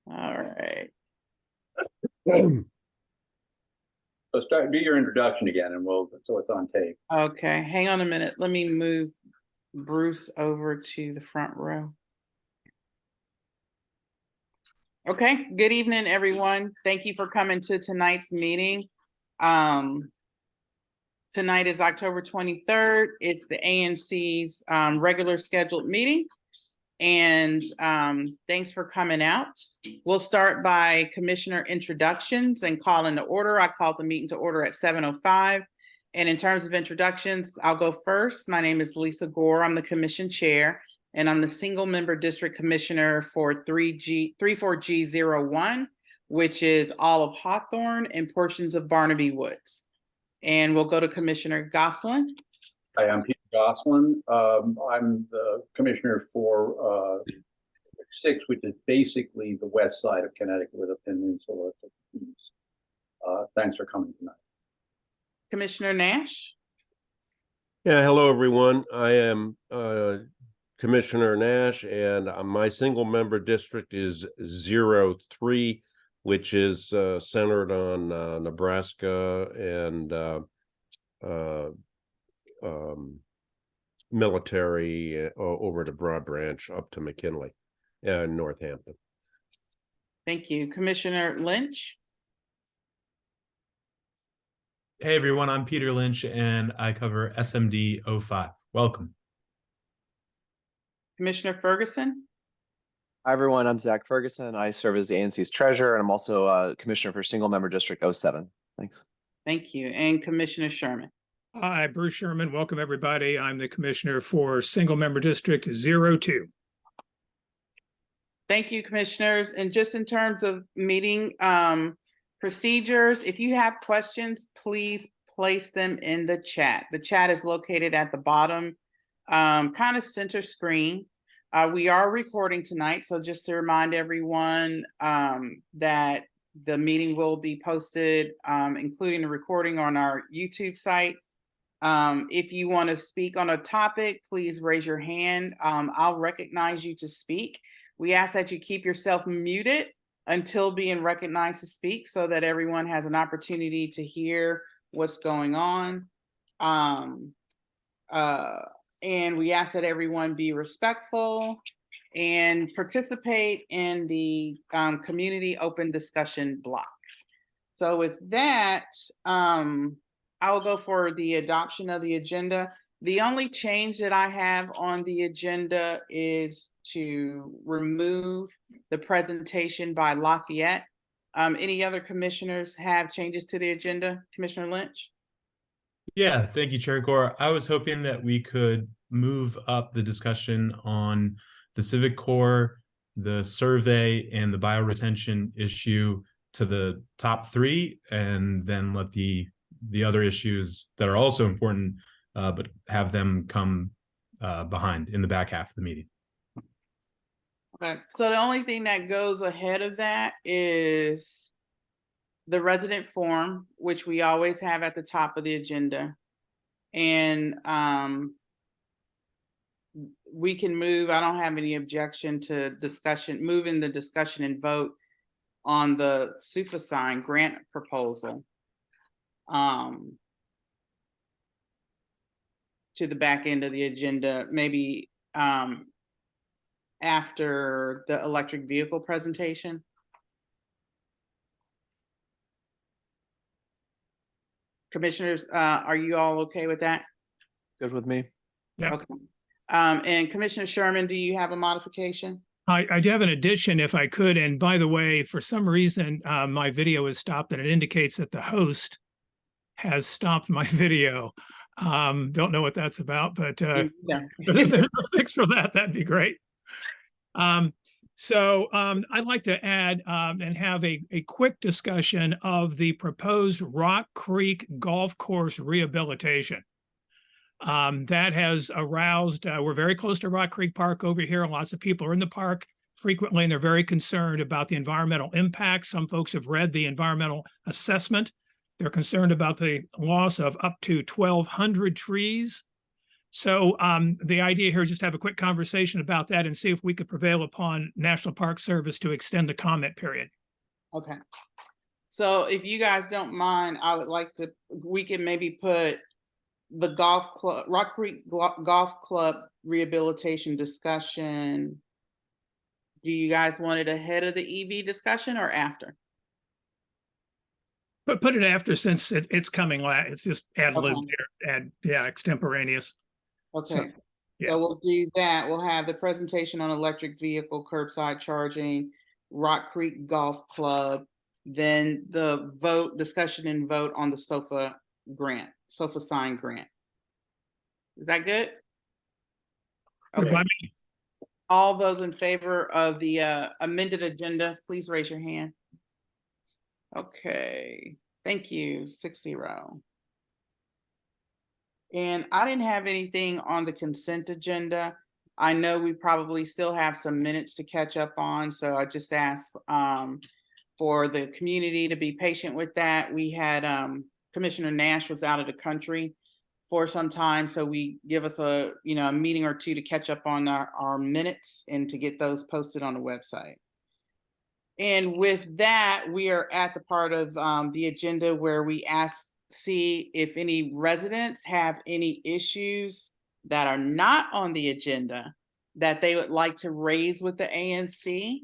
All right. So do your introduction again, and so it's on tape. Okay, hang on a minute. Let me move Bruce over to the front row. Okay, good evening, everyone. Thank you for coming to tonight's meeting. Tonight is October 23rd. It's the ANC's regular scheduled meeting. And thanks for coming out. We'll start by commissioner introductions and call into order. I called the meeting to order at 7:05. And in terms of introductions, I'll go first. My name is Lisa Gore. I'm the commission chair, and I'm the single member district commissioner for 34G01, which is all of Hawthorne and portions of Barnaby Woods. And we'll go to Commissioner Gosselin. Hi, I'm Peter Gosselin. I'm the commissioner for 6, which is basically the west side of Connecticut with a peninsula to the east. Thanks for coming tonight. Commissioner Nash. Yeah, hello, everyone. I am Commissioner Nash, and my single member district is 03, which is centered on Nebraska and military over to Broad Branch up to McKinley and Northampton. Thank you. Commissioner Lynch. Hey everyone, I'm Peter Lynch and I cover SMD 05. Welcome. Commissioner Ferguson. Hi everyone, I'm Zach Ferguson. I serve as the ANC's treasurer, and I'm also a commissioner for single member district 07. Thanks. Thank you. And Commissioner Sherman. Hi, Bruce Sherman. Welcome, everybody. I'm the commissioner for Single Member District 02. Thank you, commissioners. And just in terms of meeting procedures, if you have questions, please place them in the chat. The chat is located at the bottom, kind of center screen. We are recording tonight, so just to remind everyone that the meeting will be posted, including the recording, on our YouTube site. If you want to speak on a topic, please raise your hand. I'll recognize you to speak. We ask that you keep yourself muted until being recognized to speak, so that everyone has an opportunity to hear what's going on. And we ask that everyone be respectful and participate in the community open discussion block. So with that, I will go for the adoption of the agenda. The only change that I have on the agenda is to remove the presentation by Lafayette. Any other commissioners have changes to the agenda? Commissioner Lynch? Yeah, thank you, Chair Gore. I was hoping that we could move up the discussion on the Civic Corps, the survey, and the bioretention issue to the top 3, and then let the other issues that are also important, but have them come behind in the back half of the meeting. Okay, so the only thing that goes ahead of that is the resident forum, which we always have at the top of the agenda. And we can move, I don't have any objection to moving the discussion and vote on the Soofa sign grant proposal to the back end of the agenda, maybe after the electric vehicle presentation. Commissioners, are you all okay with that? Good with me. Yeah. Okay. And Commissioner Sherman, do you have a modification? I do have an addition, if I could. And by the way, for some reason, my video is stopped, and it indicates that the host has stopped my video. Don't know what that's about, but if there's a fix for that, that'd be great. So I'd like to add and have a quick discussion of the proposed Rock Creek Golf Course rehabilitation. That has aroused, we're very close to Rock Creek Park over here. Lots of people are in the park frequently, and they're very concerned about the environmental impacts. Some folks have read the environmental assessment. They're concerned about the loss of up to 1,200 trees. So the idea here is just have a quick conversation about that and see if we could prevail upon National Park Service to extend the comment period. Okay. So if you guys don't mind, I would like to, we can maybe put the golf club, Rock Creek Golf Club rehabilitation discussion. Do you guys want it ahead of the EV discussion or after? But put it after, since it's coming. It's just ad lib Okay. there, yeah, extemporaneous. Okay. yeah. So we'll do that. We'll have the presentation on electric vehicle curbside charging, Rock Creek Golf Club, then the discussion and vote on the Soofa sign grant. Is that good? Good Okay. by me. All those in favor of the amended agenda, please raise your hand. Okay, thank you, 6-0. And I didn't have anything on the consent agenda. I know we probably still have some minutes to catch up on, so I just asked for the community to be patient with that. We had Commissioner Nash was out of the country for some time, so we give us a meeting or two to catch up on our minutes and to get those posted on the website. And with that, we are at the part of the agenda where we see if any residents have any issues that are not on the agenda that they would like to raise with the ANC.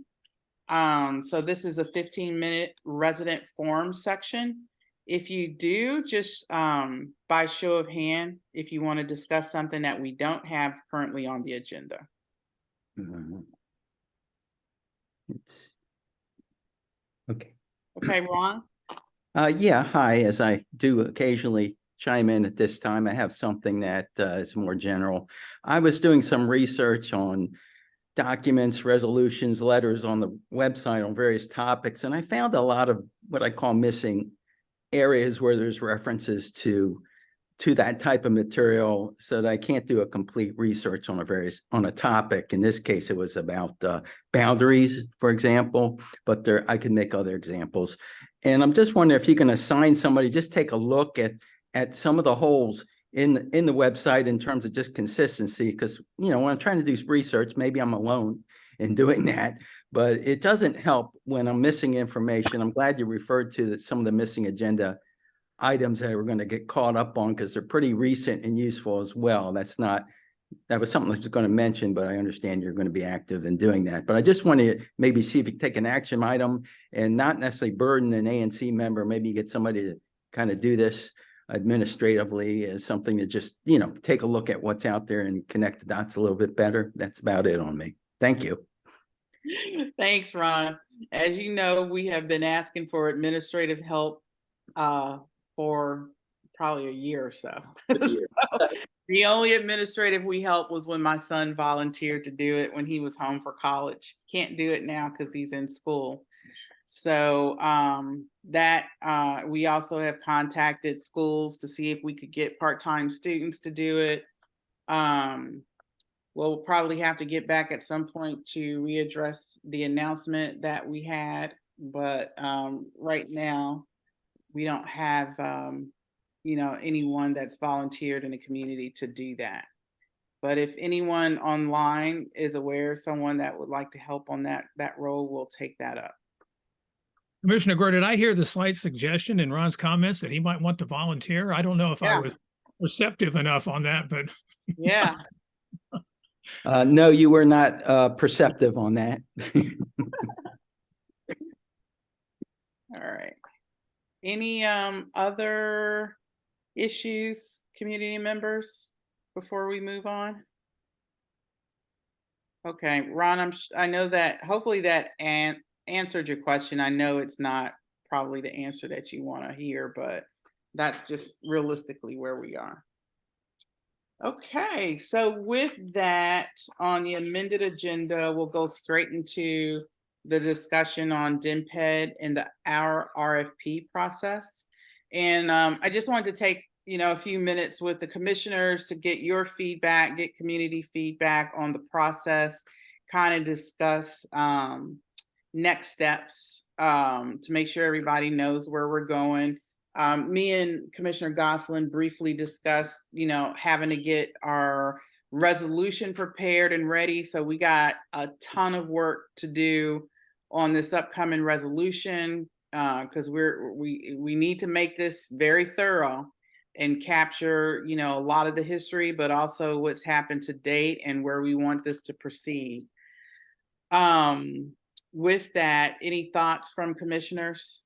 So this is a 15-minute resident forum section. If you do, just by show of hand, if you want to discuss something that we don't have currently on the agenda. It's okay. Okay, Ron? Yeah, hi. As I do occasionally chime in at this time, I have something that is more general. I was doing some research on documents, resolutions, letters on the website on various topics, and I found a lot of what I call missing areas where there's references to that type of material, so that I can't do a complete research on a topic. In this case, it was about boundaries, for example, but I can make other examples. And I'm just wondering if you can assign somebody, just take a look at some of the holes in the website in terms of just consistency, because when I'm trying to do research, maybe I'm alone in doing that, but it doesn't help when I'm missing information. I'm glad you referred to some of the missing agenda items that we're going to get caught up on, because they're pretty recent and useful as well. That was something I was going to mention, but I understand you're going to be active in doing that. But I just want to maybe see if you take an action item and not necessarily burden an ANC member. Maybe get somebody to kind of do this administratively as something to just, take a look at what's out there and connect the dots a little bit better. That's about it on me. Thank you. Thanks, Ron. As you know, we have been asking for administrative help for probably a year or so. So the only administrative we helped was when my son volunteered to do it when he was home for college. Can't do it now because he's in school. So we also have contacted schools to see if we could get part-time students to do it. We'll probably have to get back at some point to readdress the announcement that we had, but right now we don't have anyone that's volunteered in the community to do that. But if anyone online is aware of someone that would like to help on that role, we'll take that up. Commissioner Gore, did I hear the slight suggestion in Ron's comments that he might want to volunteer? I don't know if I was receptive enough on that, but yeah. No, you were not perceptive on that. All right. Any other issues, community members, before we move on? Okay, Ron, I know that hopefully that answered your question. I know it's not probably the answer that you want to hear, but that's just realistically where we are. Okay, so with that, on the amended agenda, we'll go straight into the discussion on DMPED and our RFP process. And I just wanted to take a few minutes with the commissioners to get your feedback, get community feedback on the process, kind of discuss next steps to make sure everybody knows where we're going. Me and Commissioner Gosselin briefly discussed, having to get our resolution prepared and ready. So we got a ton of work to do on this upcoming resolution, because we need to make this very thorough and capture, a lot of the history, but also what's happened to date and where we want this to proceed. With that, any thoughts from commissioners?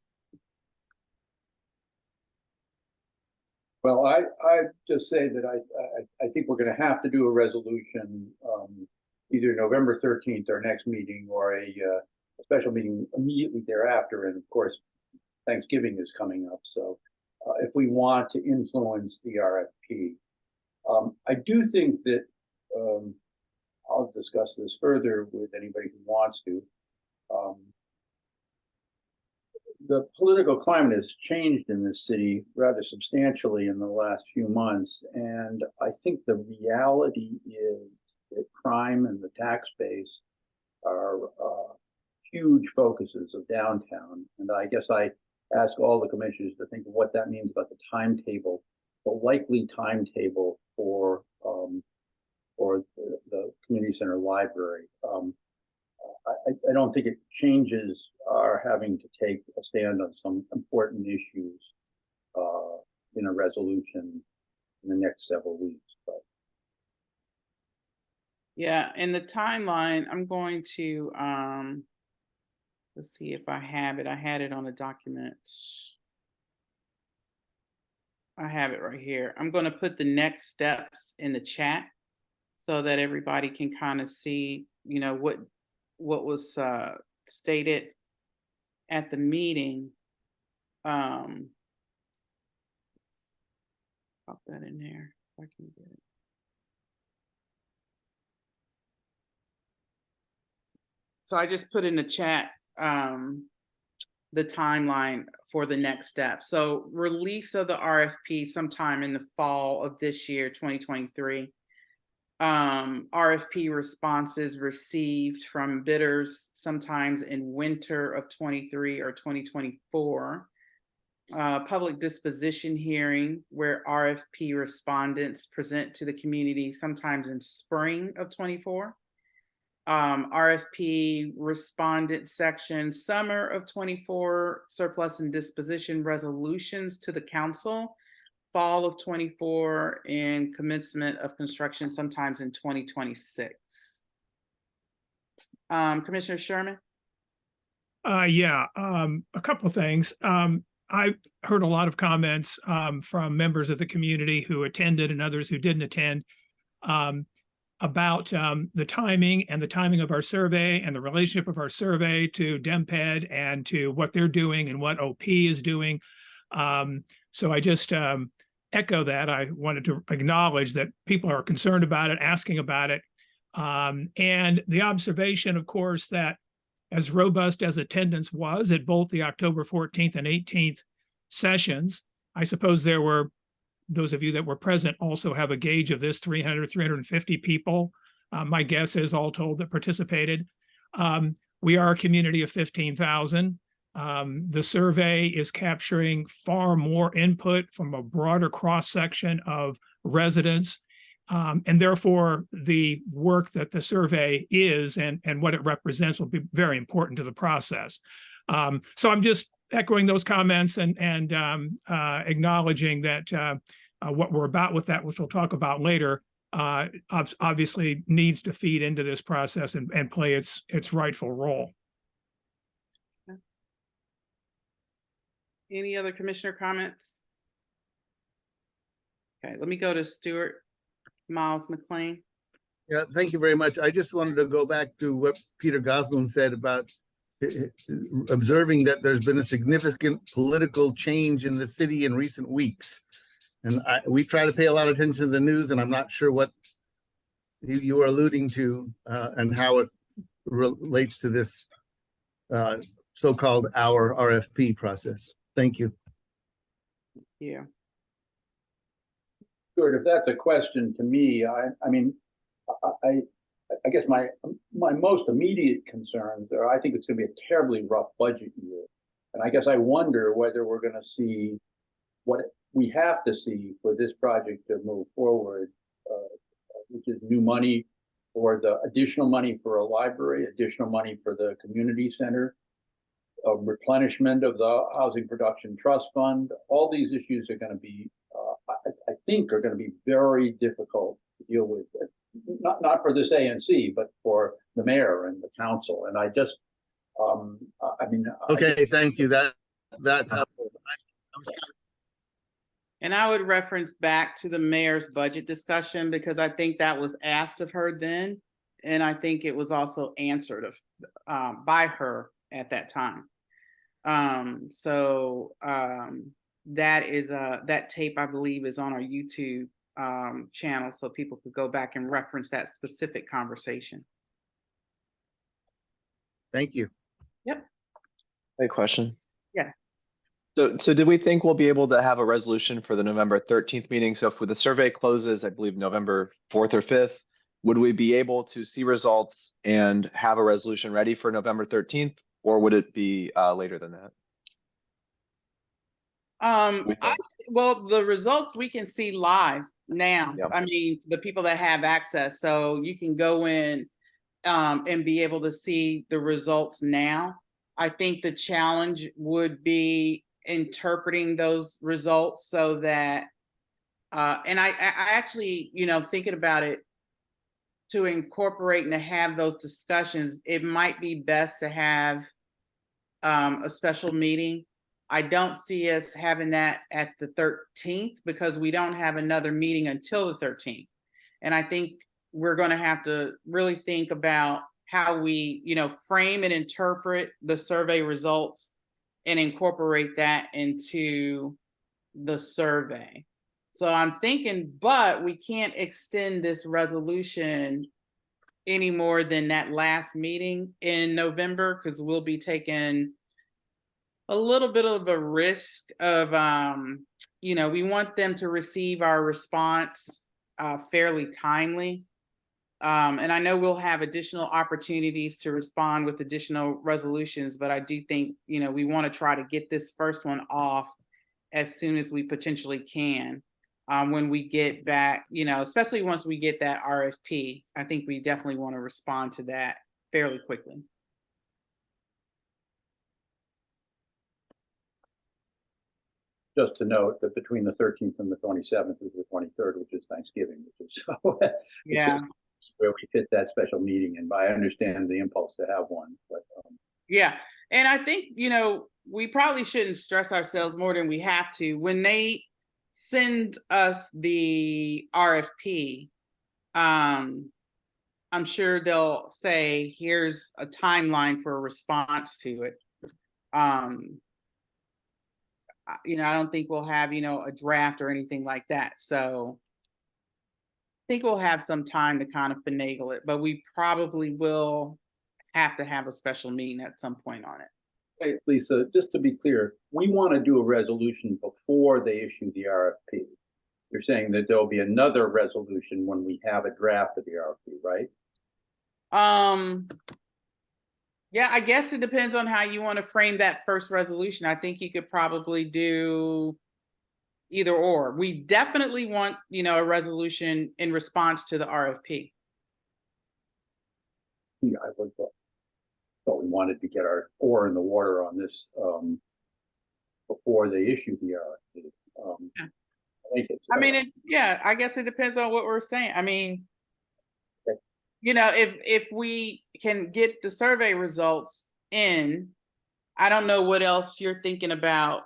Well, I just say that I think we're going to have to do a resolution, either November 13th, our next meeting, or a special meeting immediately thereafter. And of course, Thanksgiving is coming up. So if we want to influence the RFP, I do think that I'll discuss this further with anybody who wants to. The political climate has changed in this city rather substantially in the last few months. And I think the reality is that crime and the tax base are huge focuses of downtown. And I guess I ask all the commissioners to think of what that means about the timetable, the likely timetable for the community center library. I don't think it changes our having to take a stand on some important issues in a resolution in the next several weeks. But Yeah, and the timeline, I'm going to let's see if I have it. I had it on a document. I have it right here. I'm going to put the next steps in the chat so that everybody can kind of see, what was stated at the meeting. Pop that in there if I can get it. So I just put in the chat the timeline for the next step. So release of the RFP sometime in the fall of this year, 2023. RFP responses received from bidders sometimes in winter of 23 or 2024. Public disposition hearing where RFP respondents present to the community sometimes in spring of 24. RFP respondent section, summer of 24, surplus and disposition resolutions to the council, fall of 24, and commencement of construction sometimes in 2026. Commissioner Sherman? A couple of things. I heard a lot of comments from members of the community who attended and others who didn't attend about the timing of our survey and the relationship of our survey to DEMPED and to what they're doing and what OP is doing. So I just echo that. I wanted to acknowledge that people are concerned about it, asking about it. And the observation, of course, that as robust as attendance was at both the October 14th and 18th sessions, I suppose there were those of you that were present also have a gauge of this 300, 350 people. My guess is all told that participated. We are a community of 15,000. The survey is capturing far more input from a broader cross-section of residents. And therefore, the work that the survey is and what it represents will be very important to the process. So I'm just echoing those comments and acknowledging that what we're about with that, which we'll talk about later, obviously needs to feed into this process and play its rightful role. Any other commissioner comments? Okay, let me go to Stuart Miles McLean. Yeah, thank you very much. I just wanted to go back to what Peter Gosselin said about observing that there's been a significant political change in the city in recent weeks. And we try to pay a lot of attention to the news, and I'm not sure what you were alluding to and how it relates to this so-called our RFP process. Thank you. Yeah. Stuart, if that's a question to me, I guess my most immediate concerns are I think it's going to be a terribly rough budget year. And I guess I wonder whether we're going to see what we have to see for this project to move forward, which is new money or the additional money for a library, additional money for the community center, a replenishment of the Housing Production Trust Fund. All these issues are going to be, I think, are going to be very difficult to deal with. Not for this ANC, but for the mayor and the council. And I just, I mean, Okay, thank you. That's helpful. And I would reference back to the mayor's budget discussion because I think that was asked of her then. And I think it was also answered by her at that time. That is that tape, I believe, is on our YouTube channel, so people could go back and reference that specific conversation. Thank you. Yep. A question? Yeah. So did we think we'll be able to have a resolution for the November 13th meeting? So if the survey closes, I believe November 4th or 5th, would we be able to see results and have a resolution ready for November 13th, or would it be later than that? Well, the results we can see live now. Yep. I mean, the people that have access, so you can go in and be able to see the results now. I think the challenge would be interpreting those results so that, and I actually, you know, thinking about it, to incorporate and to have those discussions, it might be best to have a special meeting. I don't see us having that at the 13th because we don't have another meeting until the 13th. And I think we're going to have to really think about how we, you know, frame and interpret the survey results and incorporate that into the survey. So I'm thinking, but we can't extend this resolution any more than that last meeting in November, because we'll be taking a little bit of a risk of, you know, we want them to receive our response fairly timely. And I know we'll have additional opportunities to respond with additional resolutions, but I do think, you know, we want to try to get this first one off as soon as we potentially can. When we get back, you know, especially once we get that RFP, I think we definitely want to respond to that fairly quickly. just to note that between the 13th and the 27th is the 23rd, which is Thanksgiving, which is Yeah. where we fit that special meeting. And I understand the impulse to have one, but Yeah. And I think, you know, we probably shouldn't stress ourselves more than we have to. When they send us the RFP, I'm sure they'll say, here's a timeline for a response to it. You know, I don't think we'll have, you know, a draft or anything like that. So I think we'll have some time to kind of finagle it, but we probably will have to have a special meeting at some point on it. hey, Lisa, just to be clear, we want to do a resolution before they issue the RFP. You're saying that there'll be another resolution when we have a draft of the RFP, right? Yeah, I guess it depends on how you want to frame that first resolution. I think you could probably do either or. We definitely want, you know, a resolution in response to the RFP. Yeah, I would thought we wanted to get our oar in the water on this before they issue the RFP. I mean, yeah, I guess it depends on what we're saying. I mean, you know, if we can get the survey results in, I don't know what else you're thinking about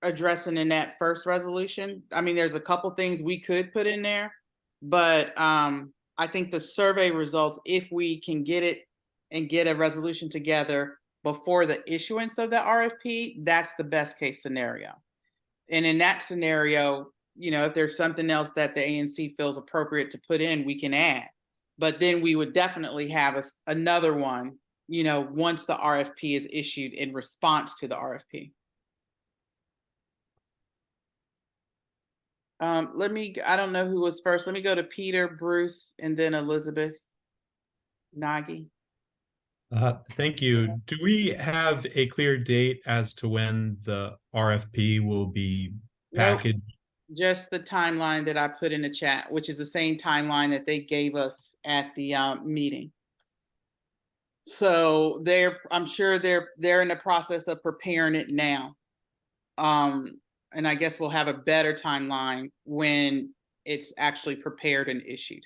addressing in that first resolution. I mean, there's a couple things we could put in there, but I think the survey results, if we can get it and get a resolution together before the issuance of the RFP, that's the best case scenario. And in that scenario, you know, if there's something else that the ANC feels appropriate to put in, we can add. But then we would definitely have another one, you know, once the RFP is issued in response to the RFP. I don't know who was first. Let me go to Peter, Bruce, and then Elizabeth Nagy. Thank you. Do we have a clear date as to when the RFP will be Nope, package? just the timeline that I put in the chat, which is the same timeline that they gave us at the meeting. So I'm sure they're in the process of preparing it now. And I guess we'll have a better timeline when it's actually prepared and issued.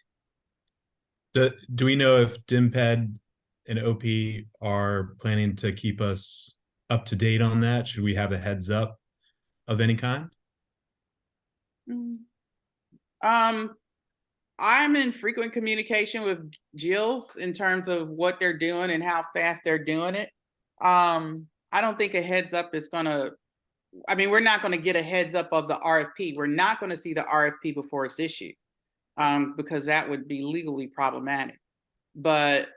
Do we know if DIMPED and OP are planning to keep us up to date on that? Should we have a heads up of any kind? I'm in frequent communication with Jill's in terms of what they're doing and how fast they're doing it. I don't think a heads up is gonna, I mean, we're not gonna get a heads up of the RFP. We're not gonna see the RFP before it's issued, because that would be legally problematic. But,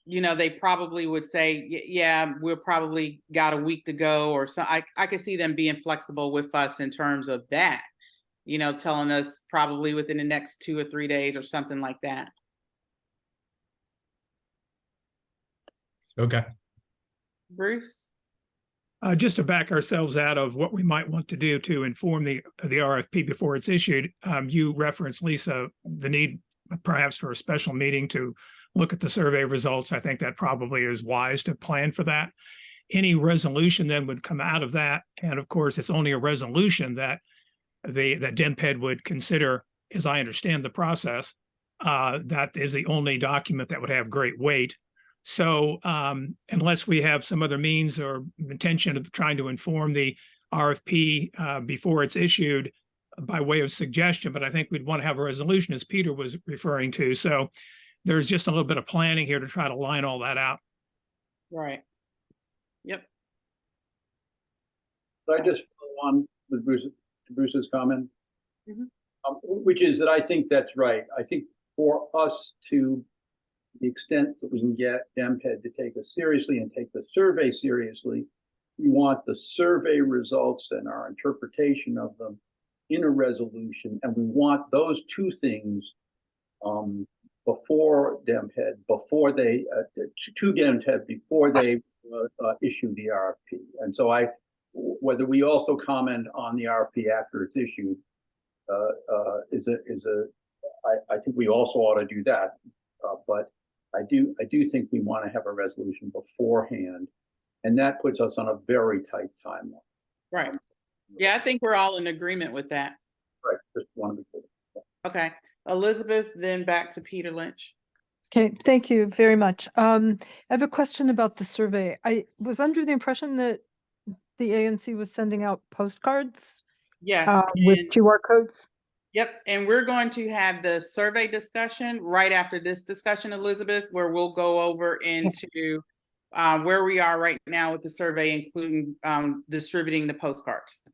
you know, they probably would say, yeah, we're probably got a week to go, or so. I could see them being flexible with us in terms of that, you know, telling us probably within the next 2 or 3 days or something like that. Okay. Bruce? Just to back ourselves out of what we might want to do to inform the RFP before it's issued, you referenced, Lisa, the need perhaps for a special meeting to look at the survey results. I think that probably is wise to plan for that. Any resolution then would come out of that. And of course, it's only a resolution that that DIMPED would consider, as I understand the process. That is the only document that would have great weight. So unless we have some other means or intention of trying to inform the RFP before it's issued by way of suggestion, but I think we'd want to have a resolution, as Peter was referring to. So there's just a little bit of planning here to try to line all that out. Right. Yep. So I just follow on with Bruce's comment, Mhm. Which is that I think that's right. I think for us to the extent that we can get DMPED to take us seriously and take the survey seriously, we want the survey results and our interpretation of them in a resolution, and we want those two things before DMPED, before they to DMPED before they issue the RFP. And so whether we also comment on the RFP after it's issued I think we also ought to do that, but I do think we want to have a resolution beforehand, and that puts us on a very tight timeline. Right. Yeah, I think we're all in agreement with that. Right. Just want to be clear. Okay. Elizabeth, then back to Peter Lynch. Okay, thank you very much. I have a question about the survey. I was under the impression that the ANC was sending out postcards Yes. with QR codes. Yep. And we're going to have the survey discussion right after this discussion, Elizabeth, where we'll go over into where we are right now with the survey, including distributing the postcards.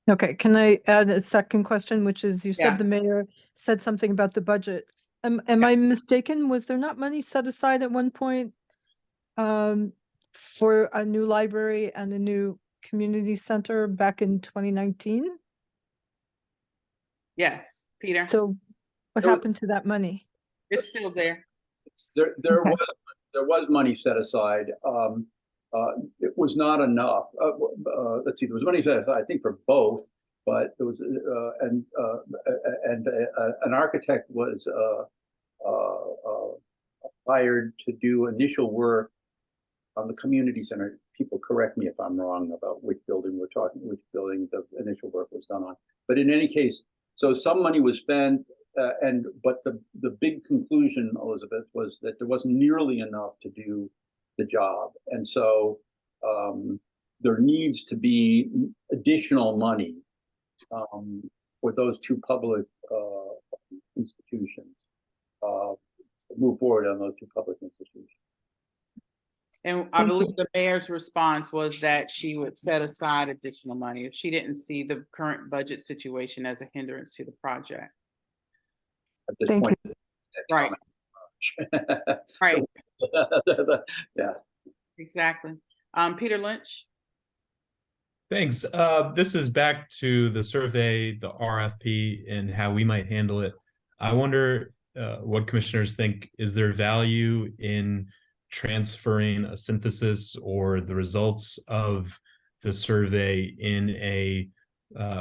Okay, can I add a second question, which is you said Yeah. the mayor said something about the budget. Am I mistaken? Was there not money set aside at one point for a new library and a new community center back in 2019? Yes, Peter. So what happened to that money? It's still there. There Okay. was money set aside. It was not enough. Let's see, there was money set aside, I think, for both, but there was and an architect was hired to do initial work on the community center. People correct me if I'm wrong about which building we're talking, which building the initial work was done on. But in any case, so some money was spent, but the big conclusion, Elizabeth, was that there wasn't nearly enough to do the job, and so there needs to be additional money for those two public institutions. Move forward on those two public institutions. And I believe the mayor's response was that she would set aside additional money if she didn't see the current budget situation as a hindrance to the project. At this Thank point, Right. Right. Yeah. Exactly. Peter Lynch. Thanks. This is back to the survey, the RFP, and how we might handle it. I wonder what commissioners think. Is there value in transferring a synthesis or the results of the survey in a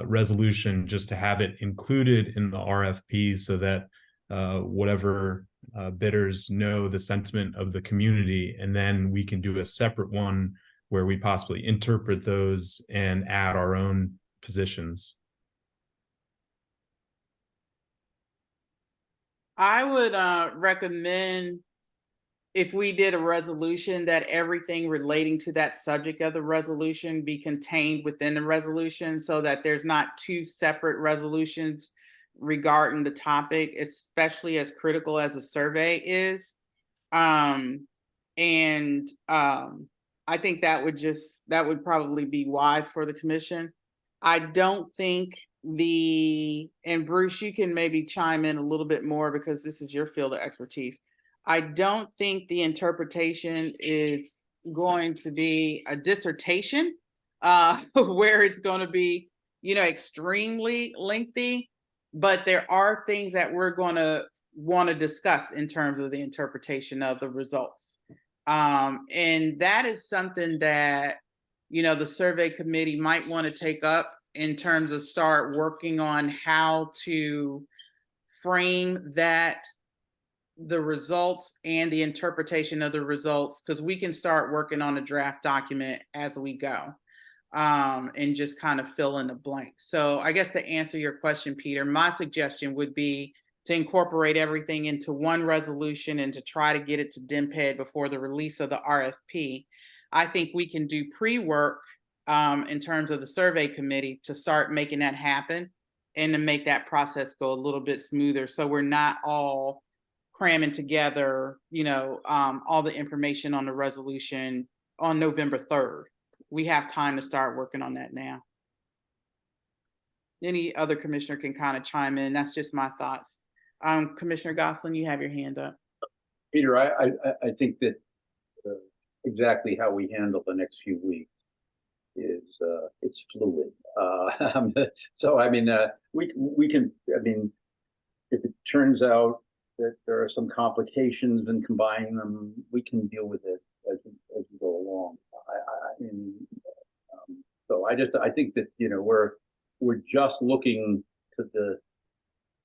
resolution, just to have it included in the RFP so that whatever bidders know the sentiment of the community, and then we can do a separate one where we possibly interpret those and add our own positions. I would recommend, if we did a resolution, that everything relating to that subject of the resolution be contained within the resolution, so that there's not two separate resolutions regarding the topic, especially as critical as a survey is. I think that would probably be wise for the commission. I don't think and Bruce, you can maybe chime in a little bit more because this is your field of expertise. I don't think the interpretation is going to be a dissertation where it's going to be, extremely lengthy, but there are things that we're going to want to discuss in terms of the interpretation of the results. And that is something that, the survey committee might want to take up in terms of start working on how to frame the results and the interpretation of the results, because we can start working on a draft document as we go, and just kind of fill in the blanks. So I guess to answer your question, Peter, my suggestion would be to incorporate everything into one resolution and to try to get it to DMPED before the release of the RFP. I think we can do pre-work in terms of the survey committee to start making that happen and to make that process go a little bit smoother, so we're not all cramming together, all the information on the resolution on November 3rd. We have time to start working on that now. Any other commissioner can kind of chime in. That's just my thoughts. Commissioner Gosselin, you have your hand up. Peter, I think that exactly how we handle the next few weeks is it's fluid. So I mean, we can. I mean, if it turns out that there are some complications in combining them, we can deal with it as we go along. So I think that we're just looking to the.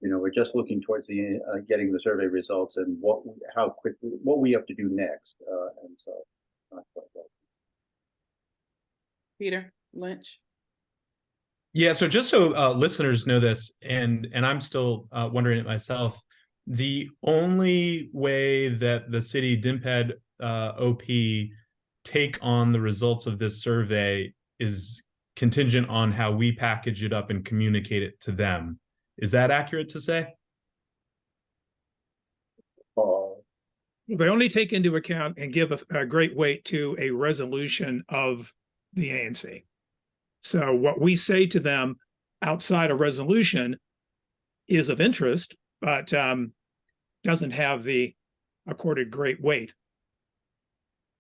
We're just looking towards the getting the survey results and how quickly, what we have to do next, and so. Peter Lynch. Yeah, so just so listeners know this, and I'm still wondering it myself, the only way that the city DMPED OP take on the results of this survey is contingent on how we package it up and communicate it to them. Is that accurate to say? They only take into account and give a great weight to a resolution of the ANC. So what we say to them outside a resolution is of interest, but doesn't have the accorded great weight.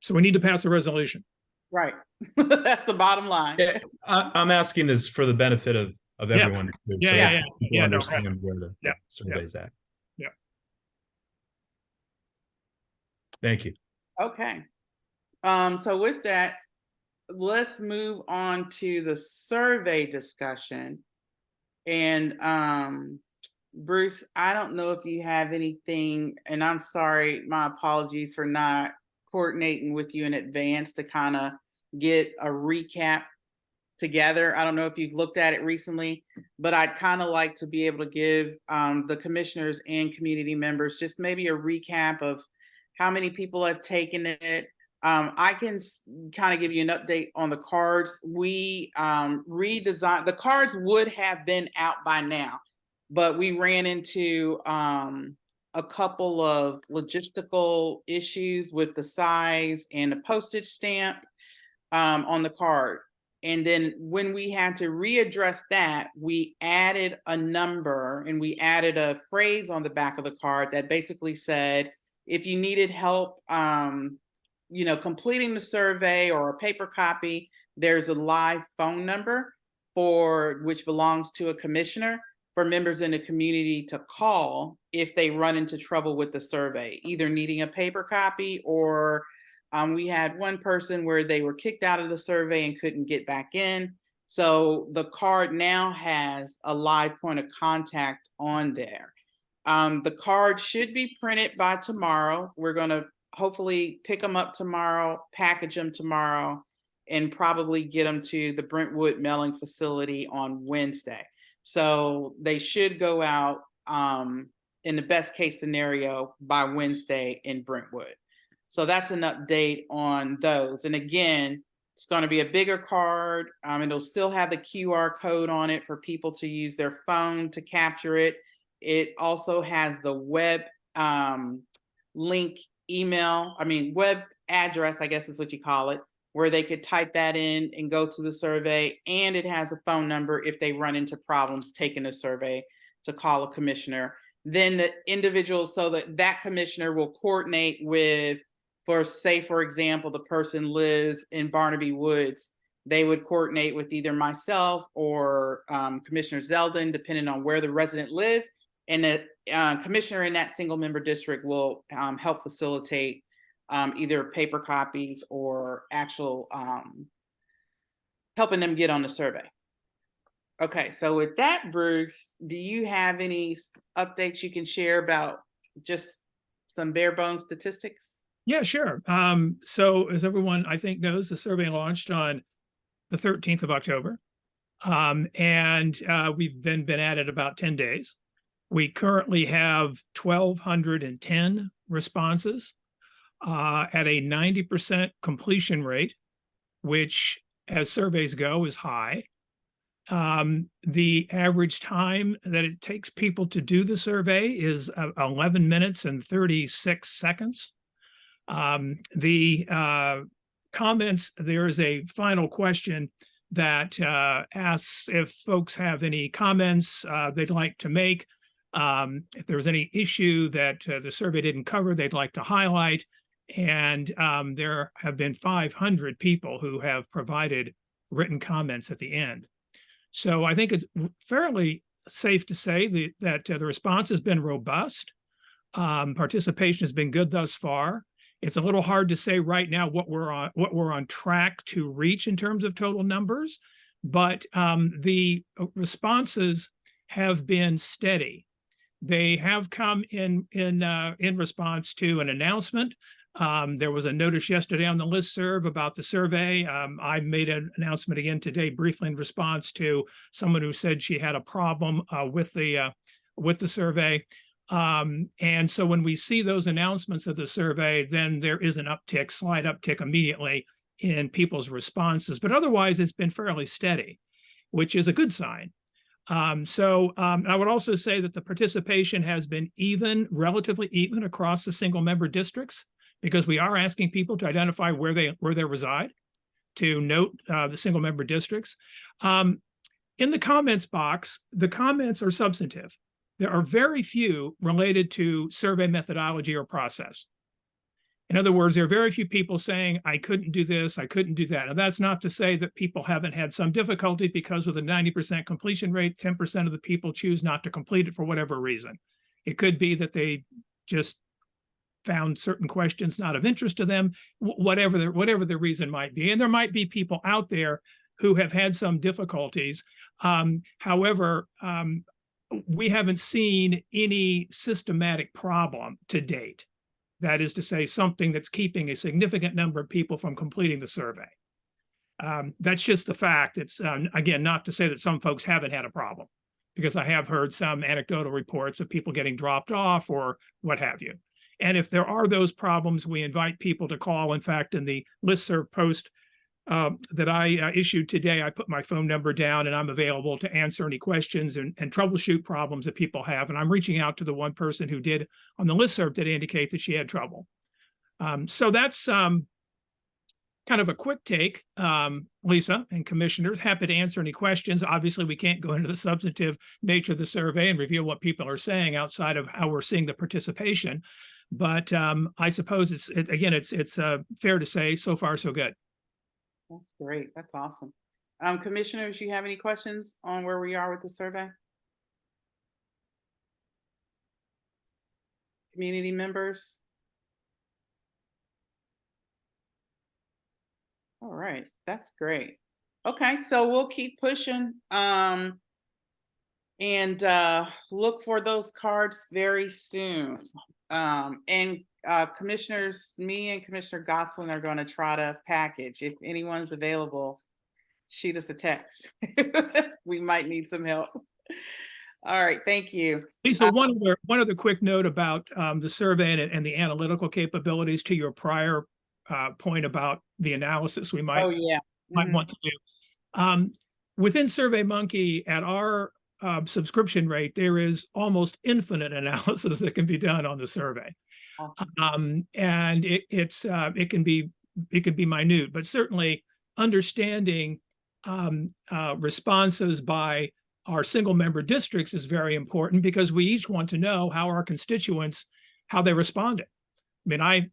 So we need to pass a resolution. Right. That's the bottom line. Yeah, I'm asking this for the benefit of everyone. Yeah. People understand where the survey's at. Yeah. Thank you. Okay. So with that, let's move on to the survey discussion. And Bruce, I don't know if you have anything, and I'm sorry, my apologies for not coordinating with you in advance to kind of get a recap together. I don't know if you've looked at it recently, but I'd kind of like to be able to give the commissioners and community members just maybe a recap of how many people have taken it. I can kind of give you an update on the cards. We redesigned, the cards would have been out by now, but we ran into a couple of logistical issues with the size and the postage stamp on the card. And then when we had to readdress that, we added a number and we added a phrase on the back of the card that basically said, if you needed help, completing the survey or a paper copy, there's a live phone number which belongs to a commissioner for members in the community to call if they run into trouble with the survey, either needing a paper copy or we had one person where they were kicked out of the survey and couldn't get back in. So the card now has a live point of contact on there. The card should be printed by tomorrow. We're going to hopefully pick them up tomorrow, package them tomorrow, and probably get them to the Brentwood mailing facility on Wednesday. So they should go out in the best case scenario by Wednesday in Brentwood. So that's an update on those. And again, it's going to be a bigger card. It'll still have the QR code on it for people to use their phone to capture it. It also has the web link web address, I guess is what you call it, where they could type that in and go to the survey. And it has a phone number if they run into problems taking the survey to call a commissioner. Then the individual, so that commissioner will coordinate with, for example, the person lives in Barnaby Woods, they would coordinate with either myself or Commissioner Zeldin, depending on where the resident lives. And the commissioner in that single member district will help facilitate either paper copies or actual helping them get on the survey. Okay, so with that, Bruce, do you have any updates you can share about just some bare bones statistics? Yeah, sure. So as everyone I think knows, the survey launched on the 13th of October. And we've then been at it about 10 days. We currently have 1,210 responses at a 90% completion rate, which as surveys go is high. The average time that it takes people to do the survey is 11 minutes and 36 seconds. The comments, there is a final question that asks if folks have any comments they'd like to make, if there's any issue that the survey didn't cover they'd like to highlight. And there have been 500 people who have provided written comments at the end. So I think it's fairly safe to say that the response has been robust. Participation has been good thus far. It's a little hard to say right now what we're on track to reach in terms of total numbers, but the responses have been steady. They have come in response to an announcement. There was a notice yesterday on the listserv about the survey. I made an announcement again today, briefly in response to someone who said she had a problem with the survey. And so when we see those announcements of the survey, then there is an uptick, slight uptick immediately in people's responses. But otherwise, it's been fairly steady, which is a good sign. I would also say that the participation has been relatively even across the single member districts, because we are asking people to identify where they reside, to note the single member districts. In the comments box, the comments are substantive. There are very few related to survey methodology or process. In other words, there are very few people saying, I couldn't do this, I couldn't do that. And that's not to say that people haven't had some difficulty, because with a 90% completion rate, 10% of the people choose not to complete it for whatever reason. It could be that they just found certain questions not of interest to them, whatever the reason might be. And there might be people out there who have had some difficulties. However, we haven't seen any systematic problem to date. That is to say, something that's keeping a significant number of people from completing the survey. That's just the fact. It's, again, not to say that some folks haven't had a problem, because I have heard some anecdotal reports of people getting dropped off or what have you. And if there are those problems, we invite people to call. In fact, in the listserv post that I issued today, I put my phone number down, and I'm available to answer any questions and troubleshoot problems that people have. And I'm reaching out to the one person who did on the listserv to indicate that she had trouble. So that's kind of a quick take, Lisa and commissioners. Happy to answer any questions. Obviously, we can't go into the substantive nature of the survey and reveal what people are saying outside of how we're seeing the participation. But I suppose it's fair to say so far so good. That's great. That's awesome. Commissioners, you have any questions on where we are with the survey? Community members? All right, that's great. Okay, so we'll keep pushing, and look for those cards very soon. And commissioners, me and Commissioner Gosselin are going to try to package. If anyone's available, shoot us a text. We might need some help. All right, thank you. Lisa, one other quick note about the survey and the analytical capabilities to your prior point about the analysis we might Oh, yeah. might want to do. Within SurveyMonkey, at our subscription rate, there is almost infinite analysis that can be done on the survey. Awesome. And it can be minute, but certainly understanding responses by our single member districts is very important, because we each want to know how our constituents, how they responded. I mean, I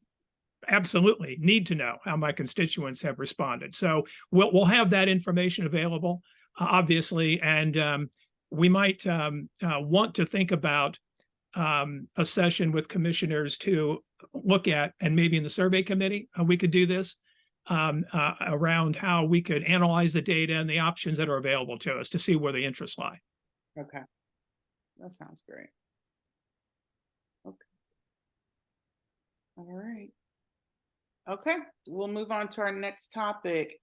absolutely need to know how my constituents have responded. So we'll have that information available, obviously, and we might want to think about a session with commissioners to look at, and maybe in the survey committee, we could do this around how we could analyze the data and the options that are available to us to see where the interests lie. Okay, that sounds great. Okay. All right. Okay, we'll move on to our next topic,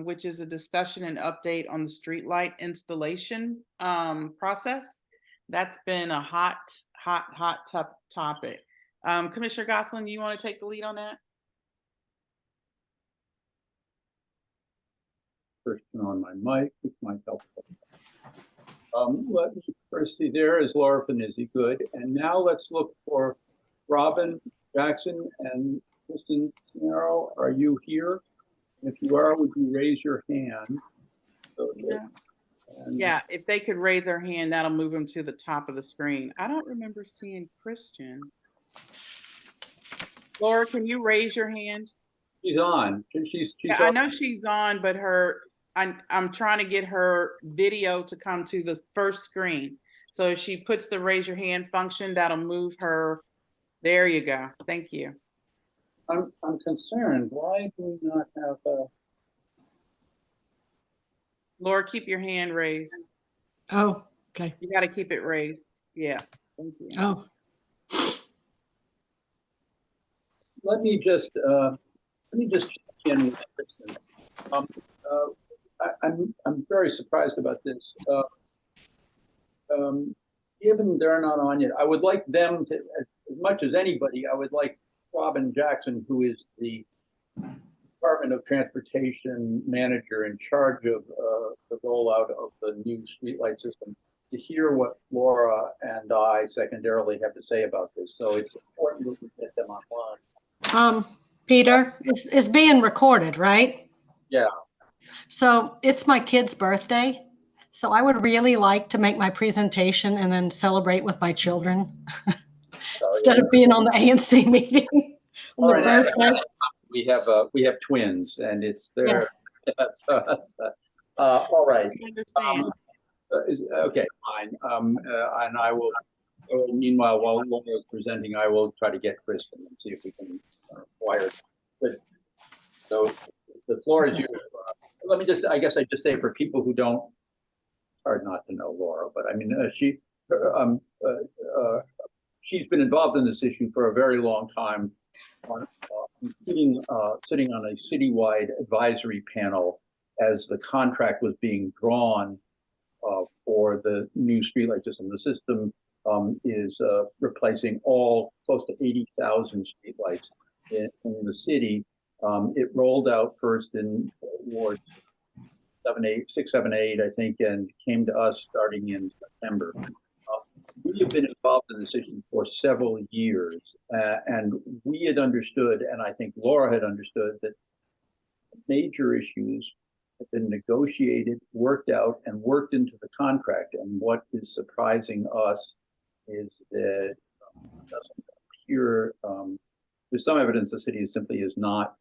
which is a discussion and update on the streetlight installation process. That's been a hot topic. Commissioner Gosselin, you want to take the lead on that? First turn on my mic, which might help. Let me first see, there is Laura Finizzi, good. And now let's look for Robyn Jackson and Kristen Snero. Are you here? If you are, would you raise your hand? Yeah, if they could raise their hand, that'll move them to the top of the screen. I don't remember seeing Christian. Laura, can you raise your hand? She's on. She's Yeah, I know she's on, but I'm trying to get her video to come to the first screen. So if she puts the raise your hand function, that'll move her. There you go. Thank you. I'm concerned. Why do we not have a... Laura, keep your hand raised. Oh, okay. You got to keep it raised. Yeah. Thank you. Oh. Let me just check in with Kristen. I'm very surprised about this. Given they're not on yet, I would like them to, as much as anybody, I would like Robyn Jackson, who is the Department of Transportation manager in charge of the rollout of the new streetlight system, to hear what Laura and I secondarily have to say about this. So it's important that we get them online. Peter, it's being recorded, right? Yeah. So it's my kid's birthday. So I would really like to make my presentation and then celebrate with my children instead of being on the ANC meeting on the birthday. We have twins, and it's their. Yeah. All right. I understand. Okay, fine. And I will. Meanwhile, while Laura is presenting, I will try to get Kristen and see if we can acquire. But so the floor is yours. Let me just, I guess I just say for people who don't, hard not to know Laura, but I mean, she's been involved in this issue for a very long time, including sitting on a citywide advisory panel as the contract was being drawn for the new streetlight system. The system is replacing all close to 80,000 streetlights in the city. It rolled out first in wards 6, 7, 8, I think, and came to us starting in September. We have been involved in this issue for several years, and we had understood, and I think Laura had understood, that major issues have been negotiated, worked out, and worked into the contract. And what is surprising us is that it doesn't appear, there's some evidence the city simply is not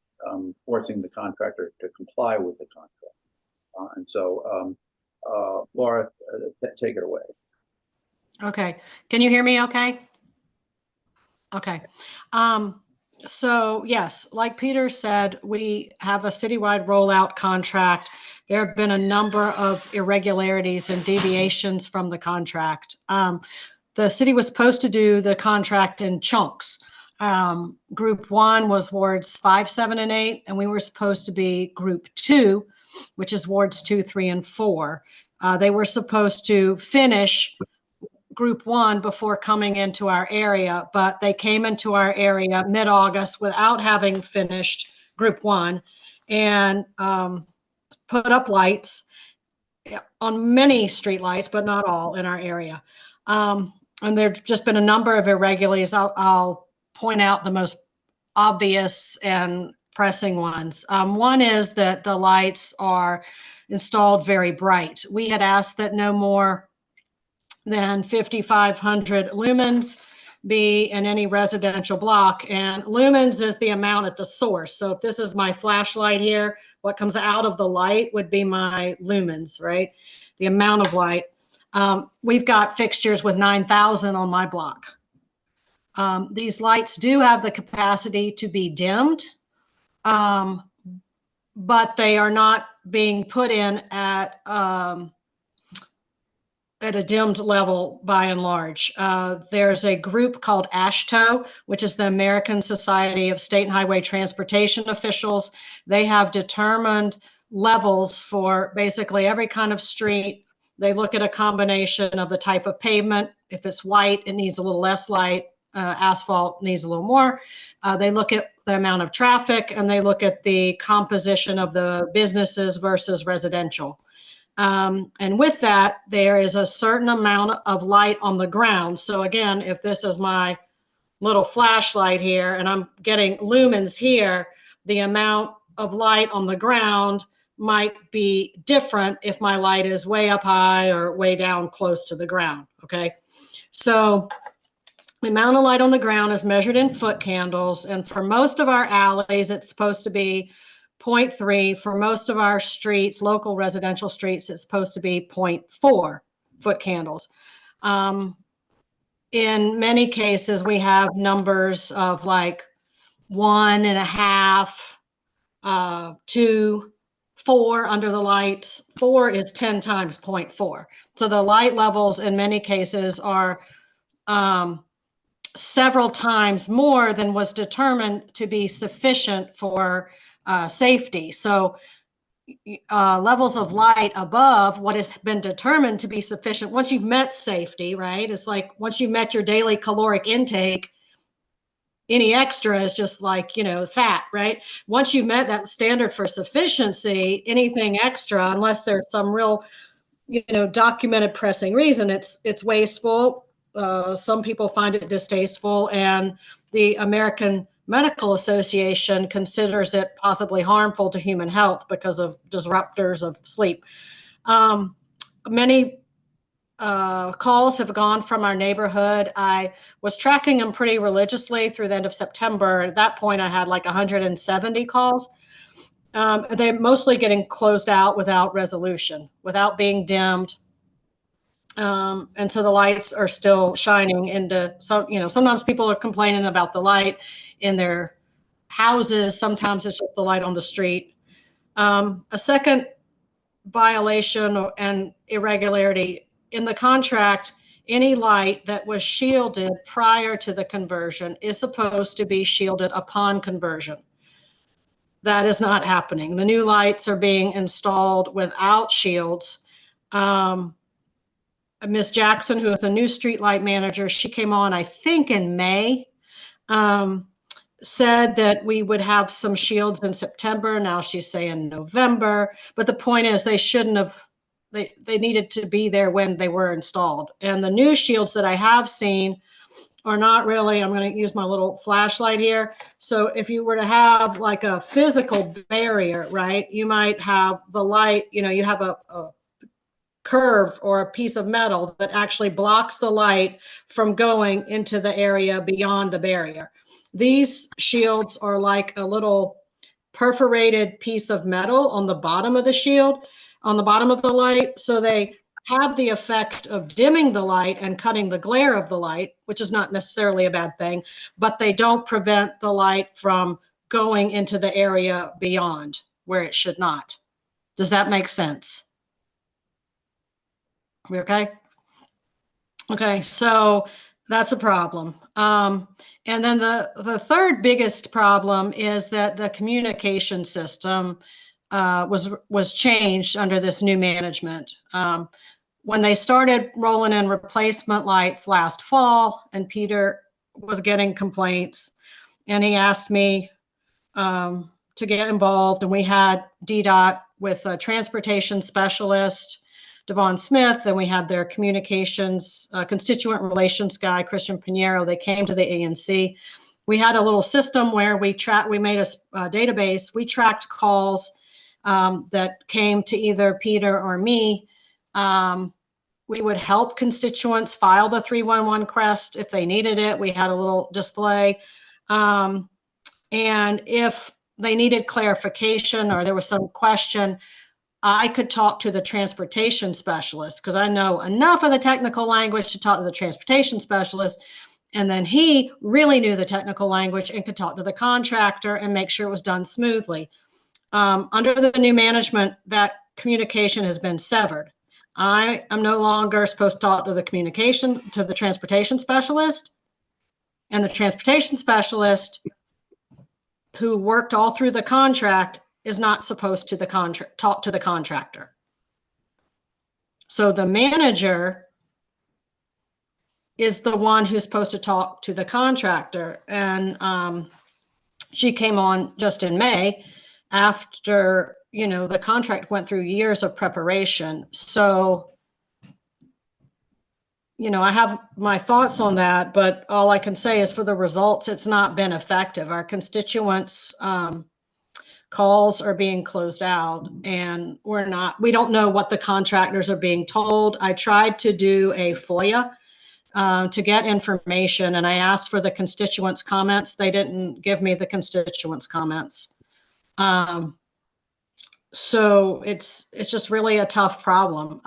forcing the contractor to comply with the contract. And so, Laura, take it away. Okay. Can you hear me okay? Okay. So yes, like Peter said, we have a citywide rollout contract. There have been a number of irregularities and deviations from the contract. The city was supposed to do the contract in chunks. Group 1 was wards 5, 7, and 8, and we were supposed to be group 2, which is wards 2, 3, and 4. They were supposed to finish group 1 before coming into our area, but they came into our area mid-August without having finished group 1 and put up lights on many street lights, but not all in our area. And there's just been a number of irregularities. I'll point out the most obvious and pressing ones. One is that the lights are installed very bright. We had asked that no more than 5,500 lumens be in any residential block. And lumens is the amount at the source. So if this is my flashlight here, what comes out of the light would be my lumens, right? The amount of light. We've got fixtures with 9,000 on my block. These lights do have the capacity to be dimmed, but they are not being put in at a dimmed level by and large. There's a group called AASHTO, which is the American Society of State and Highway Transportation Officials. They have determined levels for basically every kind of street. They look at a combination of the type of pavement. If it's white, it needs a little less light. Asphalt needs a little more. They look at the amount of traffic, and they look at the composition of the businesses versus residential. And with that, there is a certain amount of light on the ground. So again, if this is my little flashlight here and I'm getting lumens here, the amount of light on the ground might be different if my light is way up high or way down close to the ground, okay? So the amount of light on the ground is measured in foot candles. And for most of our alleys, it's supposed to be 0.3. For most of our streets, local residential streets, it's supposed to be 0.4 foot candles. In many cases, we have numbers of like 1.5, 2, 4 under the lights. 4 is 10 times 0.4. So the light levels in many cases are several times more than was determined to be sufficient for safety. So levels of light above what has been determined to be sufficient, once you've met safety, right? It's like once you've met your daily caloric intake, any extra is just like, you know, fat, right? Once you've met that standard for sufficiency, anything extra, unless there's some real, you know, documented pressing reason, it's wasteful. Some people find it distasteful, and the American Medical Association considers it possibly harmful to human health because of disruptors of sleep. Many calls have gone from our neighborhood. I was tracking them pretty religiously through the end of September. At that point, I had like 170 calls. They're mostly getting closed out without resolution, without being dimmed. And so the lights are still shining into some, you know, sometimes people are complaining about the light in their houses. Sometimes it's just the light on the street. A second violation and irregularity in the contract, any light that was shielded prior to the conversion is supposed to be shielded upon conversion. That is not happening. The new lights are being installed without shields. Ms. Jackson, who is the new streetlight manager, she came on, I think, in May, said that we would have some shields in September. Now she's saying November. But the point is they shouldn't have, they needed to be there when they were installed. And the new shields that I have seen are not really, I'm going to use my little flashlight here. So if you were to have like a physical barrier, right, you might have the light, you know, you have a curve or a piece of metal that actually blocks the light from going into the area beyond the barrier. These shields are like a little perforated piece of metal on the bottom of the shield, on the bottom of the light. So they have the effect of dimming the light and cutting the glare of the light, which is not necessarily a bad thing, but they don't prevent the light from going into the area beyond where it should not. Does that make sense? We okay? Okay, so that's a problem. And then the third biggest problem is that the communication system was changed under this new management. When they started rolling in replacement lights last fall, and Peter was getting complaints, and he asked me to get involved, and we had DDOT with a transportation specialist, Devon Smith, and we had their communications constituent relations guy, Christian Pinheiro. They came to the ANC. We had a little system where we made a database. We tracked calls that came to either Peter or me. We would help constituents file the 311 request if they needed it. We had a little display. And if they needed clarification or there was some question, I could talk to the transportation specialist because I know enough of the technical language to talk to the transportation specialist. And then he really knew the technical language and could talk to the contractor and make sure it was done smoothly. Under the new management, that communication has been severed. I am no longer supposed to talk to the transportation specialist, and the transportation specialist who worked all through the contract is not supposed to talk to the contractor. So the manager is the one who's supposed to talk to the contractor. And she came on just in May after, the contract went through years of preparation. So, I have my thoughts on that, but all I can say is for the results, it's not been effective. Our constituents' calls are being closed out, and we don't know what the contractors are being told. I tried to do a FOIA to get information, and I asked for the constituents' comments. They didn't give me the constituents' comments. So it's just really a tough problem.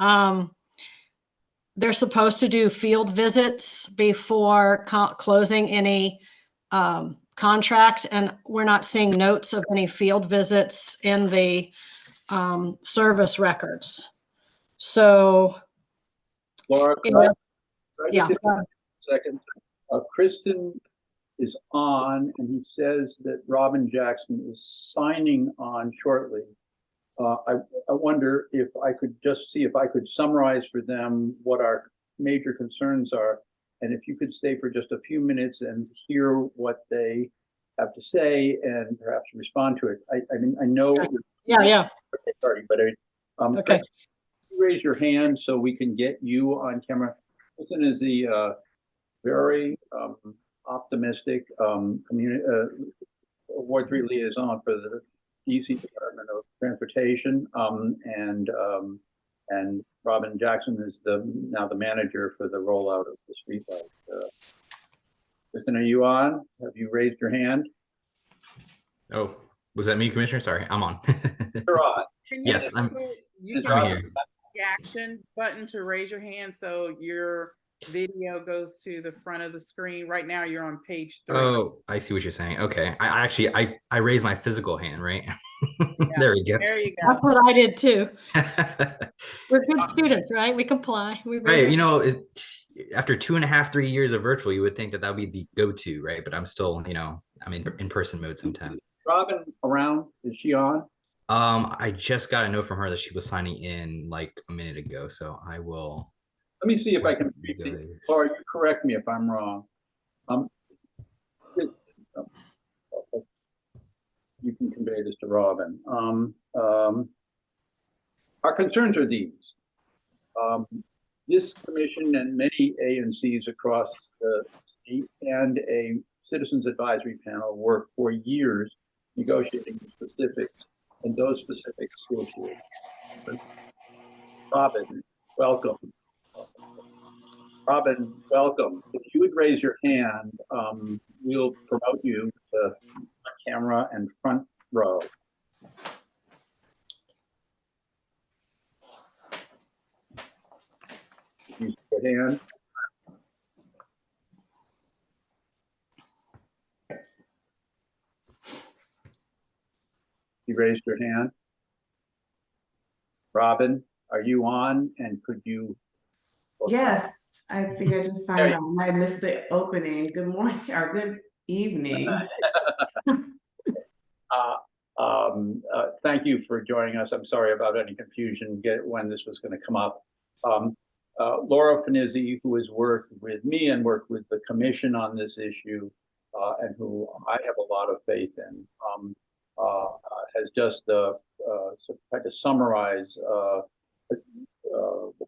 They're supposed to do field visits before closing any contract, and we're not seeing notes of any field visits in the service records. So, Laura, yeah. Second, Kristen is on, and he says that Robyn Jackson is signing on shortly. I wonder if I could just see if I could summarize for them what our major concerns are, and if you could stay for just a few minutes and hear what they have to say and perhaps respond to it. I mean, I know. Okay. Yeah. Sorry, but okay. Raise your hand so we can get you on camera. Kristen is the very optimistic Ward 3 liaison for the DC Department of Transportation, and Robyn Jackson is now the manager for the rollout of the streetlight. Kristen, are you on? Have you raised your hand? Oh, was that me, Commissioner? Sorry, I'm on. You're on. Yes, I'm can here. the action button to raise your hand so your video goes to the front of the screen. Right now you're on page 3. Oh, I see what you're saying. Okay. I raised my physical hand, right? Yeah, there we go. There you go. That's what I did too. We're good students, right? We comply. Right. After 2.5, 3 years of virtual, you would think that would be the go-to, right? But I'm still, I'm in person mode sometimes. Robyn around? Is she on? I just got a note from her that she was signing in like a minute ago, so I will. Let me see if I can. Laura, you correct me if I'm wrong. You can convey this to Robyn. Our concerns are these. This commission and many ANCs across the state and a citizens advisory panel worked for years negotiating the specifics, and those specifics still here. Robyn, welcome. Robyn, welcome. If you would raise your hand, we'll promote you to camera and front row. your hand. You raised your hand. Robyn, are you on? And could you? Yes, I think I just signed on. I missed the opening. Good morning or good evening. Thank you for joining us. I'm sorry about any confusion when this was going to come up. Laura Finizzi, who has worked with me and worked with the commission on this issue, and who I have a lot of faith in, has just tried to summarize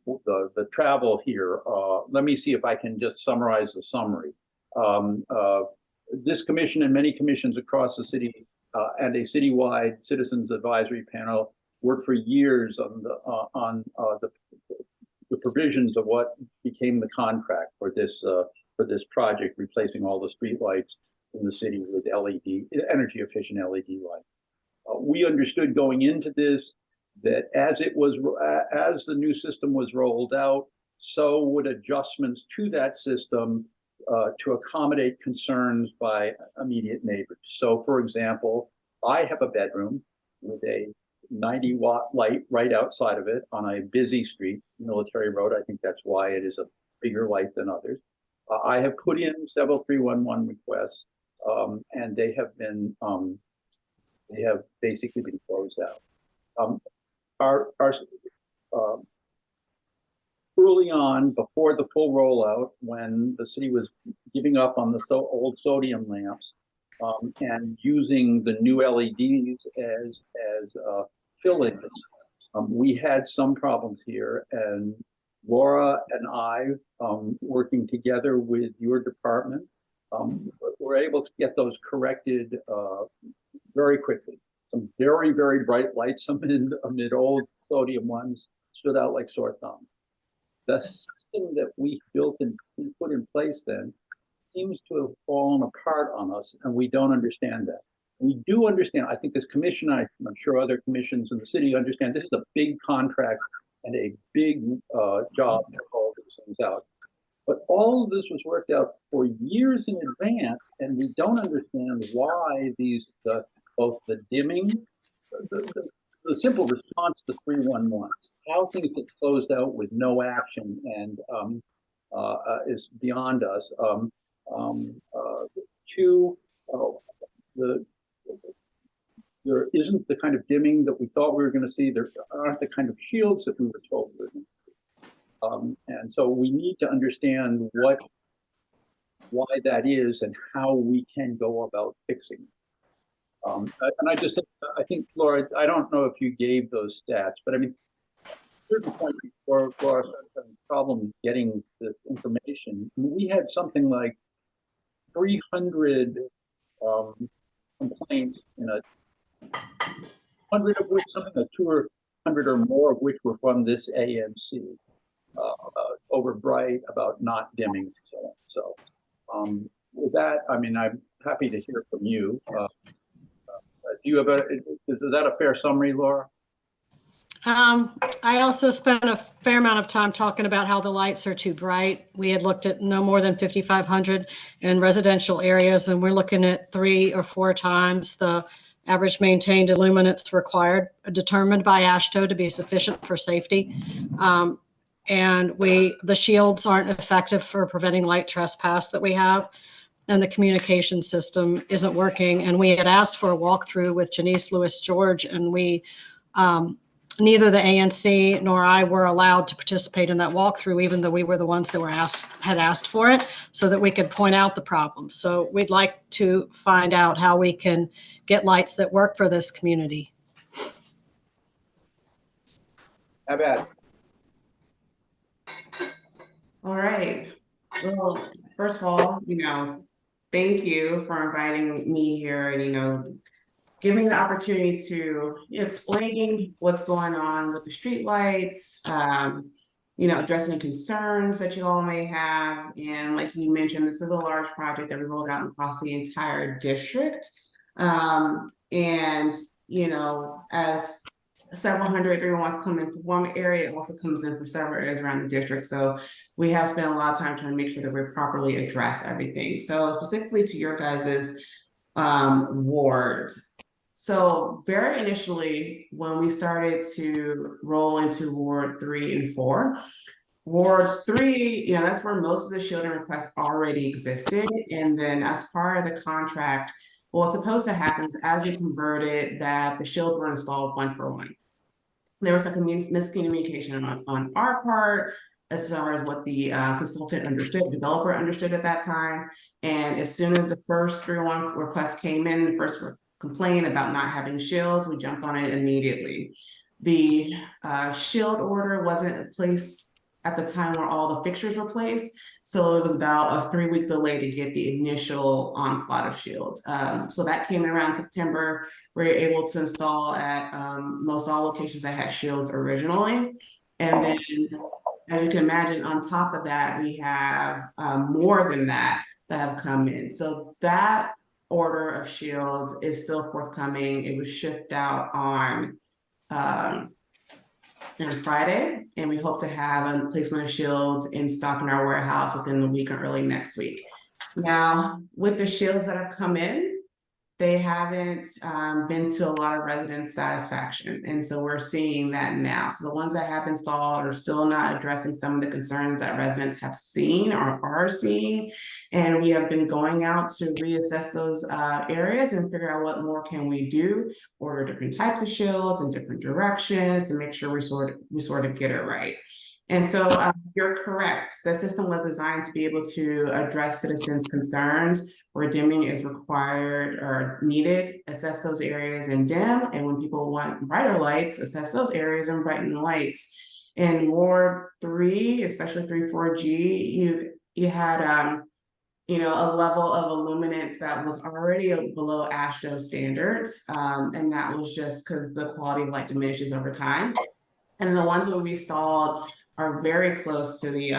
the travel here. Let me see if I can just summarize the summary. This commission and many commissions across the city and a citywide citizens advisory panel worked for years on the provisions of what became the contract for this project, replacing all the street lights in the city with energy efficient LED lights. We understood going into this that as the new system was rolled out, so would adjustments to that system to accommodate concerns by immediate neighbors. So, for example, I have a bedroom with a 90-watt light right outside of it on a busy street, Military Road. I think that's why it is a bigger light than others. I have put in several 311 requests, and they have basically been closed out. Early on, before the full rollout, when the city was giving up on the old sodium lamps and using the new LEDs as fill-ins, we had some problems here, and Laura and I, working together with your department, were able to get those corrected very quickly. Some very, very bright lights amid old sodium ones stood out like sore thumbs. The system that we built and put in place then seems to have fallen apart on us, and we don't understand that. We do understand, I think this commission, I'm sure other commissions in the city understand, this is a big contract and a big job to roll these things out. But all of this was worked out for years in advance, and we don't understand why both the dimming, the simple response to 311, how things get closed out with no action and is beyond us. There isn't the kind of dimming that we thought we were going to see. There aren't the kind of shields that we were told we were going to see. And so we need to understand why that is and how we can go about fixing it. And I think, Laura, I don't know if you gave those stats, but I mean, at a certain point before Laura started having problems getting this information, we had something like 300 complaints in 100 of which, something like 200 or more of which were from this ANC, over bright, about not dimming, and so on. So with that, I mean, I'm happy to hear from you. Do you have is that a fair summary, Laura? I also spent a fair amount of time talking about how the lights are too bright. We had looked at no more than 5,500 in residential areas, and we're looking at 3 or 4 times the average maintained illuminance required, determined by AASHTO to be sufficient for safety. And the shields aren't effective for preventing light trespass that we have. And the communication system isn't working. And we had asked for a walkthrough with Janice Lewis George, and we, neither the ANC nor I were allowed to participate in that walkthrough, even though we were the ones that had asked for it, so that we could point out the problems. So we'd like to find out how we can get lights that work for this community. How bad? All right. Well, first of all, thank you for inviting me here and, giving the opportunity to explaining what's going on with the streetlights, addressing concerns that you all may have. And like you mentioned, this is a large project that we rolled out across the entire district. And, as several hundred 311s come in for one area, it also comes in for several areas around the district. So we have spent a lot of time trying to make sure that we properly address everything. So specifically to your guys's wards. So very initially, when we started to roll into Ward 3 and 4, Wards 3, that's where most of the shielding requests already existed. And then as part of the contract, what's supposed to happen is as we converted that the shields were installed 1 for 1. There was like a miscommunication on our part as far as what the consultant understood, developer understood at that time. And as soon as the first 301 request came in, the first complaint about not having shields, we jumped on it immediately. The shield order wasn't placed at the time where all the fixtures were placed. So it was about a 3-week delay to get the initial onslaught of shields. So that came in around September. We were able to install at most all locations that had shields originally. And then, as you can imagine, on top of that, we have more than that have come in. So that order of shields is still forthcoming. It was shipped out on Friday, and we hope to have a placement of shields in stock in our warehouse within the week or early next week. Now, with the shields that have come in, they haven't been to a lot of resident satisfaction. And so we're seeing that now. So the ones that have installed are still not addressing some of the concerns that residents have seen or are seeing. And we have been going out to reassess those areas and figure out what more can we do, order different types of shields in different directions to make sure we sort of get it right. And so you're correct. The system was designed to be able to address citizens' concerns where dimming is required or needed, assess those areas and dim. And when people want brighter lights, assess those areas and brighten the lights. In Ward 3, especially 3-4G, you had a level of illuminance that was already below AASHTO standards. And that was just because the quality of light diminishes over time. And the ones that we installed are very close to the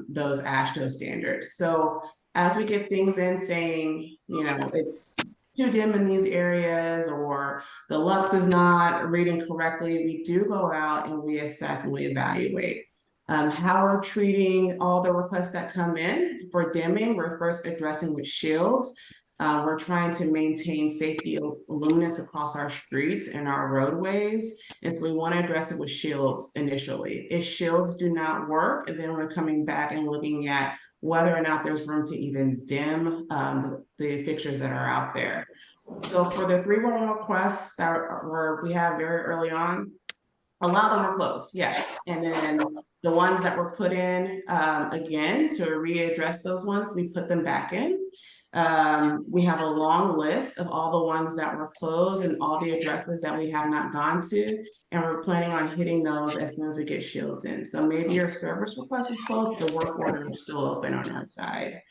those AASHTO standards. So as we get things in saying, it's too dim in these areas or the lux is not reading correctly, we do go out and we assess and we evaluate. How we're treating all the requests that come in for dimming, we're first addressing with shields. We're trying to maintain safety illuminance across our streets and our roadways. And so we want to address it with shields initially. If shields do not work, then we're coming back and looking at whether or not there's room to even dim the fixtures that are out there. So for the 311 requests that we have very early on, a lot of them are closed, yes. And then the ones that were put in again to readdress those ones, we put them back in. We have a long list of all the ones that were closed and all the addresses that we have not gone to, and we're planning on hitting those as soon as we get shields in. So maybe your service request is closed, the work order is still open on our side.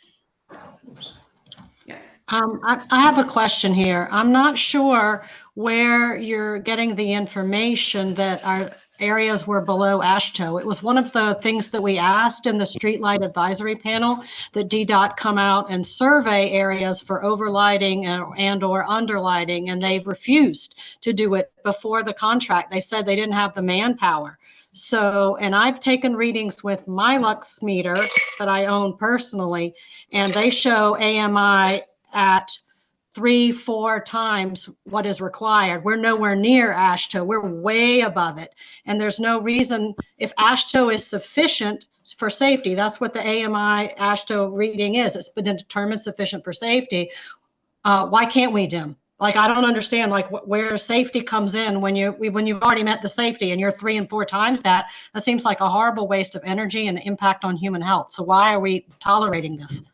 Yes. I have a question here. I'm not sure where you're getting the information that our areas were below AASHTO. It was one of the things that we asked in the streetlight advisory panel that DDOT come out and survey areas for overlighting and or underlighting, and they refused to do it before the contract. They said they didn't have the manpower. So, and I've taken readings with my Lux meter that I own personally, and they show AMI at 3-4 times what is required. We're nowhere near AASHTO. We're way above it. And there's no reason, if AASHTO is sufficient for safety, that's what the AMI AASHTO reading is. It's been determined sufficient for safety. Why can't we dim? Like, I don't understand where safety comes in when you've already met the safety and you're 3 and 4 times that. That seems like a horrible waste of energy and impact on human health. So why are we tolerating this?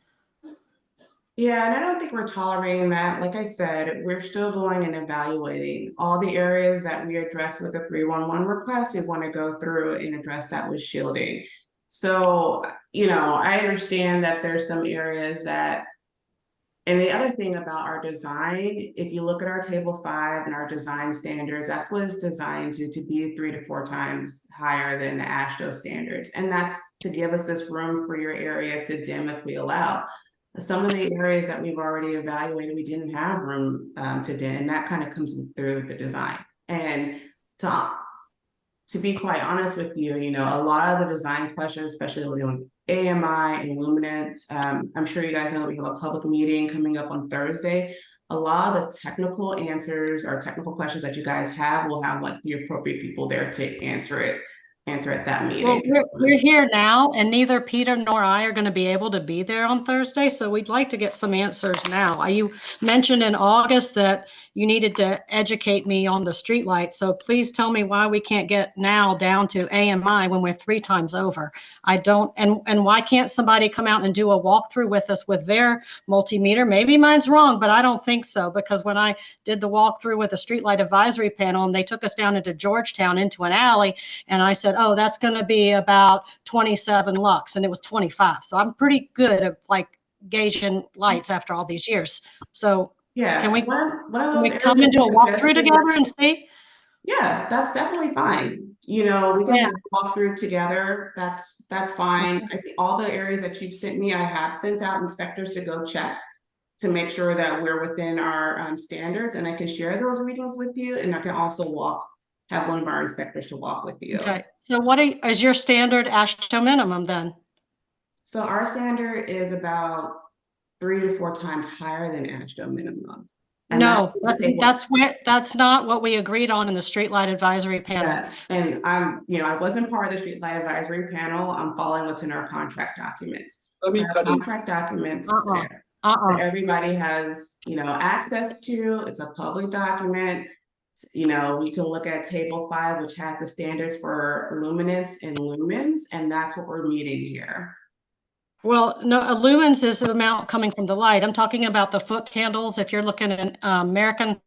Yeah, and I don't think we're tolerating that. Like I said, we're still going and evaluating all the areas that we address with the 311 request. We want to go through and address that with shielding. So, I understand that there's some areas that, and the other thing about our design, if you look at our table 5 and our design standards, that's what it's designed to be 3 to 4 times higher than the AASHTO standards. And that's to give us this room for your area to dim if we allow. Some of the areas that we've already evaluated, we didn't have room to dim, and that kind of comes through the design. And to to be quite honest with you, a lot of the design questions, especially with AMI and luminance, I'm sure you guys know that we have a public meeting coming up on Thursday. A lot of the technical answers or technical questions that you guys have will have like the appropriate people there to answer at that meeting. Well, we're here now, and neither Peter nor I are going to be able to be there on Thursday, so we'd like to get some answers now. You mentioned in August that you needed to educate me on the streetlight, so please tell me why we can't get now down to AMI when we're 3 times over. I don't, and why can't somebody come out and do a walkthrough with us with their multimeter? Maybe mine's wrong, but I don't think so, because when I did the walkthrough with the streetlight advisory panel and they took us down into Georgetown into an alley, and I said, oh, that's going to be about 27 lux, and it was 25. So I'm pretty good at like gauging lights after all these years. So yeah, can we come and do a walkthrough together and see? Yeah, that's definitely fine. We can have a walkthrough together. That's fine. I think all the areas that you've sent me, I have sent out inspectors to go check to make sure that we're within our standards, and I can share those readings with you, and I can also have one of our inspectors to walk with you. Okay, so what is your standard AASHTO minimum then? So our standard is about 3 to 4 times higher than AASHTO minimum. And no, that's not what we agreed on in the streetlight advisory panel. Yeah. And I wasn't part of the streetlight advisory panel. I'm following what's in our contract documents. Contract documents that everybody has, access to. It's a public document. We can look at table 5, which has the standards for luminance and lumens, and that's what we're meeting here. Well, no, lumens is the amount coming from the light. I'm talking about the foot candles. If you're looking at American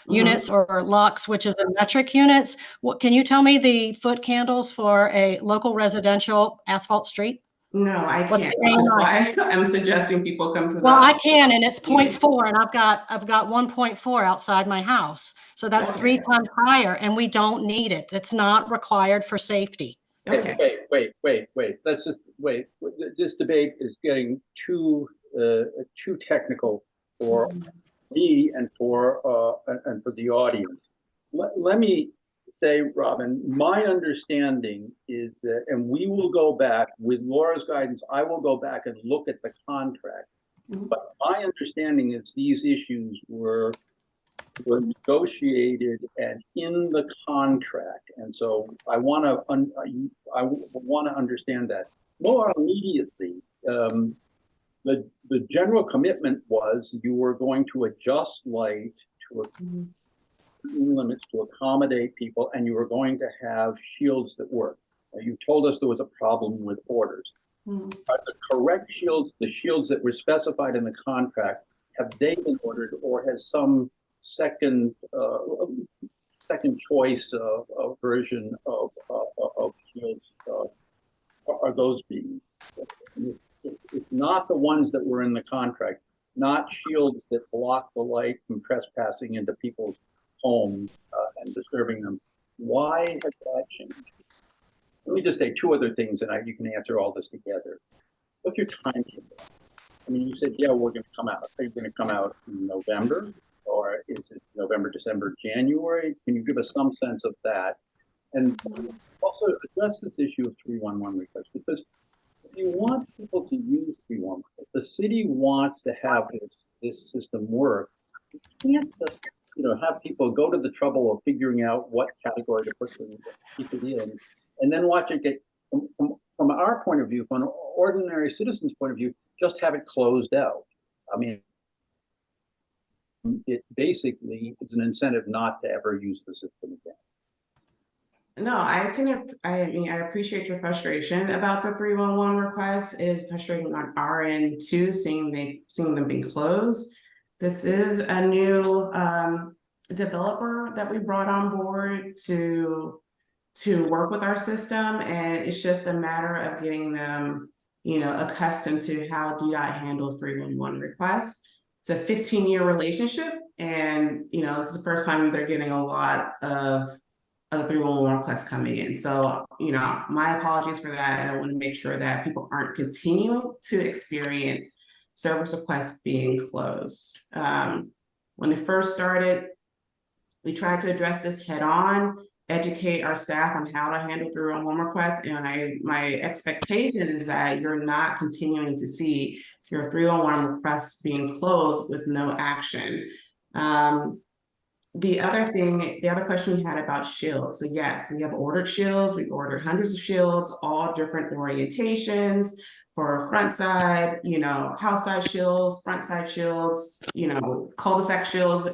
units or lux, which is in metric units, what can you tell me the foot candles for a local residential asphalt street? No, I can't. That's why I'm suggesting people come to. Well, I can, and it's 0.4, and I've got 1.4 outside my house, so that's 3 times higher, and we don't need it. It's not required for safety. Okay. Wait. Let's just wait. This debate is getting too technical for me and for the audience. Let me say, Robyn, my understanding is that, and we will go back with Laura's guidance, I will go back and look at the contract. But my understanding is these issues were negotiated and in the contract, and so I want to understand that more immediately. The general commitment was you were going to adjust light to limits to accommodate people, and you were going to have shields that work. You told us there was a problem with orders. Are the correct shields the shields that were specified in the contract? Have they been ordered, or has some second choice version of shields are those being? It's not the ones that were in the contract, not shields that block the light from trespassing into people's homes and disturbing them. Why has that changed? Let me just say 2 other things, and you can answer all this together. What's your timetable? I mean, you said, yeah, we're going to come out. Are you going to come out in November? Or is it November, December, January? Can you give us some sense of that? And also address this issue of 311 requests, because if you want people to use 311, if the city wants to have this system work, you can't just have people go to the trouble of figuring out what category to put it in, and then watch it get, from our point of view, from an ordinary citizen's point of view, just have it closed out. I mean, it basically is an incentive not to ever use the system again. No, I appreciate your frustration about the 311 requests. It is frustrating on our end too, seeing them being closed. This is a new developer that we brought on board to work with our system, and it's just a matter of getting them, accustomed to how DDOT handles 311 requests. It's a 15-year relationship, and this is the first time they're getting a lot of 311 requests coming in. So, my apologies for that, and I want to make sure that people aren't continuing to experience service requests being closed. When it first started, we tried to address this head on. educate our staff on how to handle 301 requests. And my expectation is that you're not continuing to see your 301 requests being closed with no action. The other question you had about shields. So yes, we have ordered shields. We ordered hundreds of shields, all different orientations for front side, house side shields, front side shields, cul-de-sac shields,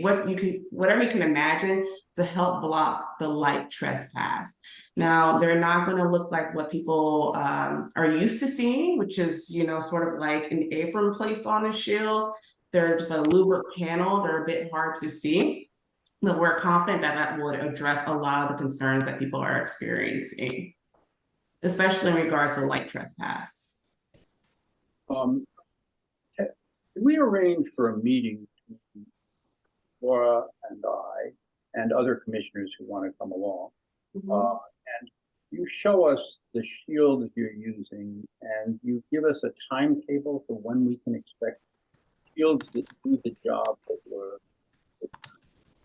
whatever you can imagine to help block the light trespass. Now, they're not going to look like what people are used to seeing, which is, sort of like an apron placed on a shield. They're just a louvered panel. They're a bit hard to see, but we're confident that that would address a lot of the concerns that people are experiencing, especially in regards to light trespass. Can we arrange for a meeting between Laura and I and other commissioners who want to come along? And you show us the shields you're using, and you give us a timetable for when we can expect shields that do the job that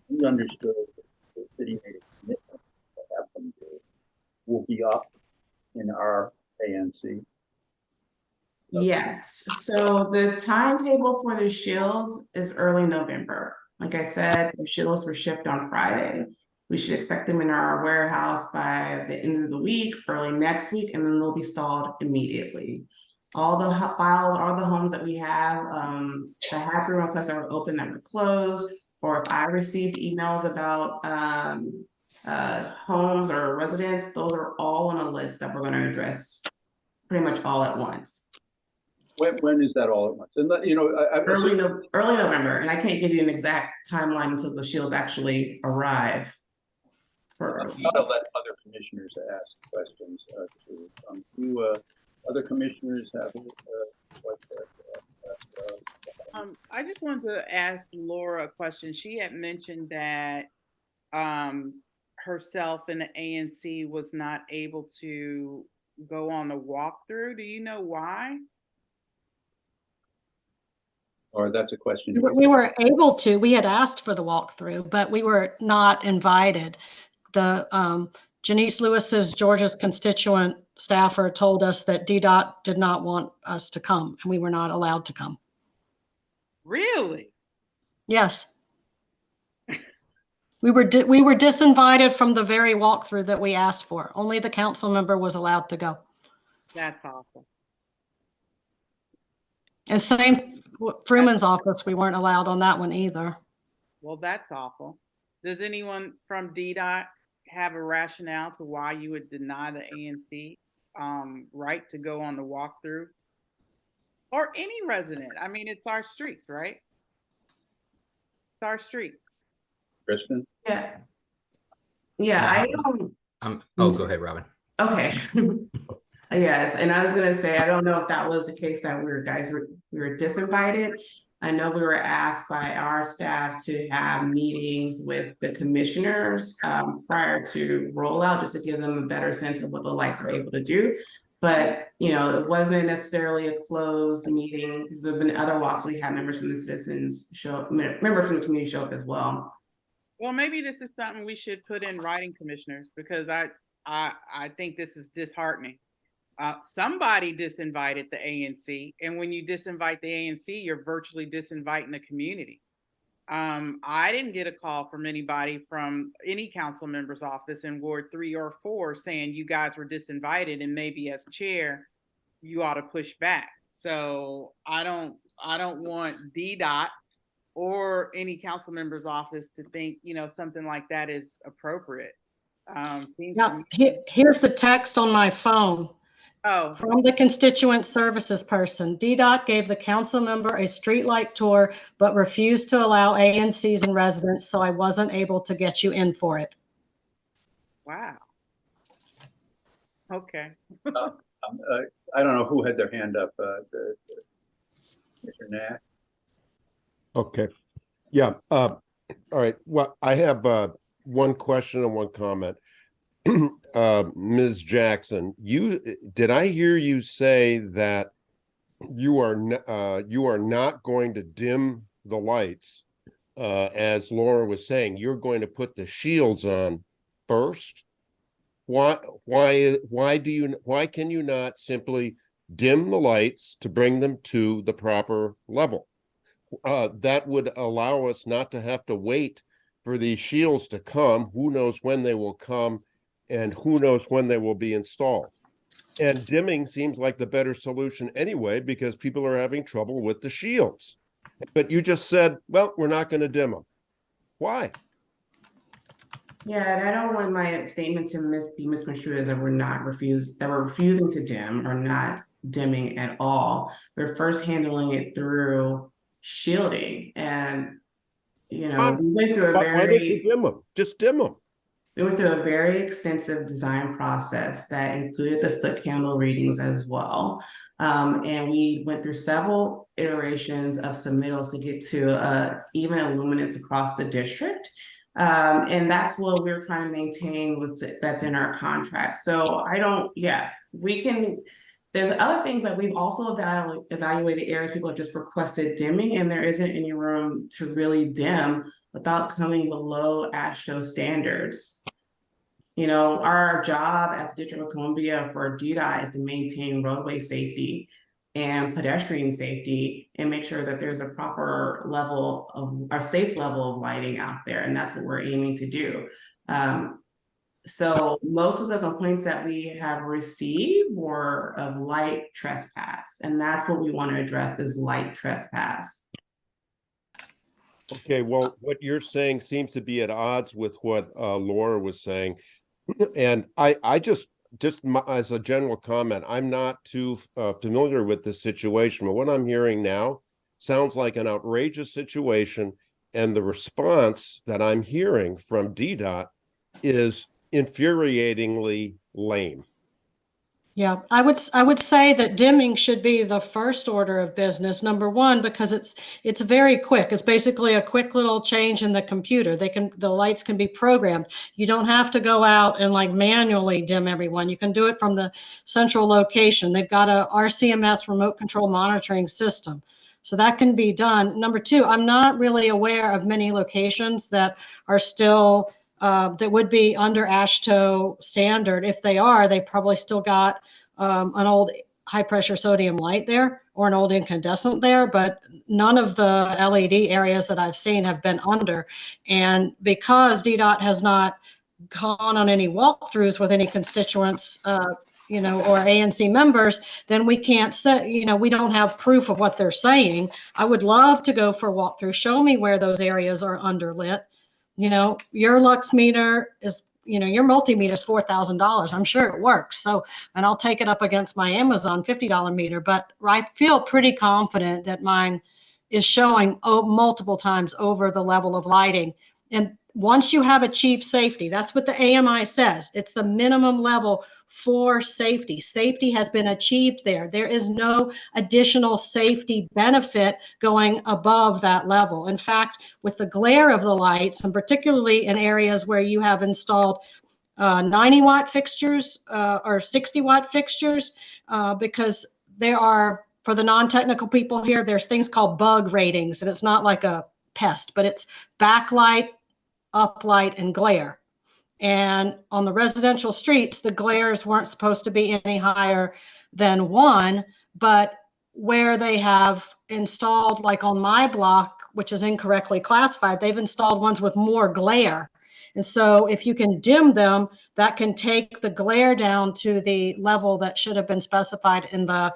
we understood the city made a commitment to have them do, will be up in our ANC. Yes, so the timetable for the shields is early November. Like I said, the shields were shipped on Friday. We should expect them in our warehouse by the end of the week, early next week, and then they'll be installed immediately. All the files, all the homes that we have, that have room requests that were open that were closed, or if I received emails about homes or residents, those are all on a list that we're going to address pretty much all at once. When is that all at once? And Early November, and I can't give you an exact timeline until the shields actually arrive. I'm going to let other commissioners ask questions. Do other commissioners have I just wanted to ask Laura a question. She had mentioned that herself and the ANC was not able to go on the walkthrough. Do you know why? Or that's a question. We were able to. We had asked for the walkthrough, but we were not invited. The Janice Lewis's Georgia's constituent staffer told us that DDOT did not want us to come, and we were not allowed to come. Really? Yes. We were disinvited from the very walkthrough that we asked for. Only the council member was allowed to go. That's awful. And same Fruman's office, we weren't allowed on that one either. Well, that's awful. Does anyone from DDOT have a rationale to why you would deny the ANC right to go on the walkthrough? Or any resident? I mean, it's our streets, right? It's our streets. Kristen? Yeah. Yeah, Oh, go ahead, Robyn. Okay. Yes, and I was gonna say, I don't know if that was the case that we were disinvited. I know we were asked by our staff to have meetings with the commissioners prior to rollout, just to give them a better sense of what the lights were able to do. But, it wasn't necessarily a closed meeting. There have been other walks. We had members from the citizens show up, members from the community show up as well. Well, maybe this is something we should put in writing, commissioners, because I think this is disheartening. Somebody disinvited the ANC, and when you disinvite the ANC, you're virtually disinviting the community. I didn't get a call from anybody from any council member's office in Ward 3 or 4 saying you guys were disinvited, and maybe as chair, you ought to push back. So I don't want DDOT or any council member's office to think, something like that is appropriate. Yeah, here's the text on my phone. Oh. From the constituent services person, DDOT gave the council member a streetlight tour, but refused to allow ANCs and residents, so I wasn't able to get you in for it. Wow. Okay. I don't know who had their hand up. Mr. Nash? Okay. Yeah. All right. Well, I have one question and one comment. Ms. Jackson, did I hear you say that you are not going to dim the lights, as Laura was saying? You're going to put the shields on, first? Why can you not simply dim the lights to bring them to the proper level? That would allow us not to have to wait for these shields to come. Who knows when they will come, and who knows when they will be installed. And dimming seems like the better solution anyway, because people are having trouble with the shields. But you just said, well, we're not going to dim them. Why? Yeah, and I don't want my statement to be misconstrued as that we're refusing to dim or not dimming at all. We're first handling it through shielding, and we went through a Why don't you dim them? Just dim them. We went through a very extensive design process that included the foot candle readings as well. And we went through several iterations of submittals to get to even illuminance across the district. And that's what we're trying to maintain that's in our contract. So there's other things that we've also evaluated areas people have just requested dimming, and there isn't any room to really dim without coming below AASHTO standards. Our job as District of Columbia for DDOT is to maintain roadway safety and pedestrian safety and make sure that there's a proper level of a safe level of lighting out there. And that's what we're aiming to do. So most of the complaints that we have received were of light trespass, and that's what we want to address is light trespass. Okay, well, what you're saying seems to be at odds with what Laura was saying. And I just as a general comment, I'm not too familiar with this situation, but what I'm hearing now sounds like an outrageous situation. And the response that I'm hearing from DDOT is infuriatingly lame. Yeah, I would say that dimming should be the first order of business, number one, because it's very quick. It's basically a quick little change in the computer. The lights can be programmed. You don't have to go out and manually dim everyone. You can do it from the central location. They've got a RCMS remote control monitoring system. So that can be done. Number two, I'm not really aware of many locations that are still that would be under AASHTO standard. If they are, they probably still got an old high pressure sodium light there or an old incandescent there, but none of the LED areas that I've seen have been under. And because DDOT has not gone on any walkthroughs with any constituents, or ANC members, then we can't say, we don't have proof of what they're saying. I would love to go for a walkthrough. Show me where those areas are underlit. Your Lux meter is, your multimeter is $4,000. I'm sure it works. So, and I'll take it up against my Amazon $50 meter, but I feel pretty confident that mine is showing multiple times over the level of lighting. And once you have achieved safety, that's what the AMI says. It's the minimum level for safety. Safety has been achieved there. There is no additional safety benefit going above that level. In fact, with the glare of the lights, and particularly in areas where you have installed 90-watt fixtures or 60-watt fixtures, because there are, for the non-technical people here, there's things called bug ratings, and it's not like a pest, but it's backlight, uplight, and glare. And on the residential streets, the glares weren't supposed to be any higher than 1, but where they have installed, like on my block, which is incorrectly classified, they've installed ones with more glare. And so if you can dim them, that can take the glare down to the level that should have been specified in the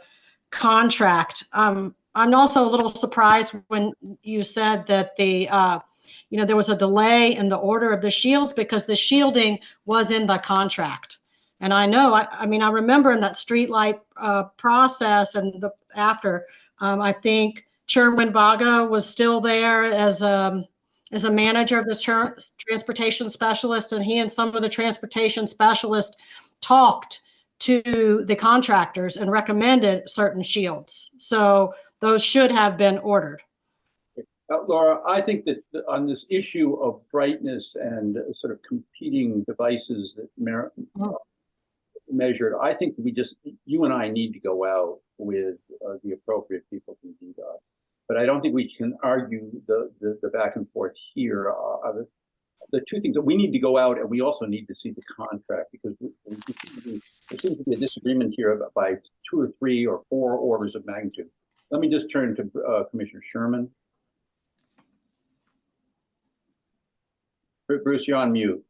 contract. I'm also a little surprised when you said that there was a delay in the order of the shields because the shielding was in the contract. And I know, I remember in that streetlight process and I think Chairman Baga was still there as a manager of the transportation specialist, and he and some of the transportation specialists talked to the contractors and recommended certain shields. So those should have been ordered. Laura, I think that on this issue of brightness and sort of competing devices that measured, I think you and I need to go out with the appropriate people from DDOT. But I don't think we can argue the back and forth here. the two things that we need to go out, and we also need to see the contract, because there seems to be a disagreement here about by 2 or 3 or 4 orders of magnitude. Let me just turn to Commissioner Sherman. Bruce, you're on mute.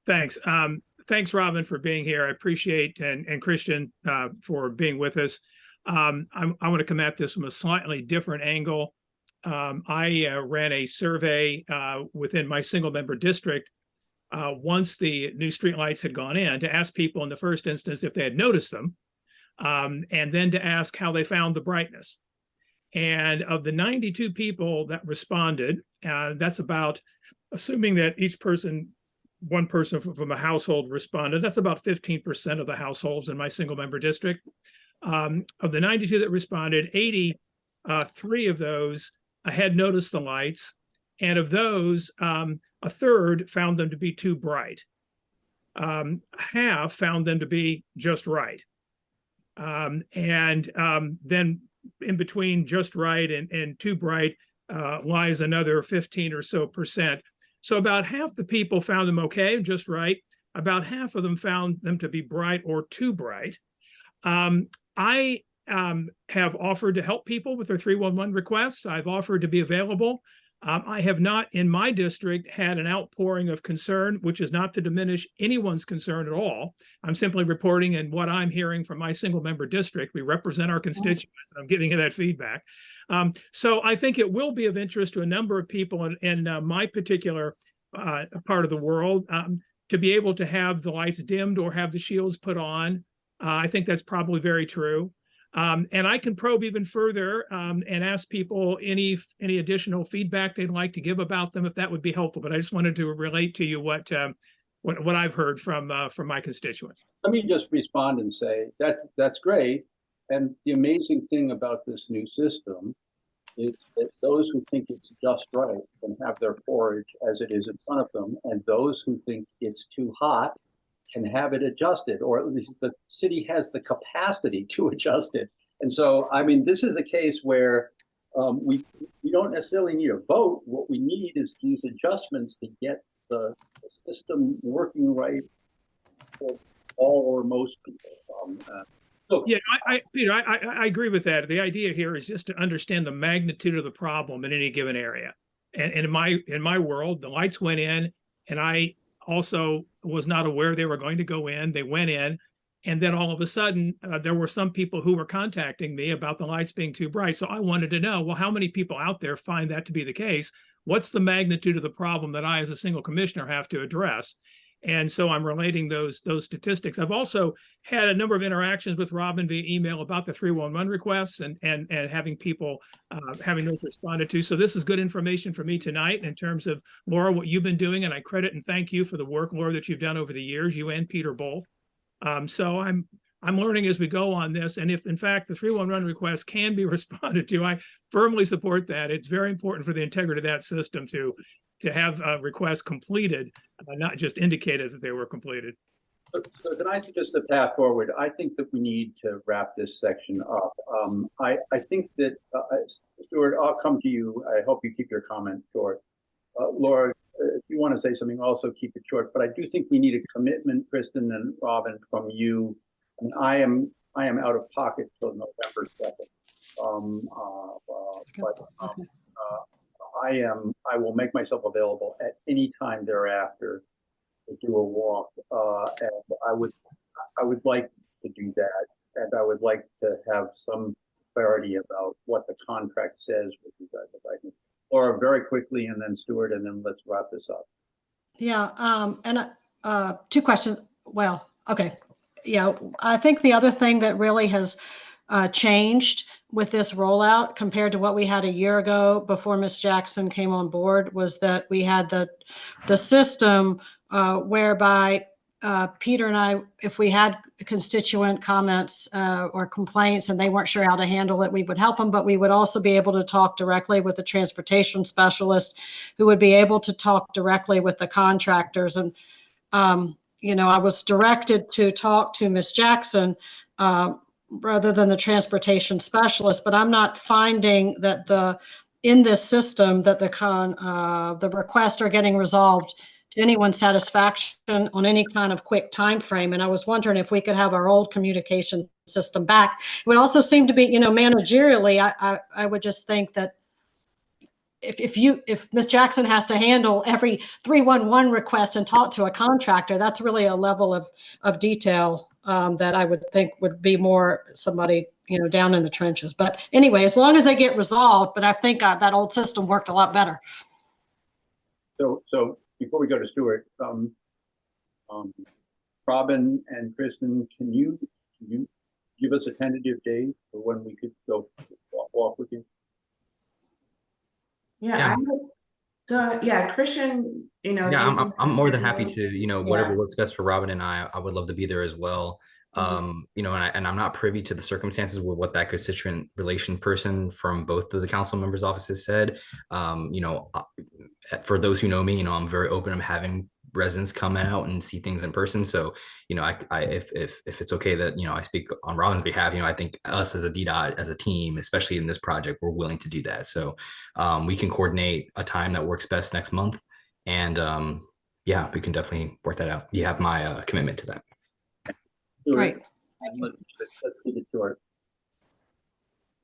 Thanks. Thanks, Robyn, for being here. I appreciate, and Christian for being with us. I want to come at this from a slightly different angle. I ran a survey within my single member district once the new streetlights had gone in, to ask people in the first instance if they had noticed them, and then to ask how they found the brightness. And of the 92 people that responded, that's about, assuming that each person, one person from a household responded, that's about 15% of the households in my single member district. Of the 92 that responded, 83 of those had noticed the lights, and of those, a third found them to be too bright. Half found them to be just right. Then in between just right and too bright lies another 15 or so percent. So about half the people found them okay, just right. About half of them found them to be bright or too bright. I have offered to help people with their 311 requests. I've offered to be available. I have not, in my district, had an outpouring of concern, which is not to diminish anyone's concern at all. I'm simply reporting in what I'm hearing from my single member district. We represent our constituents, and I'm giving you that feedback. So I think it will be of interest to a number of people in my particular part of the world to be able to have the lights dimmed or have the shields put on. I think that's probably very true. And I can probe even further and ask people any additional feedback they'd like to give about them, if that would be helpful. But I just wanted to relate to you what I've heard from my constituents. Let me just respond and say that's great. And the amazing thing about this new system is that those who think it's just right can have their forage as it is in front of them, and those who think it's too hot can have it adjusted, or at least the city has the capacity to adjust it. And so, I mean, this is a case where we don't necessarily need a vote. What we need is these adjustments to get the system working right for all or most people. Yeah, Peter, I agree with that. The idea here is just to understand the magnitude of the problem in any given area. And in my world, the lights went in, and I also was not aware they were going to go in. They went in, and then all of a sudden, there were some people who were contacting me about the lights being too bright. So I wanted to know, well, how many people out there find that to be the case? What's the magnitude of the problem that I, as a single commissioner, have to address? And so I'm relating those statistics. I've also had a number of interactions with Robyn via email about the 311 requests and having people having those responded to. So this is good information for me tonight in terms of, Laura, what you've been doing. And I credit and thank you for the work, Laura, that you've done over the years, you and Peter both. So I'm learning as we go on this. And if in fact the 311 request can be responded to, I firmly support that. It's very important for the integrity of that system to have requests completed, not just indicated that they were completed. So can I suggest a path forward? I think that we need to wrap this section up. I think that, Stuart, I'll come to you. I hope you keep your comment short. Laura, if you want to say something, also keep it short. But I do think we need a commitment, Kristen and Robyn, from you. And I am out of pocket till November 2nd. I will make myself available at any time thereafter to do a walk, and I would like to do that, and I would like to have some clarity about what the contract says with you guys. If I can, Laura, very quickly, and then Stuart, and then let's wrap this up. Yeah, and 2 questions. Well, okay. Yeah, I think the other thing that really has changed with this rollout compared to what we had a year ago before Ms. Jackson came on board was that we had the system whereby Peter and I, if we had constituent comments or complaints and they weren't sure how to handle it, we would help them, but we would also be able to talk directly with the transportation specialist who would be able to talk directly with the contractors. And, you know, I was directed to talk to Ms. Jackson rather than the transportation specialist, but I'm not finding that the in this system that the requests are getting resolved to anyone's satisfaction on any kind of quick time frame. And I was wondering if we could have our old communication system back. It would also seem to be, managerially, I would just think that if Ms. Jackson has to handle every 311 request and talk to a contractor, that's really a level of detail that I would think would be more somebody, down in the trenches. But anyway, as long as they get resolved, but I think that old system worked a lot better. So before we go to Stuart, Robyn and Kristen, can you give us a tentative date for when we could go walk with you? Yeah, Christian, Yeah, I'm more than happy to, whatever Yeah. works best for Robyn and I would love to be there as well. And I'm not privy to the circumstances with what that constituent relation person from both of the council members' offices said. For those who know me, I'm very open. I'm having residents come out and see things in person. So, if it's okay that, I speak on Robyn's behalf, I think us as a DDOT, as a team, especially in this project, we're willing to do that. So we can coordinate a time that works best next month. And we can definitely work that out. You have my commitment to that. Great. Let's get it to our.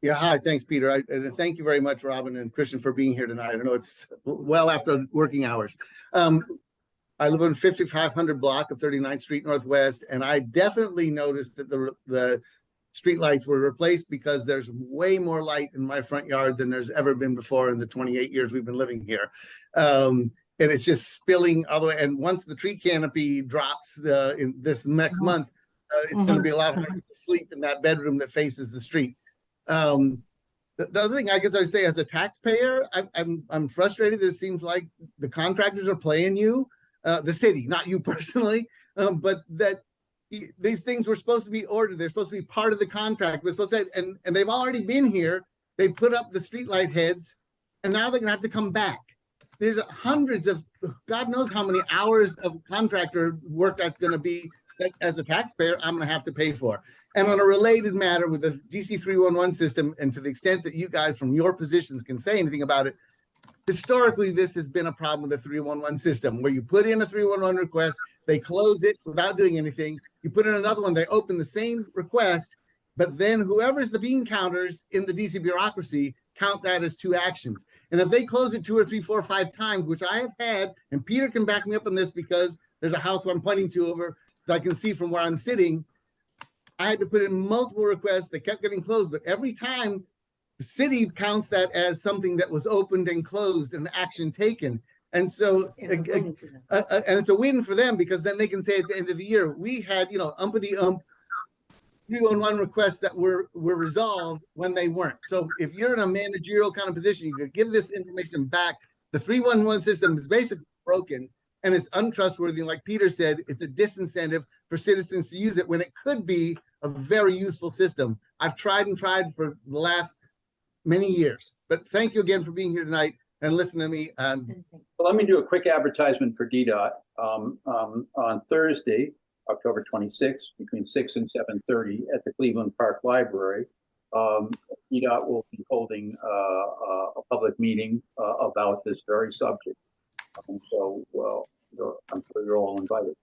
Yeah, hi, thanks, Peter. And thank you very much, Robyn and Christian, for being here tonight. I know it's well after working hours. I live on 5500 block of 39th Street Northwest, and I definitely noticed that the street lights were replaced because there's way more light in my front yard than there's ever been before in the 28 years we've been living here. And it's just spilling all the way. And once the tree canopy drops in this next month, it's going to be a lot harder to sleep in that bedroom that faces the street. The other thing I guess I would say, as a taxpayer, I'm frustrated that it seems like the contractors are playing you, the city, not you personally, but that these things were supposed to be ordered. They're supposed to be part of the contract. We're supposed to, and they've already been here. They put up the streetlight heads, and now they're gonna have to come back. There's hundreds of, God knows how many hours of contractor work that's gonna be that, as a taxpayer, I'm gonna have to pay for. And on a related matter with the DC 311 system, and to the extent that you guys from your positions can say anything about it, historically, this has been a problem with the 311 system, where you put in a 311 request, they close it without doing anything. You put in another one, they open the same request, but then whoever's the bean counters in the DC bureaucracy count that as two actions. And if they close it 2 or 3, 4, or 5 times, which I have had, and Peter can back me up on this because there's a house I'm pointing to over that I can see from where I'm sitting, I had to put in multiple requests that kept getting closed, but every time the city counts that as something that was opened and closed and action taken. And so, and it's a win for them, because then they can say at the end of the year, we had, umpity-ump 311 requests that were resolved when they weren't. So if you're in a managerial kind of position, you could give this information back. The 311 system is basically broken and it's untrustworthy. Like Peter said, it's a disincentive for citizens to use it when it could be a very useful system. I've tried and tried for the last many years, but thank you again for being here tonight and listening to me. Well, let me do a quick advertisement for DDOT. On Thursday, October 26th, between 6 and 7:30 at the Cleveland Park Library, DDOT will be holding a public meeting about this very subject. So, well, I'm sure you're all invited.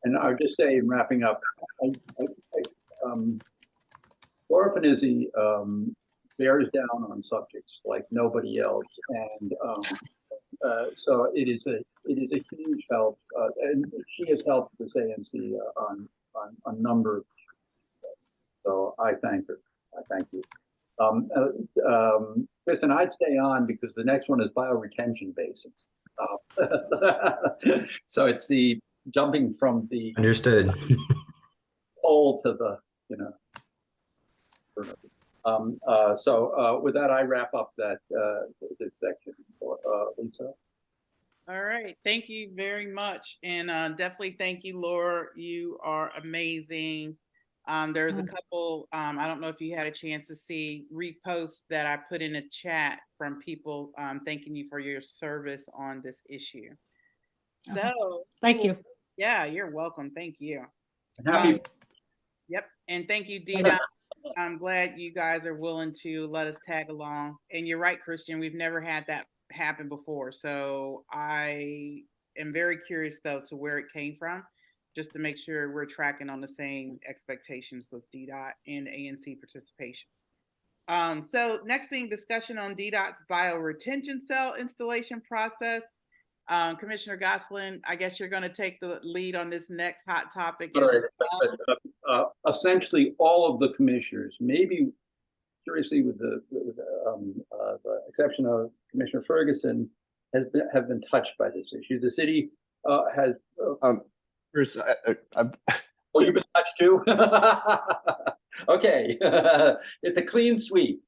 And I would just say, in wrapping up, orphanism bears down on subjects like nobody else, and so it is a huge help, and she has helped this ANC on a number of issues. So I thank her. I thank you. Kristen, I'd stay on because the next one is bioretention basins. So it's the jumping from the Understood. pole to the, so with that, I wrap up that this section. Lisa. All right, thank you very much, and definitely thank you, Laura. You are amazing. There's a couple, I don't know if you had a chance to see reposts that I put in a chat from people thanking you for your service on this issue. So thank you. Yeah, you're welcome. Thank you. Happy. Yep, and thank you, DDOT, I'm glad you guys are willing to let us tag along. And you're right, Christian, we've never had that happen before. So I am very curious though to where it came from, just to make sure we're tracking on the same expectations with DDOT and ANC participation. So next thing, discussion on DDOT's bioretention cell installation process. Commissioner Gosselin, I guess you're going to take the lead on this next hot topic. All right, essentially, all of the commissioners, maybe curiously with the exception of Commissioner Ferguson, have been touched by this issue. The city has. Bruce, Oh, you've been touched too. Okay, it's a clean sweep.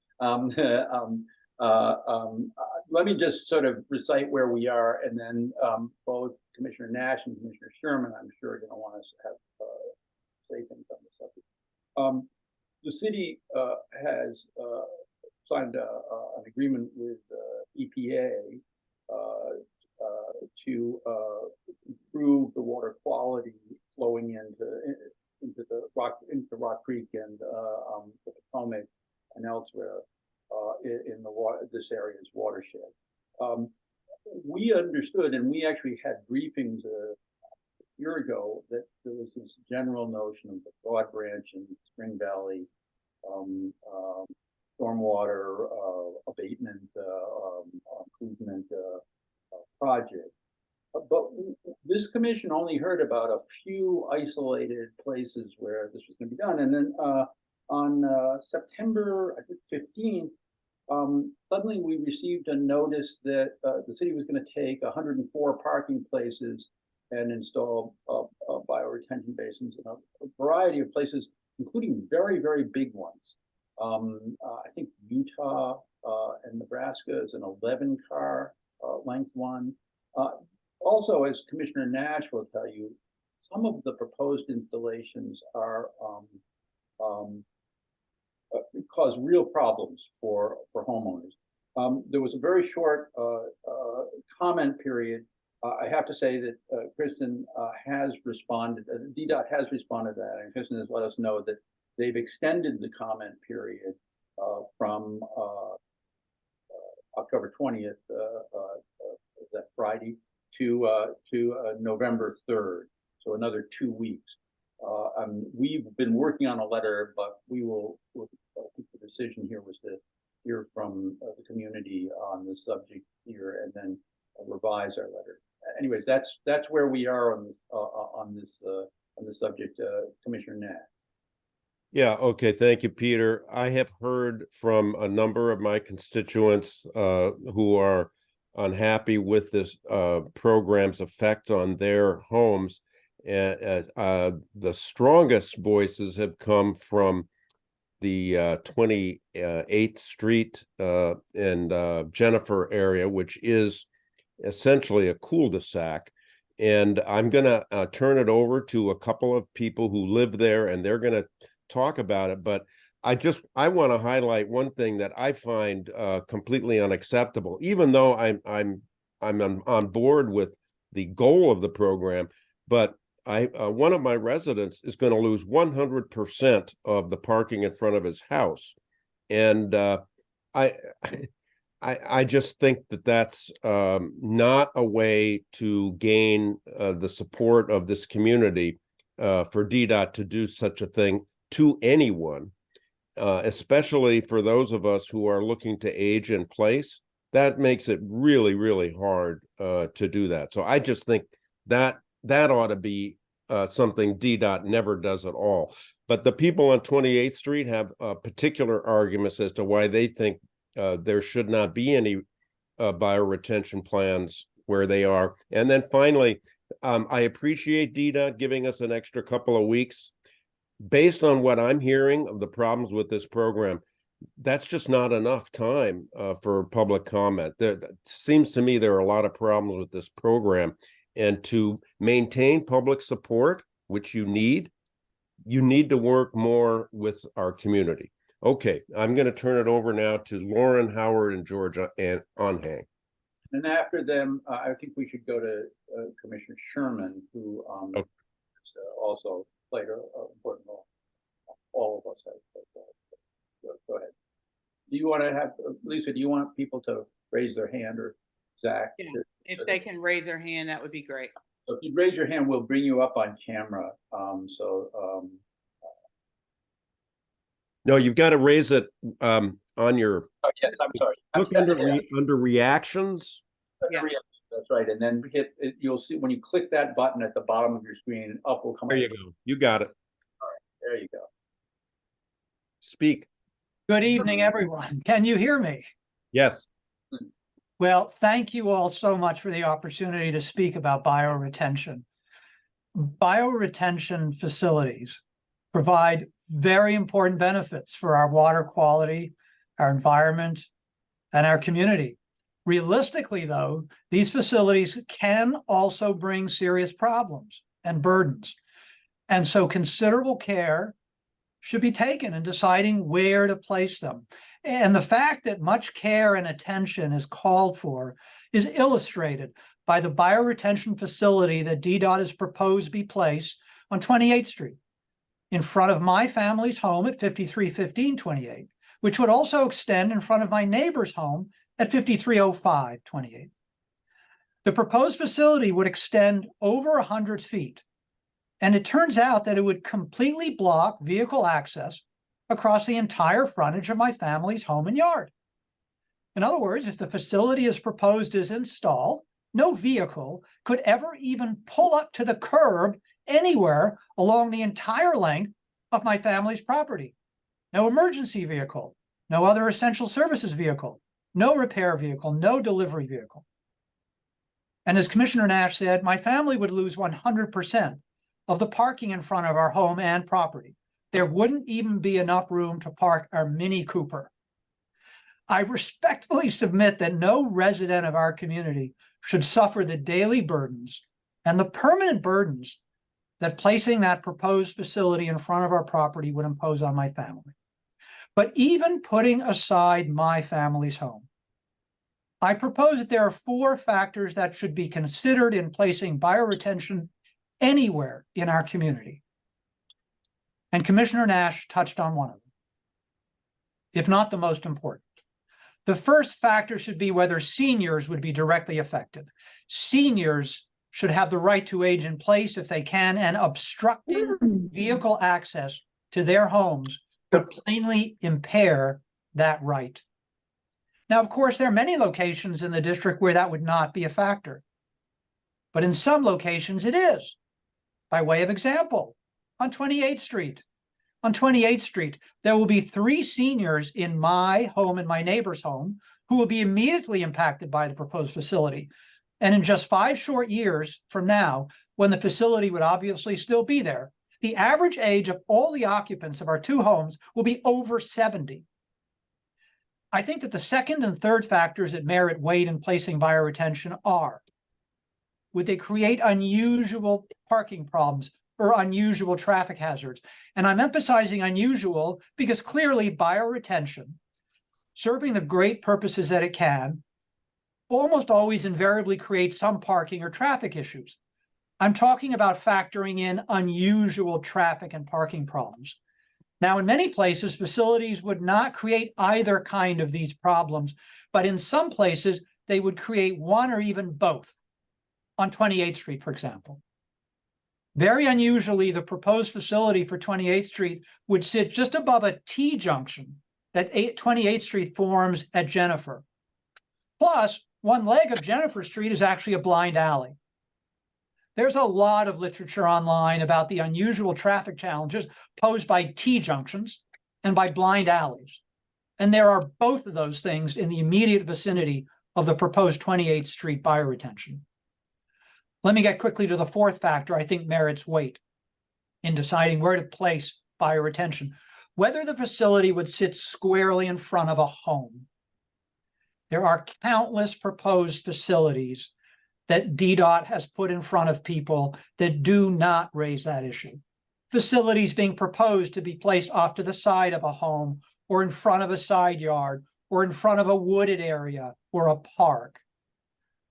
Let me just sort of recite where we are, and then both Commissioner Nash and Commissioner Sherman, I'm sure, are going to want us to have say things on the subject. The city has signed an agreement with EPA to improve the water quality flowing into Rock Creek and the Potomac and elsewhere in this area's watershed. We understood, and we actually had briefings a year ago, that there was this general notion of the Broad Branch and Spring Valley stormwater abatement improvement project. But this commission only heard about a few isolated places where this was going to be done. And then on September, I think, 15th, suddenly we received a notice that the city was going to take 104 parking places and install bioretention basins in a variety of places, including very, very big ones. I think Utah and Nebraska is an 11-car length one. Also, as Commissioner Nash will tell you, some of the proposed installations are cause real problems for homeowners. There was a very short comment period. I have to say that Kristen has responded, DDOT has responded to that, and Kristen has let us know that they've extended the comment period from October 20th, that Friday, to November 3rd, so another 2 weeks. We've been working on a letter, but I think the decision here was to hear from the community on the subject here and then revise our letter. Anyways, that's where we are on this subject, Commissioner Nash. Yeah, okay, thank you, Peter. I have heard from a number of my constituents who are unhappy with this program's effect on their homes. The strongest voices have come from the 28th Street and Jennifer area, which is essentially a cul-de-sac. And I'm going to turn it over to a couple of people who live there, and they're going to talk about it. But I want to highlight one thing that I find completely unacceptable, even though I'm on board with the goal of the program. But one of my residents is going to lose 100% of the parking in front of his house, and I just think that that's not a way to gain the support of this community for DDOT to do such a thing to anyone, especially for those of us who are looking to age in place. That makes it really, really hard to do that. So I just think that ought to be something DDOT never does at all. But the people on 28th Street have particular arguments as to why they think there should not be any bioretention plans where they are. And then finally, I appreciate DDOT giving us an extra couple of weeks. Based on what I'm hearing of the problems with this program, that's just not enough time for public comment. It seems to me there are a lot of problems with this program. And to maintain public support, which you need to work more with our community. Okay, I'm going to turn it over now to Lauren, Howard, and Georgia and Onhang. And after them, I think we should go to Commissioner Sherman, who also played an important role. All of us have played go ahead. Do you want to have, Lisa, do you want people to raise their hand, or Zach? Yeah, if they can raise their hand, that would be great. So if you raise your hand, we'll bring you up on camera. No, you've got to raise it on your, Oh, yes, I'm sorry. look under reactions. Yeah. That's right. And then hit it, you'll see when you click that button at the bottom of your screen, up will come. There you go. You got it. All right, there you go. Speak. Good evening, everyone. Can you hear me? Yes. Well, thank you all so much for the opportunity to speak about bioretention. Bioretention facilities provide very important benefits for our water quality, our environment, and our community. Realistically, though, these facilities can also bring serious problems and burdens. And so considerable care should be taken in deciding where to place them. And the fact that much care and attention is called for is illustrated by the bioretention facility that DDOT has proposed be placed on 28th Street, in front of my family's home at 5315 28th, which would also extend in front of my neighbor's home at 5305 28th. The proposed facility would extend over 100 feet, and it turns out that it would completely block vehicle access across the entire frontage of my family's home and yard. In other words, if the facility as proposed is installed, no vehicle could ever even pull up to the curb anywhere along the entire length of my family's property. No emergency vehicle, no other essential services vehicle, no repair vehicle, no delivery vehicle. And as Commissioner Nash said, my family would lose 100% of the parking in front of our home and property. There wouldn't even be enough room to park our Mini Cooper. I respectfully submit that no resident of our community should suffer the daily burdens and the permanent burdens that placing that proposed facility in front of our property would impose on my family. But even putting aside my family's home, I propose that there are 4 factors that should be considered in placing bioretention anywhere in our community. And Commissioner Nash touched on one of them, if not the most important. The first factor should be whether seniors would be directly affected. Seniors should have the right to age in place if they can, and obstructing vehicle access to their homes would plainly impair that right. Now, of course, there are many locations in the district where that would not be a factor, but in some locations it is. By way of example, on 28th Street. On 28th Street, there will be 3 seniors in my home and my neighbor's home who will be immediately impacted by the proposed facility. And in just 5 short years from now, when the facility would obviously still be there, the average age of all the occupants of our 2 homes will be over 70. I think that the second and third factors that merit weight in placing bioretention are: would they create unusual parking problems or unusual traffic hazards? And I'm emphasizing unusual because clearly bioretention, serving the great purposes that it can, almost always invariably creates some parking or traffic issues. I'm talking about factoring in unusual traffic and parking problems. Now, in many places, facilities would not create either kind of these problems, but in some places, they would create one or even both. On 28th Street, for example. Very unusually, the proposed facility for 28th Street would sit just above a T-junction that 28th Street forms at Jennifer. Plus, one leg of Jennifer Street is actually a blind alley. There's a lot of literature online about the unusual traffic challenges posed by T-junctions and by blind alleys. And there are both of those things in the immediate vicinity of the proposed 28th Street bioretention. Let me get quickly to the fourth factor I think merits weight in deciding where to place bioretention: whether the facility would sit squarely in front of a home. There are countless proposed facilities that DDOT has put in front of people that do not raise that issue. Facilities being proposed to be placed off to the side of a home, or in front of a side yard, or in front of a wooded area or a park.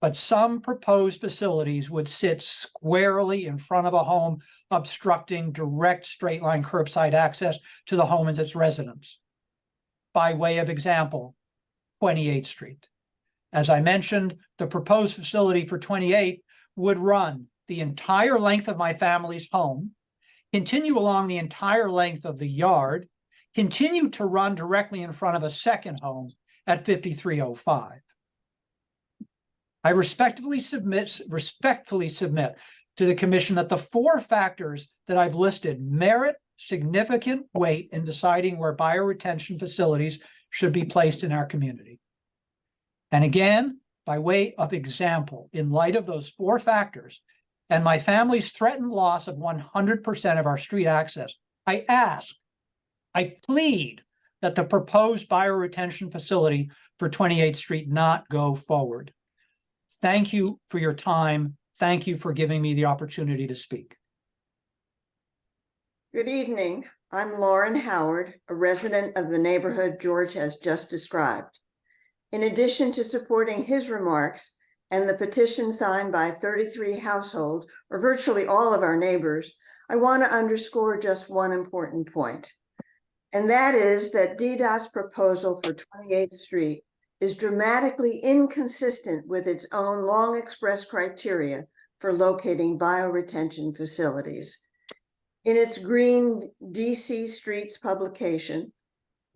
But some proposed facilities would sit squarely in front of a home, obstructing direct straight line curbside access to the home and its residents. by way of example, 28th Street. As I mentioned, the proposed facility for 28th would run the entire length of my family's home, continue along the entire length of the yard, continue to run directly in front of a second home at 5305. I respectfully submit to the commission that the 4 factors that I've listed merit significant weight in deciding where bioretention facilities should be placed in our community. And again, by way of example, in light of those 4 factors and my family's threatened loss of 100% of our street access, I plead that the proposed bioretention facility for 28th Street not go forward. Thank you for your time. Thank you for giving me the opportunity to speak. Good evening. I'm Lauren Howard, a resident of the neighborhood George has just described. In addition to supporting his remarks and the petition signed by 33 households, or virtually all of our neighbors, I want to underscore just one important point. And that is that DDOT's proposal for 28th Street is dramatically inconsistent with its own long expressed criteria for locating bioretention facilities. In its Green DC Streets publication,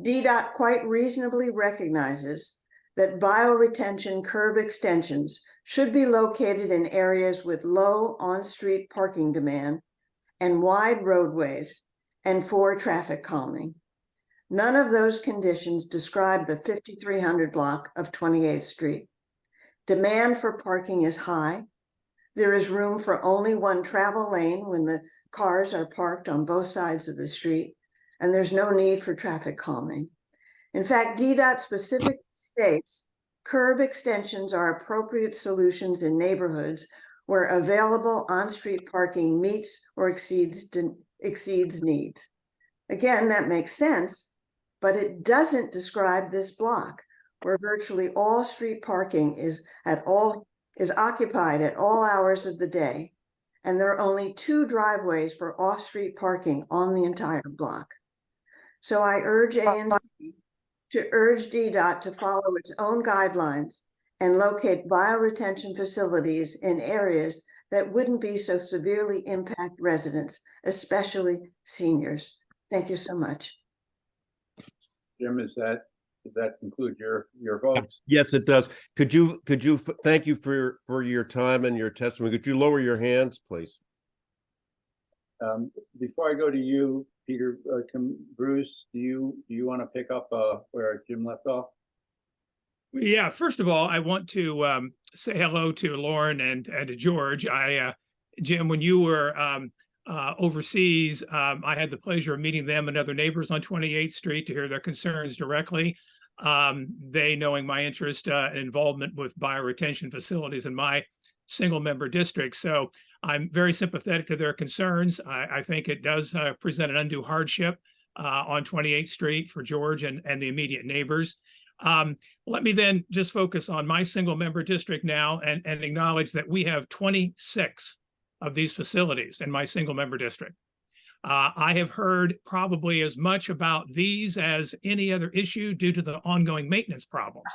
DDOT quite reasonably recognizes that bioretention curb extensions should be located in areas with low on-street parking demand and wide roadways and for traffic calming. None of those conditions describe the 5300 block of 28th Street. Demand for parking is high. There is room for only one travel lane when the cars are parked on both sides of the street, and there's no need for traffic calming. In fact, DDOT specifically states curb extensions are appropriate solutions in neighborhoods where available on-street parking meets or exceeds needs. Again, that makes sense, but it doesn't describe this block where virtually all street parking is occupied at all hours of the day, and there are only 2 driveways for off-street parking on the entire block. So I urge ANC to urge DDOT to follow its own guidelines and locate bioretention facilities in areas that wouldn't be so severely impact residents, especially seniors. Thank you so much. Jim, does that conclude your votes? Yes, it does. Could you thank you for your time and your testimony. Could you lower your hands, please? Before I go to you, Peter, Bruce, do you want to pick up where Jim left off? Yeah, first of all, I want to say hello to Lauren and to George. Jim, when you were overseas, I had the pleasure of meeting them and other neighbors on 28th Street to hear their concerns directly. They, knowing my interest and involvement with bioretention facilities in my single member district. So I'm very sympathetic to their concerns. I think it does present an undue hardship on 28th Street for George and the immediate neighbors. Let me then just focus on my single member district now and acknowledge that we have 26 of these facilities in my single member district. I have heard probably as much about these as any other issue due to the ongoing maintenance problems,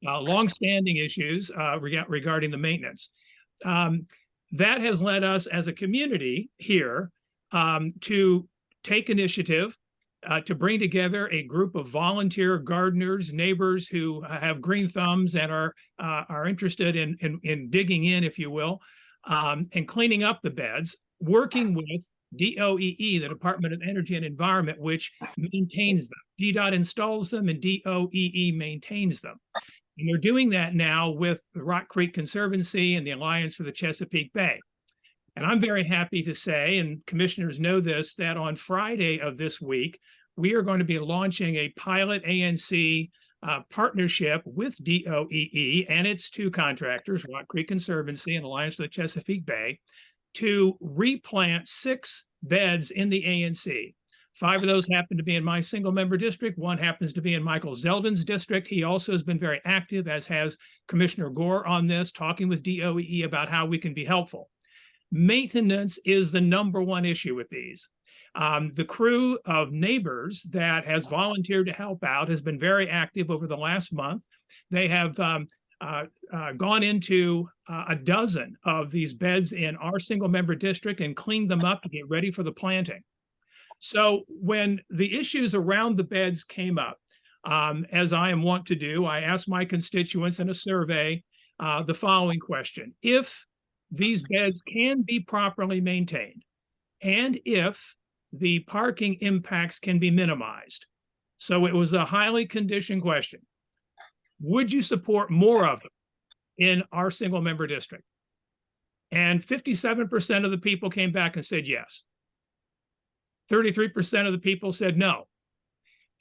longstanding issues regarding the maintenance. That has led us as a community here to take initiative to bring together a group of volunteer gardeners, neighbors who have green thumbs and are interested in digging in, if you will, and cleaning up the beds, working with DOEE, the Department of Energy and Environment, which maintains them. DDOT installs them and DOEE maintains them. And they're doing that now with the Rock Creek Conservancy and the Alliance for the Chesapeake Bay. And I'm very happy to say, and commissioners know this, that on Friday of this week, we are going to be launching a pilot ANC partnership with DOEE and its 2 contractors, Rock Creek Conservancy and Alliance for the Chesapeake Bay, to replant 6 beds in the ANC. 5 of those happen to be in my single member district. 1 happens to be in Michael Zeldin's district. He also has been very active, as has Commissioner Gore on this, talking with DOEE about how we can be helpful. maintenance is the number one issue with these. The crew of neighbors that has volunteered to help out has been very active over the last month. They have gone into a dozen of these beds in our single member district and cleaned them up to get ready for the planting. So when the issues around the beds came up, as I am wont to do, I asked my constituents in a survey the following question: if these beds can be properly maintained, and if the parking impacts can be minimized. So it was a highly conditioned question. Would you support more of them in our single member district? And 57% of the people came back and said yes. 33% of the people said no,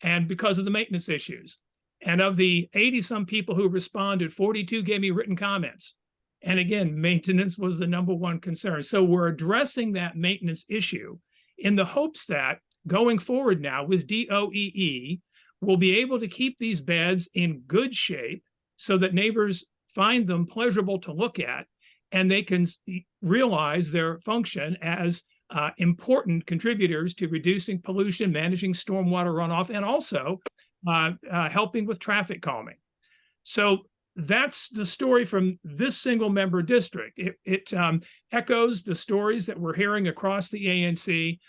and because of the maintenance issues. And of the 80 some people who responded, 42 gave me written comments. And again, maintenance was the number one concern. So we're addressing that maintenance issue in the hopes that going forward now with DOEE, we'll be able to keep these beds in good shape so that neighbors find them pleasurable to look at, and they can realize their function as important contributors to reducing pollution, managing stormwater runoff, and also helping with traffic calming. So that's the story from this single member district. It echoes the stories that we're hearing across the ANC,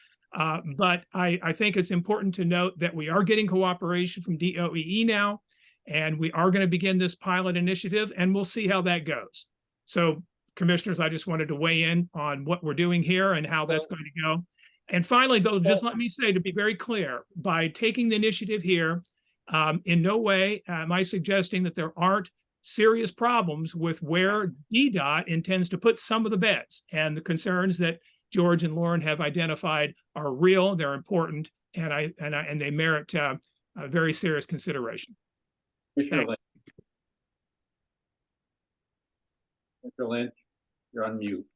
but I think it's important to note that we are getting cooperation from DOEE now, and we are going to begin this pilot initiative, and we'll see how that goes. So, commissioners, I just wanted to weigh in on what we're doing here and how that's going to go. And finally, though, just let me say, to be very clear, by taking the initiative here, in no way am I suggesting that there aren't serious problems with where DDOT intends to put some of the beds, and the concerns that George and Lauren have identified are real, they're important, and they merit a very serious consideration. Commissioner Lynch. Mr. Lynch, you're on mute.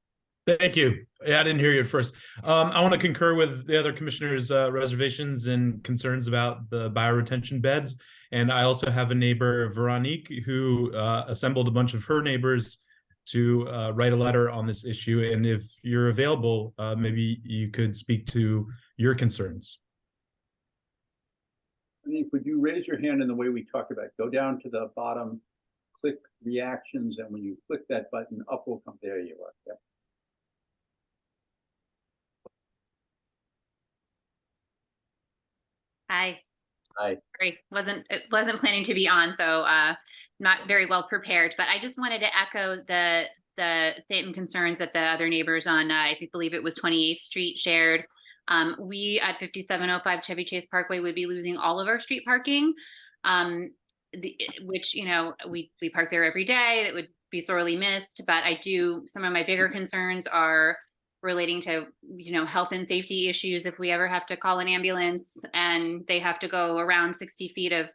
Thank you. Yeah, I didn't hear you at first. I want to concur with the other commissioners' reservations and concerns about the bioretention beds. And I also have a neighbor, Veronique, who assembled a bunch of her neighbors to write a letter on this issue. And if you're available, maybe you could speak to your concerns. Veronique, would you raise your hand in the way we talked about? Go down to the bottom, click reactions, and when you click that button, up will come. There you are. Yep. Hi. Hi. Sorry, wasn't planning to be on, so not very well prepared. But I just wanted to echo the same concerns that the other neighbors on, I believe it was 28th Street shared. We at 5705 Chevy Chase Parkway would be losing all of our street parking, which, you know, we park there every day. It would be sorely missed. But some of my bigger concerns are relating to, you know, health and safety issues. If we ever have to call an ambulance and they have to go around 60 feet of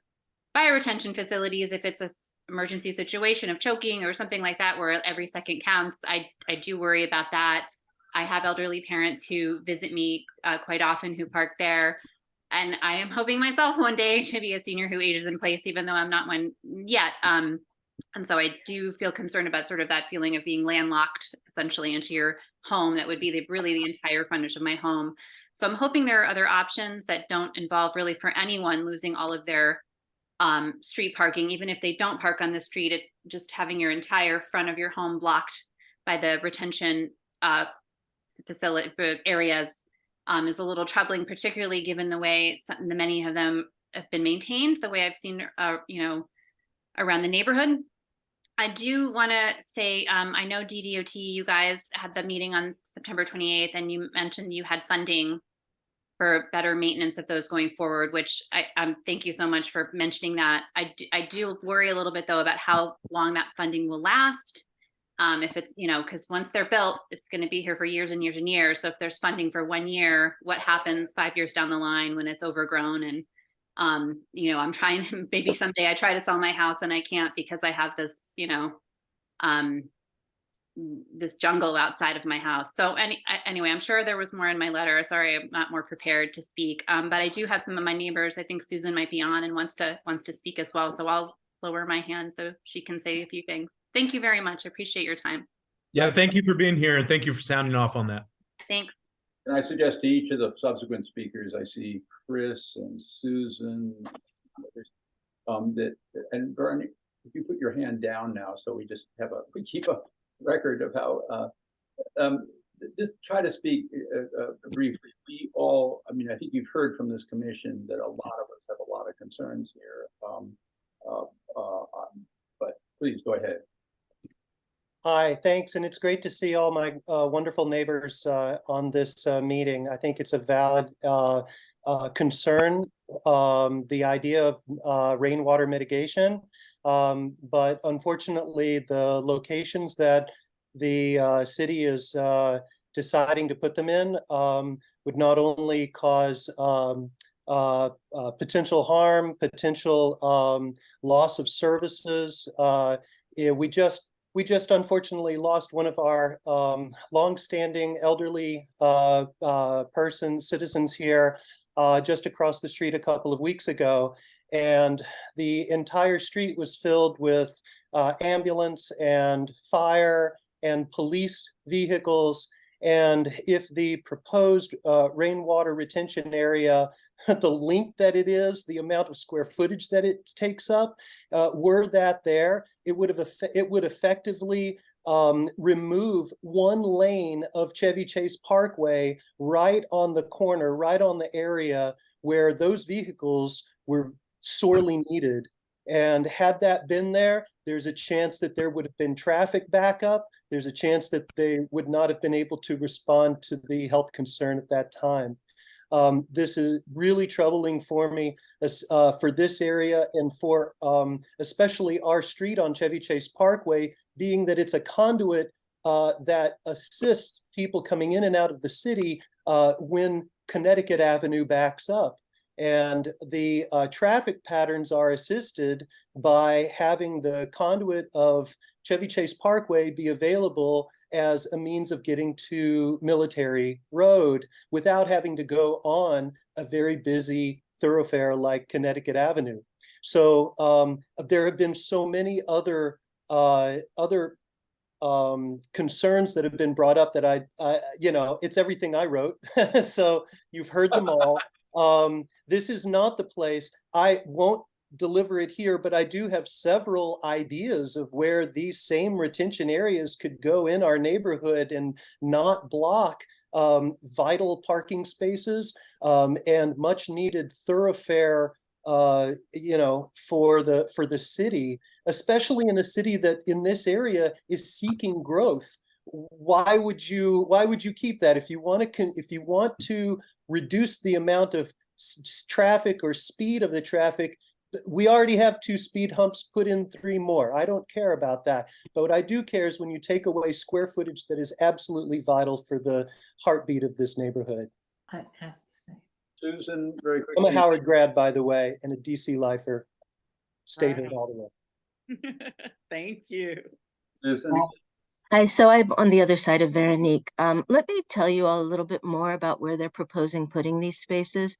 bioretention facilities, if it's an emergency situation of choking or something like that, where every second counts, I do worry about that. I have elderly parents who visit me quite often who park there. And I am hoping myself one day to be a senior who ages in place, even though I'm not one yet. And so I do feel concerned about sort of that feeling of being landlocked essentially into your home. That would be really the entire frontage of my home. So I'm hoping there are other options that don't involve really for anyone losing all of their street parking, even if they don't park on the street. Just having your entire front of your home blocked by the retention facility areas is a little troubling, particularly given the way the many of them have been maintained, the way I've seen, you know, around the neighborhood. I do want to say, I know DDOT, you guys had the meeting on September 28th, and you mentioned you had funding for better maintenance of those going forward, which I thank you so much for mentioning that. I do worry a little bit though about how long that funding will last. If it's, you know, because once they're built, it's going to be here for years and years and years. So if there's funding for 1 year, what happens 5 years down the line when it's overgrown? And you know, I'm trying, maybe someday I try to sell my house and I can't because I have this, you know, this jungle outside of my house. So anyway, I'm sure there was more in my letter. Sorry, I'm not more prepared to speak. But I do have some of my neighbors. I think Susan might be on and wants to speak as well. So I'll lower my hand so she can say a few things. Thank you very much. I appreciate your time. Yeah, thank you for being here and thank you for sounding off on that. Thanks. And I suggest to each of the subsequent speakers, I see Chris and Susan, and Bernie, if you put your hand down now, so we keep a record of how, just try to speak briefly. We all, I mean, I think you've heard from this commission that a lot of us have a lot of concerns here. But please go ahead. Hi, thanks. And it's great to see all my wonderful neighbors on this meeting. I think it's a valid concern, the idea of rainwater mitigation. But unfortunately, the locations that the city is deciding to put them in would not only cause potential harm, potential loss of services. We just unfortunately lost one of our longstanding elderly citizens here just across the street a couple of weeks ago. And the entire street was filled with ambulance and fire and police vehicles. And if the proposed rainwater retention area, the length that it is, the amount of square footage that it takes up, were that there, it would effectively remove one lane of Chevy Chase Parkway right on the corner, right on the area where those vehicles were sorely needed. And had that been there, there's a chance that there would have been traffic backup. There's a chance that they would not have been able to respond to the health concern at that time. This is really troubling for me for this area and for especially our street on Chevy Chase Parkway, being that it's a conduit that assists people coming in and out of the city when Connecticut Avenue backs up. And the traffic patterns are assisted by having the conduit of Chevy Chase Parkway be available as a means of getting to Military Road without having to go on a very busy thoroughfare like Connecticut Avenue. So there have been so many other concerns that have been brought up that it's everything I wrote. So you've heard them all. This is not the place. I won't deliver it here, but I do have several ideas of where these same retention areas could go in our neighborhood and not block vital parking spaces and much needed thoroughfare for the city, especially in a city that in this area is seeking growth. Why would you keep that? If you want to reduce the amount of traffic or speed of the traffic, we already have 2 speed humps, put in 3 more. I don't care about that. But what I do care is when you take away square footage that is absolutely vital for the heartbeat of this neighborhood. Susan, very quickly. I'm a Howard grad, by the way, and a DC lifer. Statehood all the way. Thank you. Susan. Hi, so I'm on the other side of Veronique. Let me tell you all a little bit more about where they're proposing putting these spaces.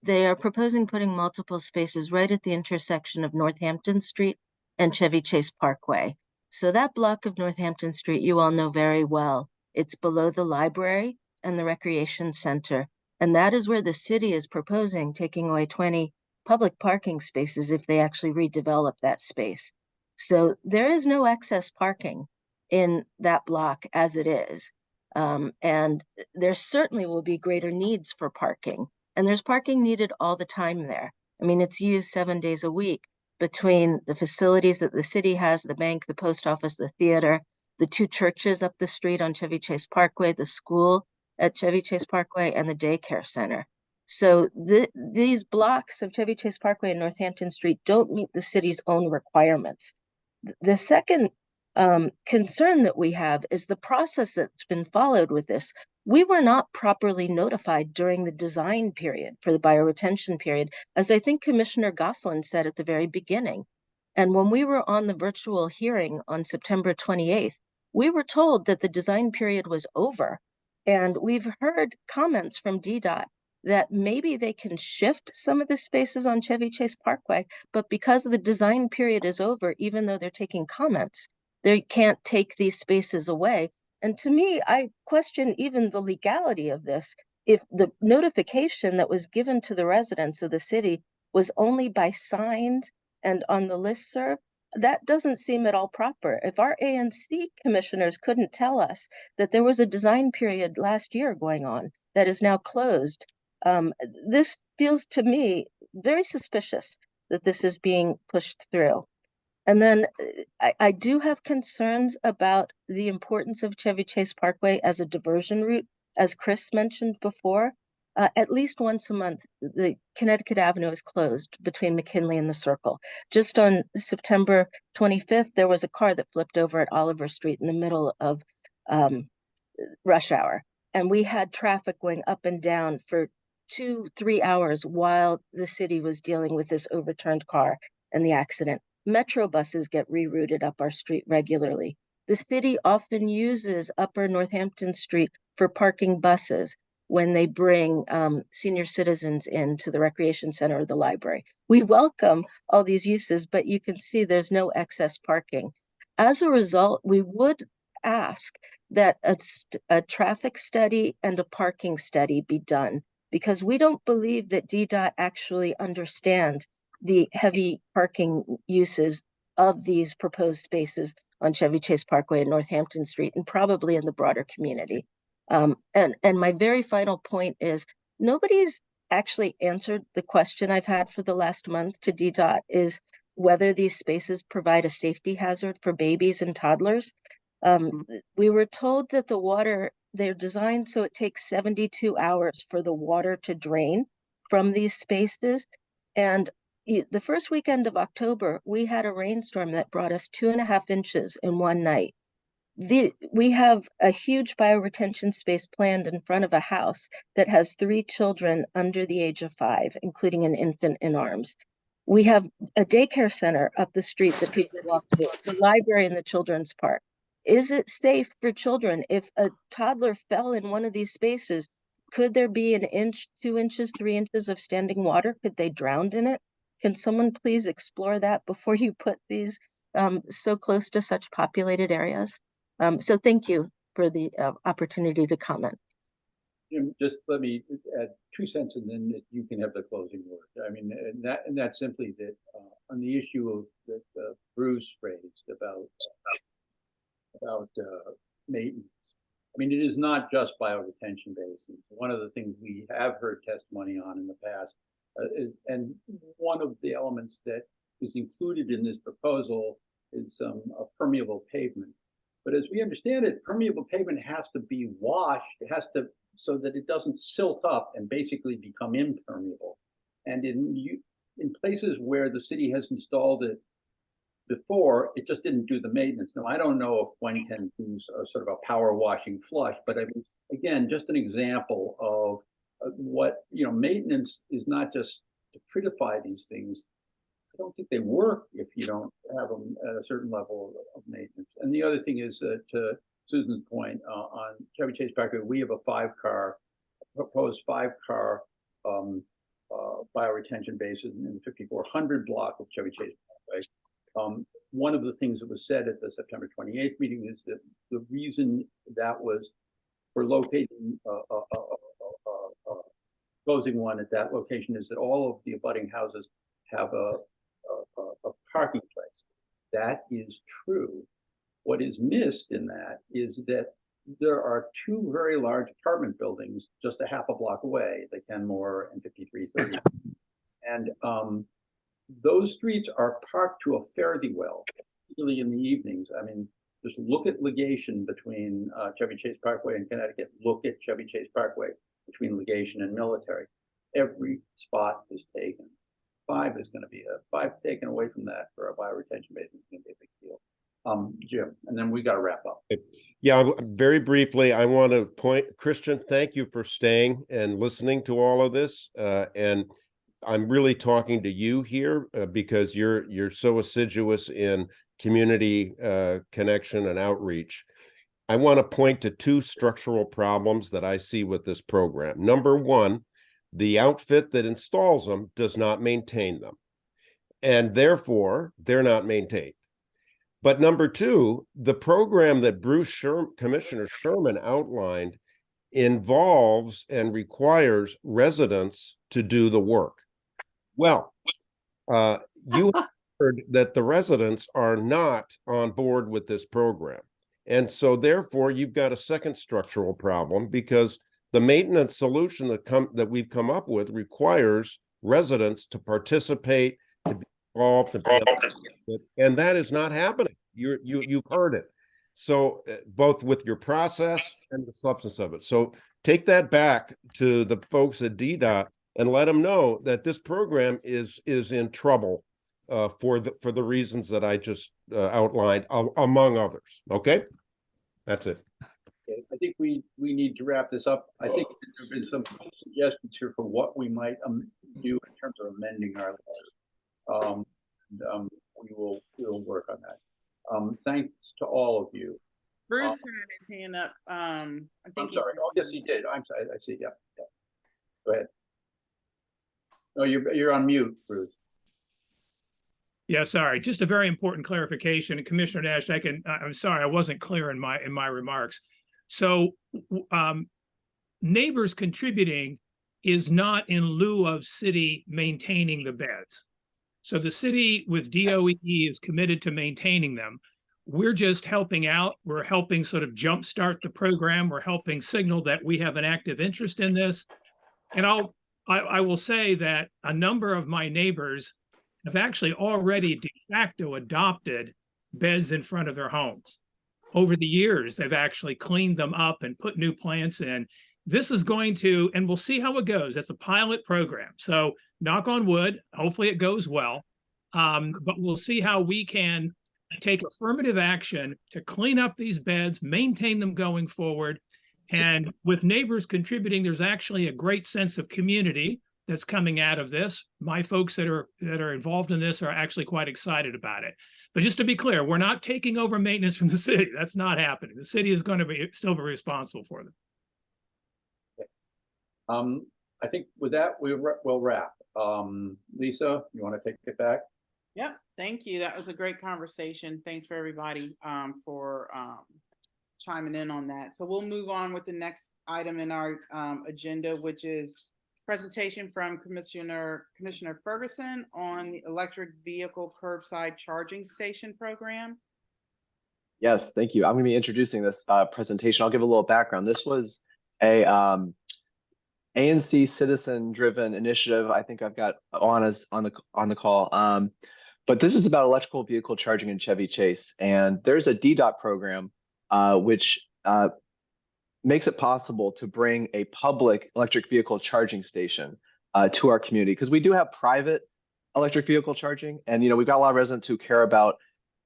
They are proposing putting multiple spaces right at the intersection of Northampton Street and Chevy Chase Parkway. So that block of Northampton Street, you all know very well. It's below the library and the recreation center. And that is where the city is proposing taking away 20 public parking spaces if they actually redevelop that space. So there is no excess parking in that block as it is. And there certainly will be greater needs for parking. And there's parking needed all the time there. I mean, it's used 7 days a week between the facilities that the city has, the bank, the post office, the theater, the 2 churches up the street on Chevy Chase Parkway, the school at Chevy Chase Parkway, and the daycare center. So these blocks of Chevy Chase Parkway and Northampton Street don't meet the city's own requirements. The second concern that we have is the process that's been followed with this. We were not properly notified during the design period for the bioretention period, as I think Commissioner Gosselin said at the very beginning. And when we were on the virtual hearing on September 28th, we were told that the design period was over. And we've heard comments from DDOT that maybe they can shift some of the spaces on Chevy Chase Parkway, but because the design period is over, even though they're taking comments, They can't take these spaces away. And to me, I question even the legality of this. If the notification that was given to the residents of the city was only by signs and on the listserv, that doesn't seem at all proper. If our ANC commissioners couldn't tell us that there was a design period last year going on that is now closed, this feels to me very suspicious that this is being pushed through. And then I do have concerns about the importance of Chevy Chase Parkway as a diversion route. As Chris mentioned before, at least once a month, the Connecticut Avenue is closed between McKinley and the Circle. Just on September 25th, there was a car that flipped over at Oliver Street in the middle of rush hour. And we had traffic going up and down for 2-3 hours while the city was dealing with this overturned car and the accident. Metro buses get rerouted up our street regularly. The city often uses Upper Northampton Street for parking buses when they bring senior citizens into the recreation center or the library. We welcome all these uses, but you can see there's no excess parking. As a result, we would ask that a traffic study and a parking study be done, because we don't believe that DDOT actually understands the heavy parking uses of these proposed spaces on Chevy Chase Parkway and Northampton Street, and probably in the broader community. And my very final point is, nobody's actually answered the question I've had for the last month to DDOT, is whether these spaces provide a safety hazard for babies and toddlers. We were told that the water, they're designed so it takes 72 hours for the water to drain from these spaces. And the first weekend of October, we had a rainstorm that brought us 2.5 inches in one night. We have a huge bioretention space planned in front of a house that has 3 children under the age of 5, including an infant in arms. We have a daycare center up the street that people walk to, the library and the children's park. Is it safe for children? If a toddler fell in one of these spaces, could there be 1 inch, 2 inches, 3 inches of standing water? Could they drown in it? Can someone please explore that before you put these so close to such populated areas? So thank you for the opportunity to comment. Jim, just let me add 2 cents, and then you can have the closing word. I mean, and that's simply that on the issue of that Bruce raised about maintenance. I mean, it is not just bioretention basins. One of the things we have heard testimony on in the past, and one of the elements that is included in this proposal is a permeable pavement. But as we understand it, permeable pavement has to be washed. It has to, so that it doesn't silt up and basically become impermeable. And in places where the city has installed it before, it just didn't do the maintenance. Now, I don't know if one can do sort of a power washing flush, but I mean, again, just an example of what, maintenance is not just to prettify these things. I don't think they work if you don't have them at a certain level of maintenance. And the other thing is to Susan's point on Chevy Chase Parkway, we have a proposed 5-car bioretention basin in the 5400 block of Chevy Chase Parkway. One of the things that was said at the September 28th meeting is that the reason that was for locating closing one at that location is that all of the abutting houses have a parking place. That is true. What is missed in that is that there are 2 very large apartment buildings just a half a block away, the Kenmore and 5330. And those streets are parked to a fare-thee well, particularly in the evenings. I mean, just look at Legation between Chevy Chase Parkway and Connecticut. Look at Chevy Chase Parkway between Legation and Military. Every spot is taken. 5 is going to be 5 taken away from that for a bioretention basin is going to be a big deal. Jim, and then we got to wrap up. Yeah, very briefly, I want to point, Christian, thank you for staying and listening to all of this. And I'm really talking to you here because you're so assiduous in community connection and outreach. I want to point to 2 structural problems that I see with this program. Number 1, the outfit that installs them does not maintain them, and therefore they're not maintained. But number two, the program that Commissioner Sherman outlined involves and requires residents to do the work. Well, you heard that the residents are not on board with this program. And so therefore you've got a second structural problem, because the maintenance solution that we've come up with requires residents to participate, to be involved, and that is not happening. You've heard it. So both with your process and the substance of it. So take that back to the folks at DDOT and let them know that this program is in trouble for the reasons that I just outlined, among others. Okay, that's it. Okay, I think we need to wrap this up. I think there have been some suggestions here for what we might do in terms of amending our laws. We'll work on that. Thanks to all of you. Bruce had his hand up. I think I'm sorry. Oh, yes, he did. I'm sorry. I see. Yeah. Go ahead. No, you're on mute, Bruce. Yeah, sorry. Just a very important clarification. And Commissioner Nash, I'm sorry, I wasn't clear in my remarks. So neighbors contributing is not in lieu of city maintaining the beds. So the city with DOE is committed to maintaining them. We're just helping out. We're helping sort of jumpstart the program. We're helping signal that we have an active interest in this. And I will say that a number of my neighbors have actually already de facto adopted beds in front of their homes. Over the years, they've actually cleaned them up and put new plants in. This is going to, and we'll see how it goes. It's a pilot program. So knock on wood, hopefully it goes well. But we'll see how we can take affirmative action to clean up these beds, maintain them going forward. And with neighbors contributing, there's actually a great sense of community that's coming out of this. My folks that are involved in this are actually quite excited about it. But just to be clear, we're not taking over maintenance from the city. That's not happening. The city is going to still be responsible for them. I think with that, we'll wrap. Lisa, you want to take it back? Yep. Thank you. That was a great conversation. Thanks for everybody for chiming in on that. So we'll move on with the next item in our agenda, which is presentation from Commissioner Ferguson on the electric vehicle curbside charging station program. Yes, thank you. I'm going to be introducing this presentation. I'll give a little background. This was a ANC citizen-driven initiative. I think I've got on the call. But this is about electrical vehicle charging in Chevy Chase, and there's a DDOT program which makes it possible to bring a public electric vehicle charging station to our community, because we do have private electric vehicle charging, and we've got a lot of residents who care about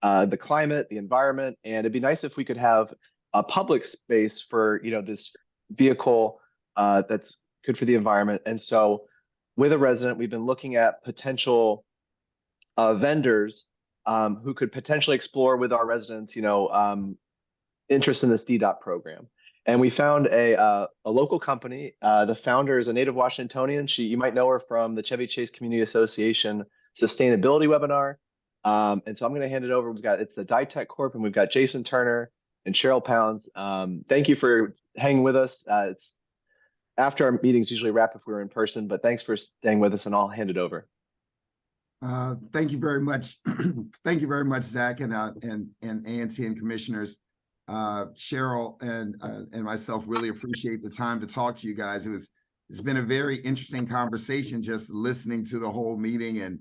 the climate, the environment, and it'd be nice if we could have a public space for this vehicle that's good for the environment. And so with a resident, we've been looking at potential vendors who could potentially explore with our residents, interest in this DDOT program. And we found a local company. The founder is a native Washingtonian. You might know her from the Chevy Chase Community Association sustainability webinar. And so I'm going to hand it over. It's the Ditech Corp, and we've got Jason Turner and Cheryl Pounds. Thank you for hanging with us. It's after our meetings usually wrap if we were in person, but thanks for staying with us, and I'll hand it over. Thank you very much. Thank you very much, Zach, and ANC and commissioners. Cheryl and myself really appreciate the time to talk to you guys. It's been a very interesting conversation just listening to the whole meeting, and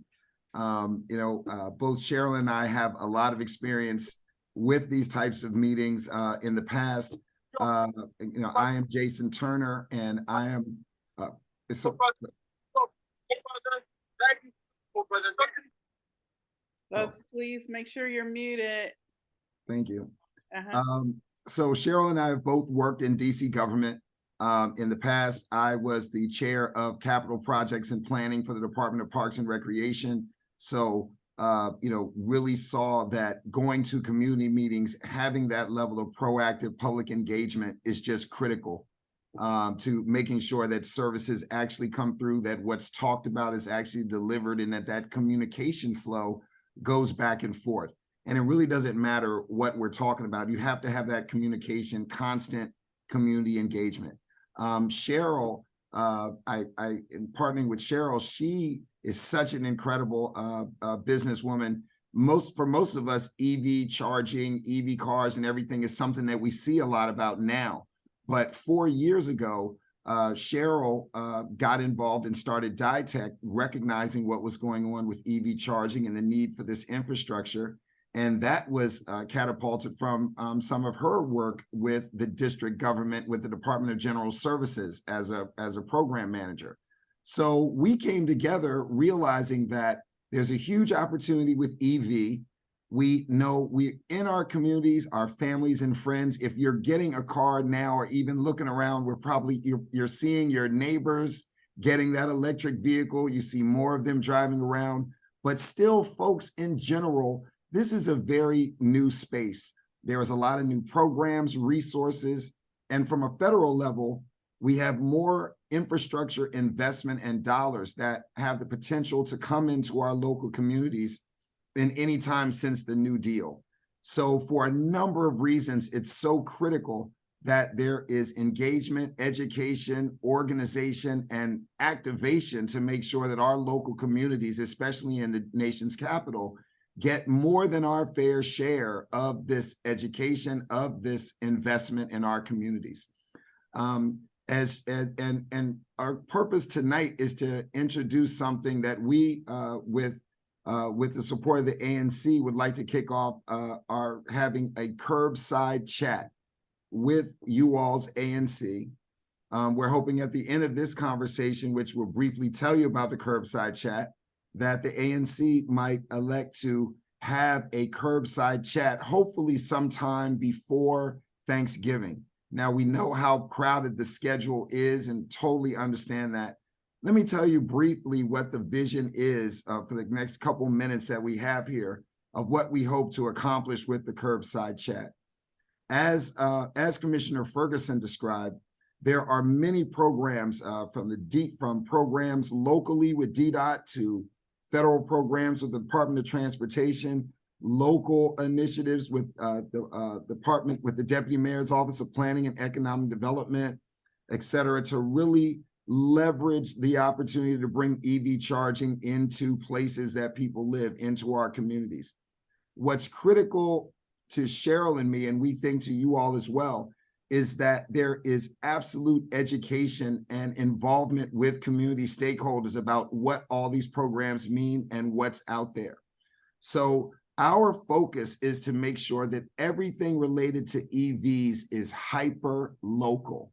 both Cheryl and I have a lot of experience with these types of meetings in the past. I am Jason Turner, and I am Folks, please make sure you're muted. Thank you. So Cheryl and I have both worked in DC government. In the past, I was the chair of capital projects and planning for the Department of Parks and Recreation. So, really saw that going to community meetings, having that level of proactive public engagement is just critical to making sure that services actually come through, that what's talked about is actually delivered, and that communication flow goes back and forth. And it really doesn't matter what we're talking about. You have to have that communication, constant community engagement. Cheryl, in partnering with Cheryl, she is such an incredible businesswoman. For most of us, EV charging, EV cars and everything is something that we see a lot about now. But 4 years ago, Cheryl got involved and started DiTech, recognizing what was going on with EV charging and the need for this infrastructure. And that was catapulted from some of her work with the district government, with the Department of General Services as a program manager. So we came together realizing that there's a huge opportunity with EV. We know we in our communities, our families and friends, if you're getting a car now or even looking around, you're seeing your neighbors getting that electric vehicle. You see more of them driving around, but still folks in general, this is a very new space. There is a lot of new programs, resources, and from a federal level, we have more infrastructure investment and dollars that have the potential to come into our local communities in any time since the New Deal. So for a number of reasons, it's so critical that there is engagement, education, organization, and activation to make sure that our local communities, especially in the nation's capital, get more than our fair share of this education, of this investment in our communities. And our purpose tonight is to introduce something that we, with the support of the ANC, would like to kick off our having a curbside chat with you all's ANC. We're hoping at the end of this conversation, which will briefly tell you about the curbside chat, that the ANC might elect to have a curbside chat, hopefully sometime before Thanksgiving. Now, we know how crowded the schedule is and totally understand that. Let me tell you briefly what the vision is for the next couple minutes that we have here of what we hope to accomplish with the curbside chat. As Commissioner Ferguson described, there are many programs from programs locally with DDOT to federal programs with the Department of Transportation, local initiatives with the department, with the Deputy Mayor's Office of Planning and Economic Development, et cetera, to really leverage the opportunity to bring EV charging into places that people live, into our communities. What's critical to Cheryl and me, and we think to you all as well, is that there is absolute education and involvement with community stakeholders about what all these programs mean and what's out there. So our focus is to make sure that everything related to EVs is hyper local.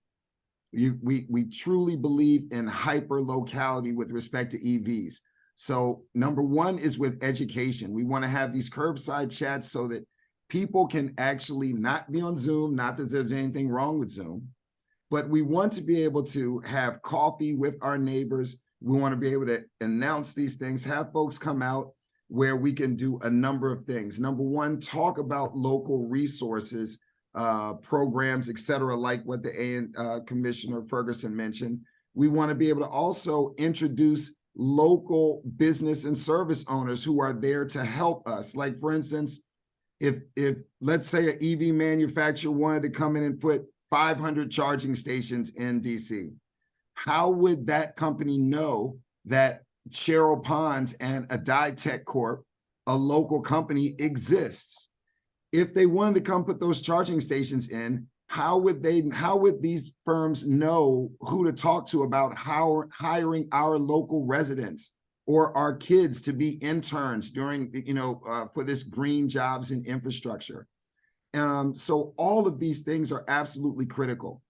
We truly believe in hyper locality with respect to EVs. So number one is with education. We want to have these curbside chats so that people can actually not be on Zoom, not that there's anything wrong with Zoom, but we want to be able to have coffee with our neighbors. We want to be able to announce these things, have folks come out where we can do a number of things. Number one, talk about local resources, programs, et cetera, like what the Commissioner Ferguson mentioned. We want to be able to also introduce local business and service owners who are there to help us. Like, for instance, if let's say an EV manufacturer wanted to come in and put 500 charging stations in DC, how would that company know that Cheryl Ponds and a DiTech Corp, a local company, exists? If they wanted to come put those charging stations in, how would these firms know who to talk to about hiring our local residents or our kids to be interns during, for this green jobs and infrastructure? So all of these things are absolutely critical.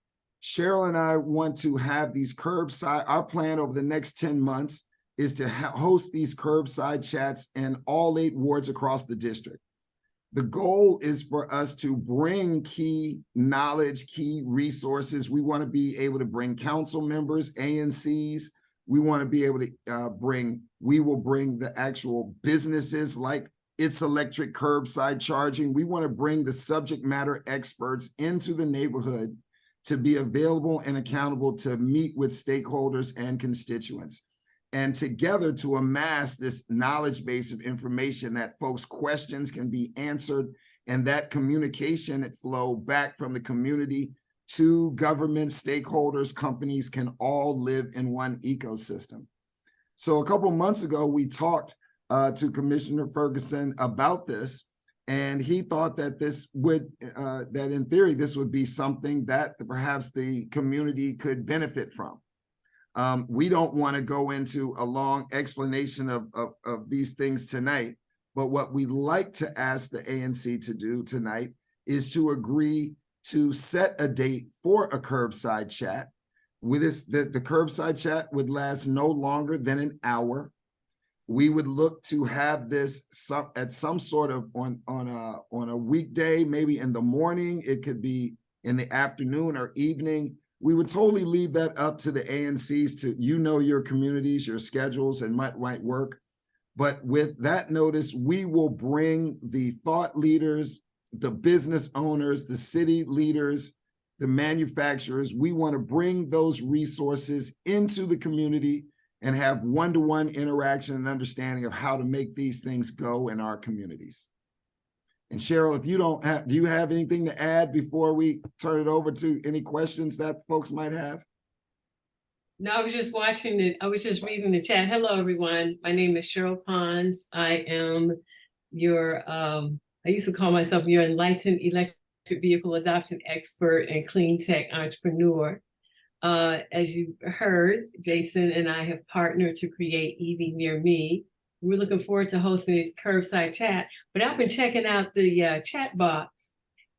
Cheryl and I want to have these curbside, our plan over the next 10 months is to host these curbside chats in all 8 wards across the district. The goal is for us to bring key knowledge, key resources. We want to be able to bring council members, ANCs. We want to be able to we will bring the actual businesses like It's Electric Curbside Charging. We want to bring the subject matter experts into the neighborhood to be available and accountable to meet with stakeholders and constituents. and together to amass this knowledge base of information that folks' questions can be answered, and that communication flow back from the community to government, stakeholders, companies can all live in one ecosystem. So a couple months ago, we talked to Commissioner Ferguson about this, and he thought that this would, that in theory, this would be something that perhaps the community could benefit from. We don't want to go into a long explanation of these things tonight, but what we'd like to ask the ANC to do tonight is to agree to set a date for a curbside chat. With this, the curbside chat would last no longer than an hour. We would look to have this at some sort of on a weekday, maybe in the morning. It could be in the afternoon or evening. We would totally leave that up to the ANCs to, your communities, your schedules, and what might work. But with that notice, we will bring the thought leaders, the business owners, the city leaders, the manufacturers. We want to bring those resources into the community and have one-to-one interaction and understanding of how to make these things go in our communities. And Cheryl, if you do you have anything to add before we turn it over to any questions that folks might have? No, I was just watching it. I was just reading the chat. Hello, everyone. My name is Cheryl Pons. I am your, I used to call myself your enlightened electric vehicle adoption expert and clean tech entrepreneur. As you heard, Jason and I have partnered to create EV Near Me. We're looking forward to hosting a curbside chat, but I've been checking out the chat box,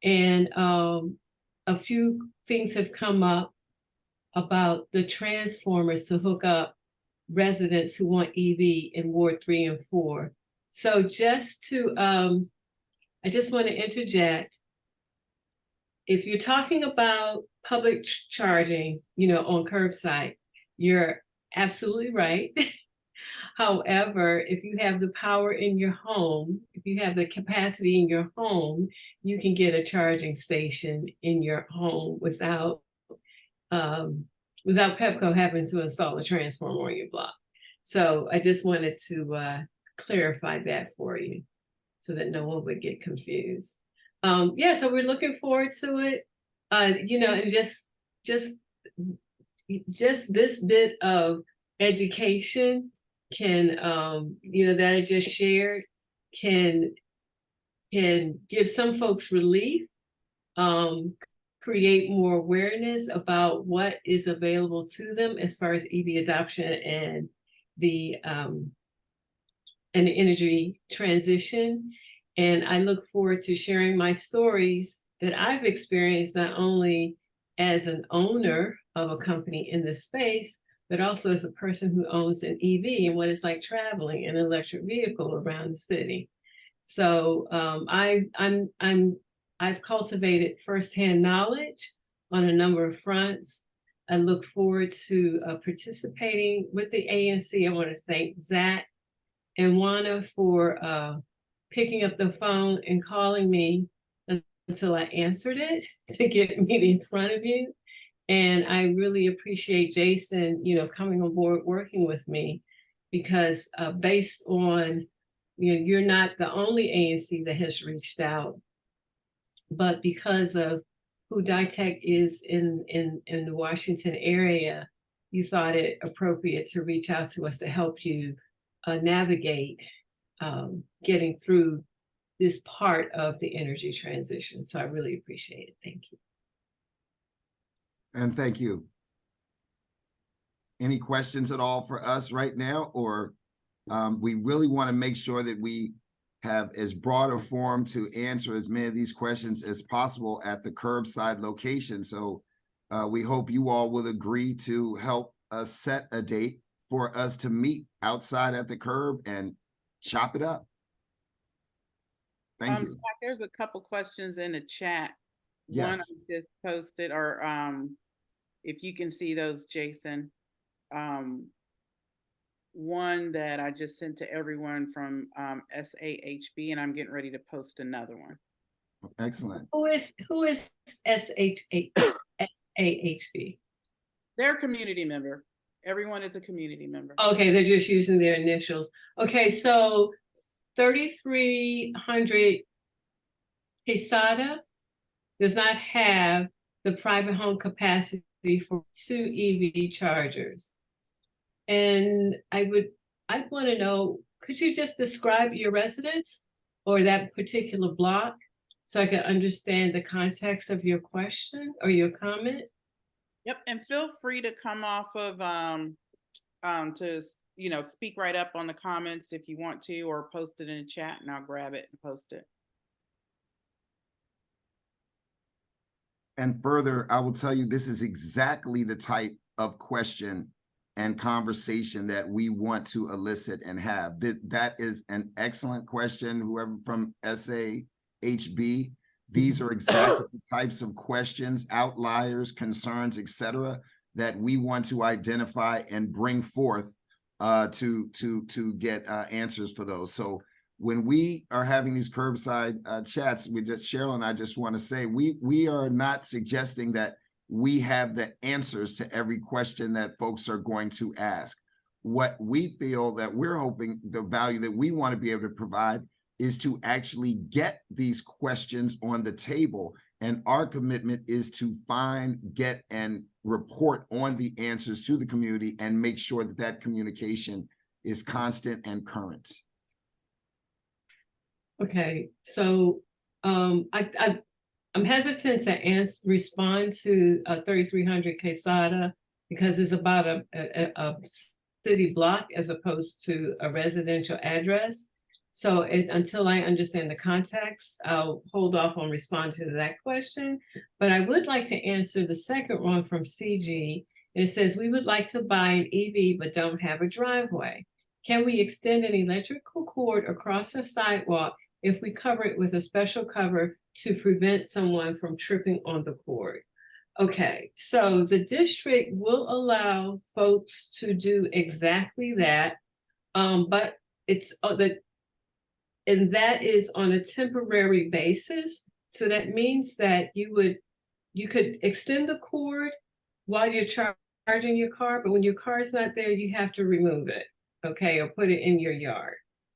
and a few things have come up about the transformers to hook up residents who want EV in Ward 3 and 4. So just to, I just want to interject. If you're talking about public charging, on curbside, you're absolutely right. However, if you have the power in your home, if you have the capacity in your home, you can get a charging station in your home without Pepco having to install a transformer on your block. So I just wanted to clarify that for you so that no one would get confused. So we're looking forward to it. And just this bit of education can, that I just shared can give some folks relief, create more awareness about what is available to them as far as EV adoption and the energy transition. And I look forward to sharing my stories that I've experienced, not only as an owner of a company in this space, but also as a person who owns an EV and what it's like traveling in an electric vehicle around the city. So I've cultivated firsthand knowledge on a number of fronts. I look forward to participating with the ANC. I want to thank Zach and Juana for picking up the phone and calling me until I answered it to get me in front of you. And I really appreciate Jason, coming on board, working with me, because based on, you're not the only ANC that has reached out, but because of who DITEC is in the Washington area, you thought it appropriate to reach out to us to help you navigate getting through this part of the energy transition. So I really appreciate it. Thank you. And thank you. Any questions at all for us right now? Or we really want to make sure that we have as broad a forum to answer as many of these questions as possible at the curbside location. So we hope you all will agree to help us set a date for us to meet outside at the curb and chop it up. Thank you. Zach, there's a couple questions in the chat. Yes. One I just posted, or if you can see those, Jason. One that I just sent to everyone from SAHB, and I'm getting ready to post another one. Excellent. Who is SAHB? They're a community member. Everyone is a community member. Okay, they're just using their initials. Okay, so 3300 Quesada does not have the private home capacity for 2 EV chargers. And I want to know, could you just describe your residence or that particular block so I can understand the context of your question or your comment? Yep, and feel free to come off of to speak right up on the comments if you want to, or post it in the chat and I'll grab it and post it. And further, I will tell you, this is exactly the type of question and conversation that we want to elicit and have. That is an excellent question, whoever from SAHB. These are exactly the types of questions, outliers, concerns, etc., that we want to identify and bring forth to get answers for those. So when we are having these curbside chats, Cheryl and I just want to say, we are not suggesting that we have the answers to every question that folks are going to ask. What we feel that we're hoping, the value that we want to be able to provide is to actually get these questions on the table. And our commitment is to find, get, and report on the answers to the community and make sure that that communication is constant and current. Okay, so I'm hesitant to respond to 3300 Quesada because it's about a city block as opposed to a residential address. So until I understand the context, I'll hold off on responding to that question. But I would like to answer the second one from CG. It says, we would like to buy an EV but don't have a driveway. Can we extend an electrical cord across the sidewalk if we cover it with a special cover to prevent someone from tripping on the cord? Okay, so the district will allow folks to do exactly that, but it's and that is on a temporary basis. So that means that you could extend the cord while you're charging your car, but when your car is not there, you have to remove it, okay, or put it in your yard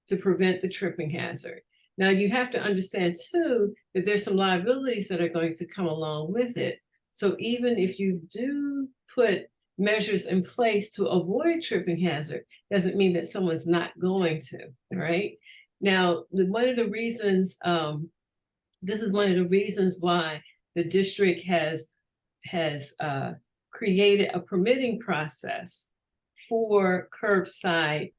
to prevent the tripping hazard. Now, you have to understand, too, that there's some liabilities that are going to come along with it. So even if you do put measures in place to avoid tripping hazard, doesn't mean that someone's not going to, right? Now, one of the reasons, this is one of the reasons why the district has created a permitting process for curbside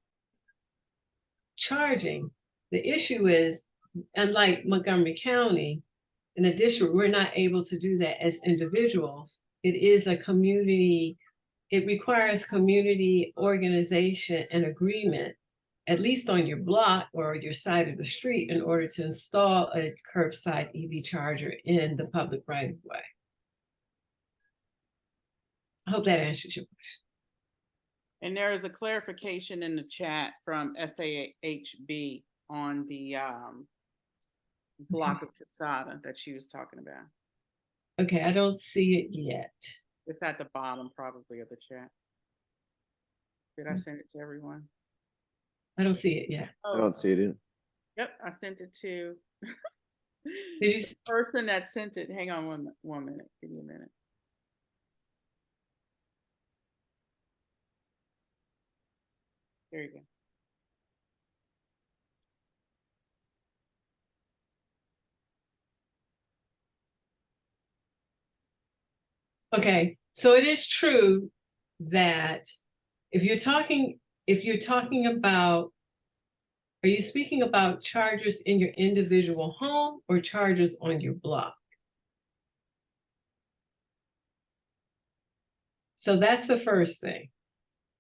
charging. The issue is, unlike Montgomery County, in the district, we're not able to do that as individuals. It is a community, it requires community organization and agreement, at least on your block or your side of the street, in order to install a curbside EV charger in the public right of way. I hope that answers your question. And there is a clarification in the chat from SAHB on the block of Quesada that she was talking about. Okay, I don't see it yet. It's at the bottom probably of the chat. Did I send it to everyone? I don't see it yet. I don't see it either. Yep, I sent it to Did you? the person that sent it. Hang on one minute. Give me a minute. There you go. Okay, so it is true that if you're talking about, are you speaking about chargers in your individual home or chargers on your block? So that's the first thing.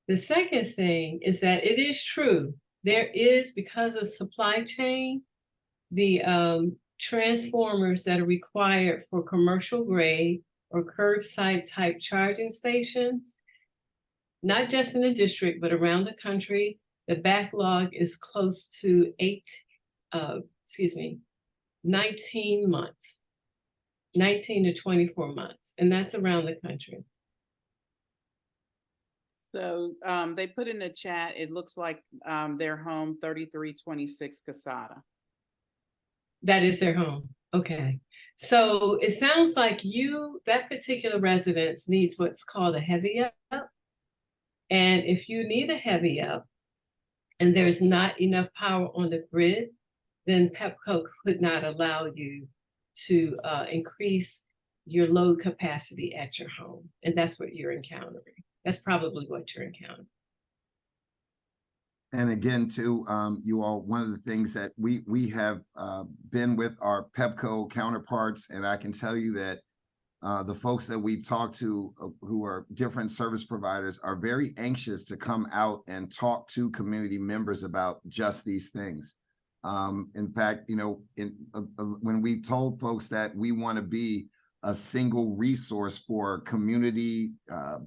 The second thing is that it is true. There is, because of supply chain, the transformers that are required for commercial grade or curbside type charging stations, not just in the district, but around the country, the backlog is close to 19 months, 19 to 24 months, and that's around the country. So they put in the chat, it looks like their home 3326 Casada. That is their home. Okay. So it sounds like that particular residence needs what's called a heavy up. And if you need a heavy up and there's not enough power on the grid, then PEPCO could not allow you to increase your load capacity at your home. And that's what you're encountering. That's probably what you're encountering. And again, too, you all, one of the things that we have been with our PEPCO counterparts, and I can tell you that the folks that we've talked to who are different service providers are very anxious to come out and talk to community members about just these things. In fact, you know, when we've told folks that we want to be a single resource for community,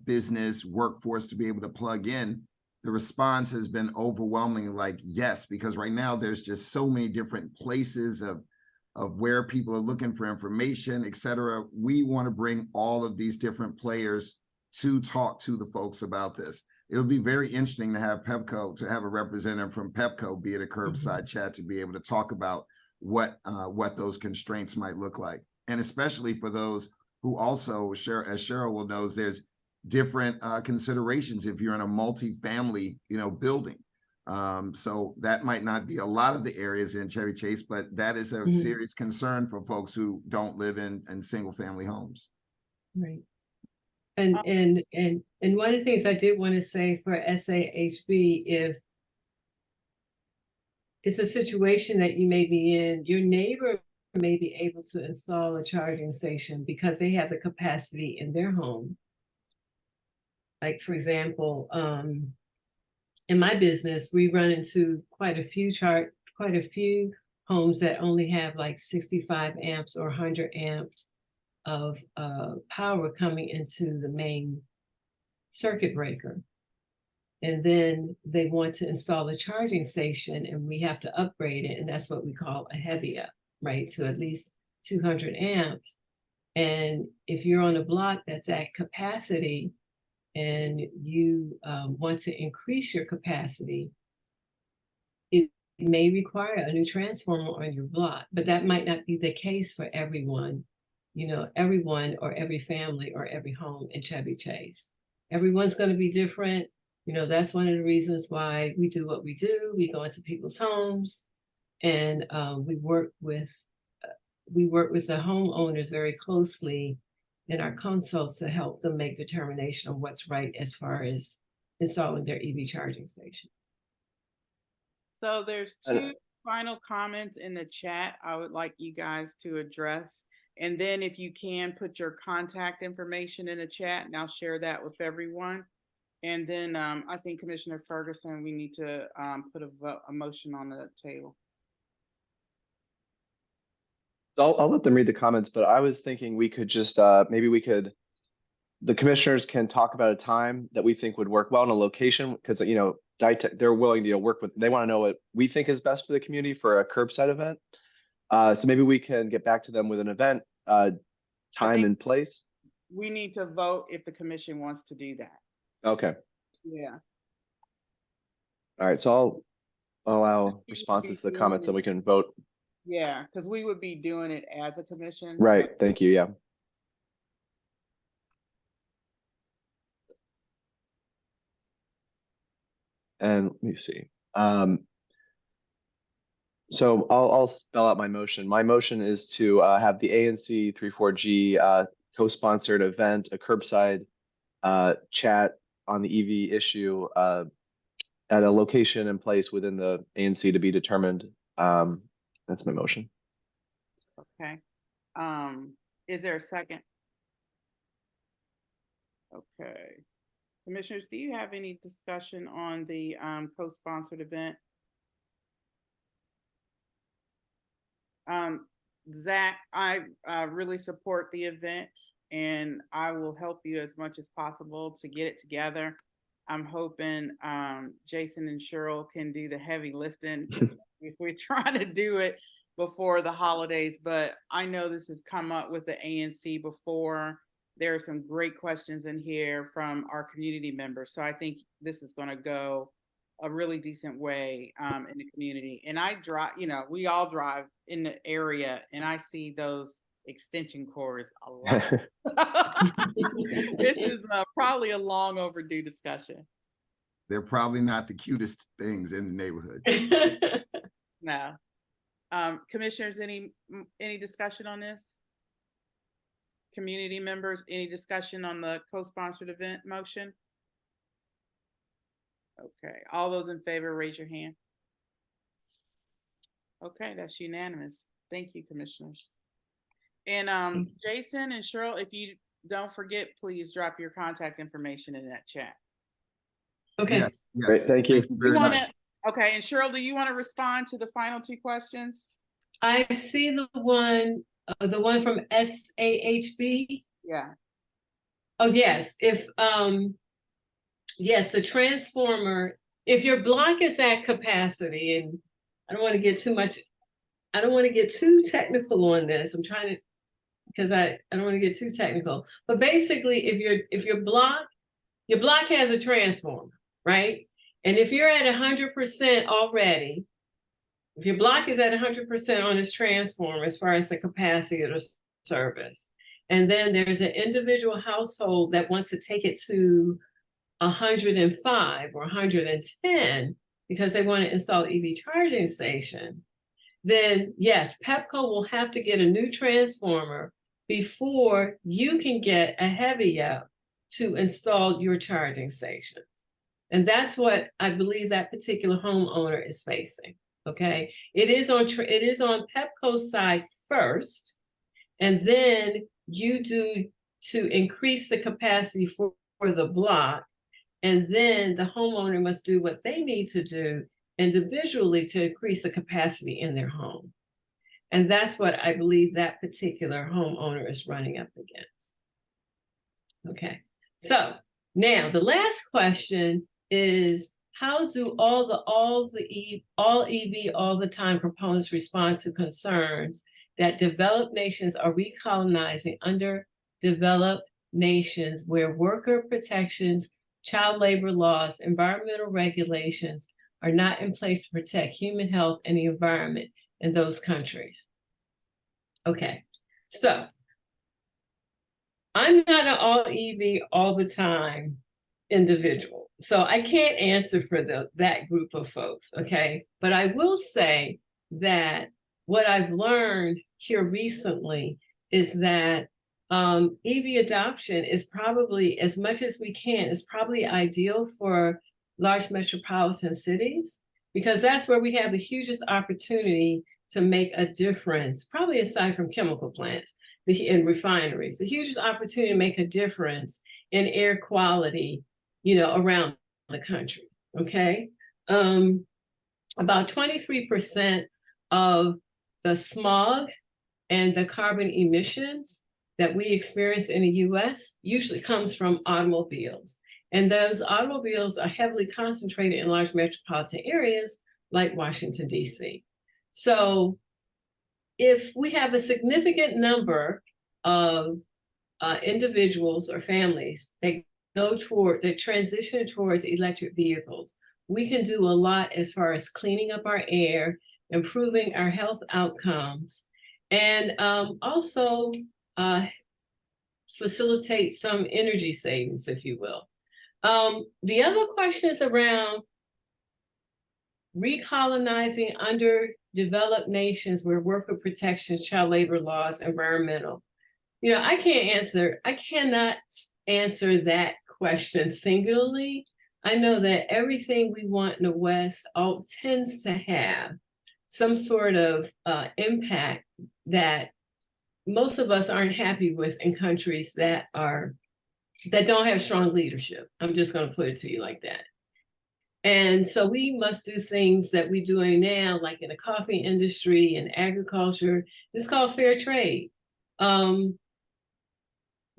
business, workforce to be able to plug in, the response has been overwhelming, like, yes, because right now there's just so many different places of where people are looking for information, et cetera. We want to bring all of these different players to talk to the folks about this. It would be very interesting to have PEPCO, to have a representative from PEPCO be at a curbside chat to be able to talk about what those constraints might look like. And especially for those who also share, as Cheryl will knows, there's different considerations if you're in a multi-family, building. So that might not be a lot of the areas in Chevy Chase, but that is a serious concern for folks who don't live in single family homes. Right. And one of the things I did want to say for SAHB, if it's a situation that you may be in, your neighbor may be able to install a charging station because they have the capacity in their home. Like, for example, in my business, we run into quite a few homes that only have like 65 amps or 100 amps of power coming into the main circuit breaker. And then they want to install a charging station and we have to upgrade it. And that's what we call a heavy up, right? To at least 200 amps. And if you're on a block that's at capacity and you want to increase your capacity, it may require a new transformer on your block, but that might not be the case for everyone, everyone or every family or every home in Chevy Chase. Everyone's going to be different. That's one of the reasons why we do what we do. We go into people's homes and we work with the homeowners very closely in our consults to help them make determination on what's right as far as installing their EV charging station. So there's two final comments in the chat I would like you guys to address. And then if you can put your contact information in the chat and I'll share that with everyone. And then I think Commissioner Ferguson, we need to put a motion on the table. I'll let them read the comments, but I was thinking we could just, the commissioners can talk about a time that we think would work well in a location, because, they're willing to work with, they want to know what we think is best for the community for a curbside event. So maybe we can get back to them with an event, time and place. We need to vote if the commission wants to do that. Okay. Yeah. All right. So I'll allow responses to the comments so we can vote. Yeah, because we would be doing it as a commission. Right. So. Thank you. Yeah. And let me see. So I'll spell out my motion. My motion is to have the ANC 34G co-sponsored event, a curbside chat on the EV issue at a location and place within the ANC to be determined. That's my motion. Okay. Is there a second? Okay. Commissioners, do you have any discussion on the co-sponsored event? Zach, I really support the event and I will help you as much as possible to get it together. I'm hoping Jason and Cheryl can do the heavy lifting if we're trying to do it before the holidays, but I know this has come up with the ANC before there are some great questions in here from our community members. So I think this is going to go a really decent way in the community. And I drive, we all drive in the area, and I see those extension cords a lot. This is probably a long overdue discussion. They're probably not the cutest things in the neighborhood. No. Commissioners, any discussion on this? Community members, any discussion on the co-sponsored event motion? Okay, all those in favor, raise your hand. Okay, that's unanimous. Thank you, commissioners. And Jason and Cheryl, if you don't forget, please drop your contact information in that chat. Okay. Yes, Great, thank you. very much. Okay, and Cheryl, do you want to respond to the final two questions? I see the one from SAHB. Yeah. Oh, yes. Yes, the transformer, if your block is at capacity, and I don't want to get too technical on this. I'm trying to, because I don't want to get too technical. But basically, if your block has a transformer, right? And if you're at 100% already, if your block is at 100% on its transformer as far as the capacity of the service, and then there's an individual household that wants to take it to 105 or 110 because they want to install an EV charging station, then yes, Pepco will have to get a new transformer before you can get a heavy up to install your charging station. And that's what I believe that particular homeowner is facing. Okay, it is on Pepco's side first, and then you do to increase the capacity for the block, and then the homeowner must do what they need to do individually to increase the capacity in their home. And that's what I believe that particular homeowner is running up against. Okay, so now the last question is, how do all EV all the time proponents respond to concerns that developed nations are recolonizing underdeveloped nations where worker protections, child labor laws, environmental regulations are not in place to protect human health and the environment in those countries? Okay, so I'm not an all EV all the time individual, so I can't answer for that group of folks, okay? But I will say that what I've learned here recently is that EV adoption is probably, as much as we can, is probably ideal for large metropolitan cities, because that's where we have the hugest opportunity to make a difference, probably aside from chemical plants and refineries, the hugest opportunity to make a difference in air quality, around the country, okay? About 23% of the smog and the carbon emissions that we experience in the US usually comes from automobiles. And those automobiles are heavily concentrated in large metropolitan areas like Washington, DC. So if we have a significant number of individuals or families that transition towards electric vehicles, we can do a lot as far as cleaning up our air, improving our health outcomes, and also facilitate some energy savings, if you will. The other question is around recolonizing underdeveloped nations where worker protections, child labor laws, environmental. I cannot answer that question singularly. I know that everything we want in the West all tends to have some sort of impact that most of us aren't happy with in countries that don't have strong leadership. I'm just going to put it to you like that. And so we must do things that we're doing now, like in the coffee industry and agriculture. It's called fair trade.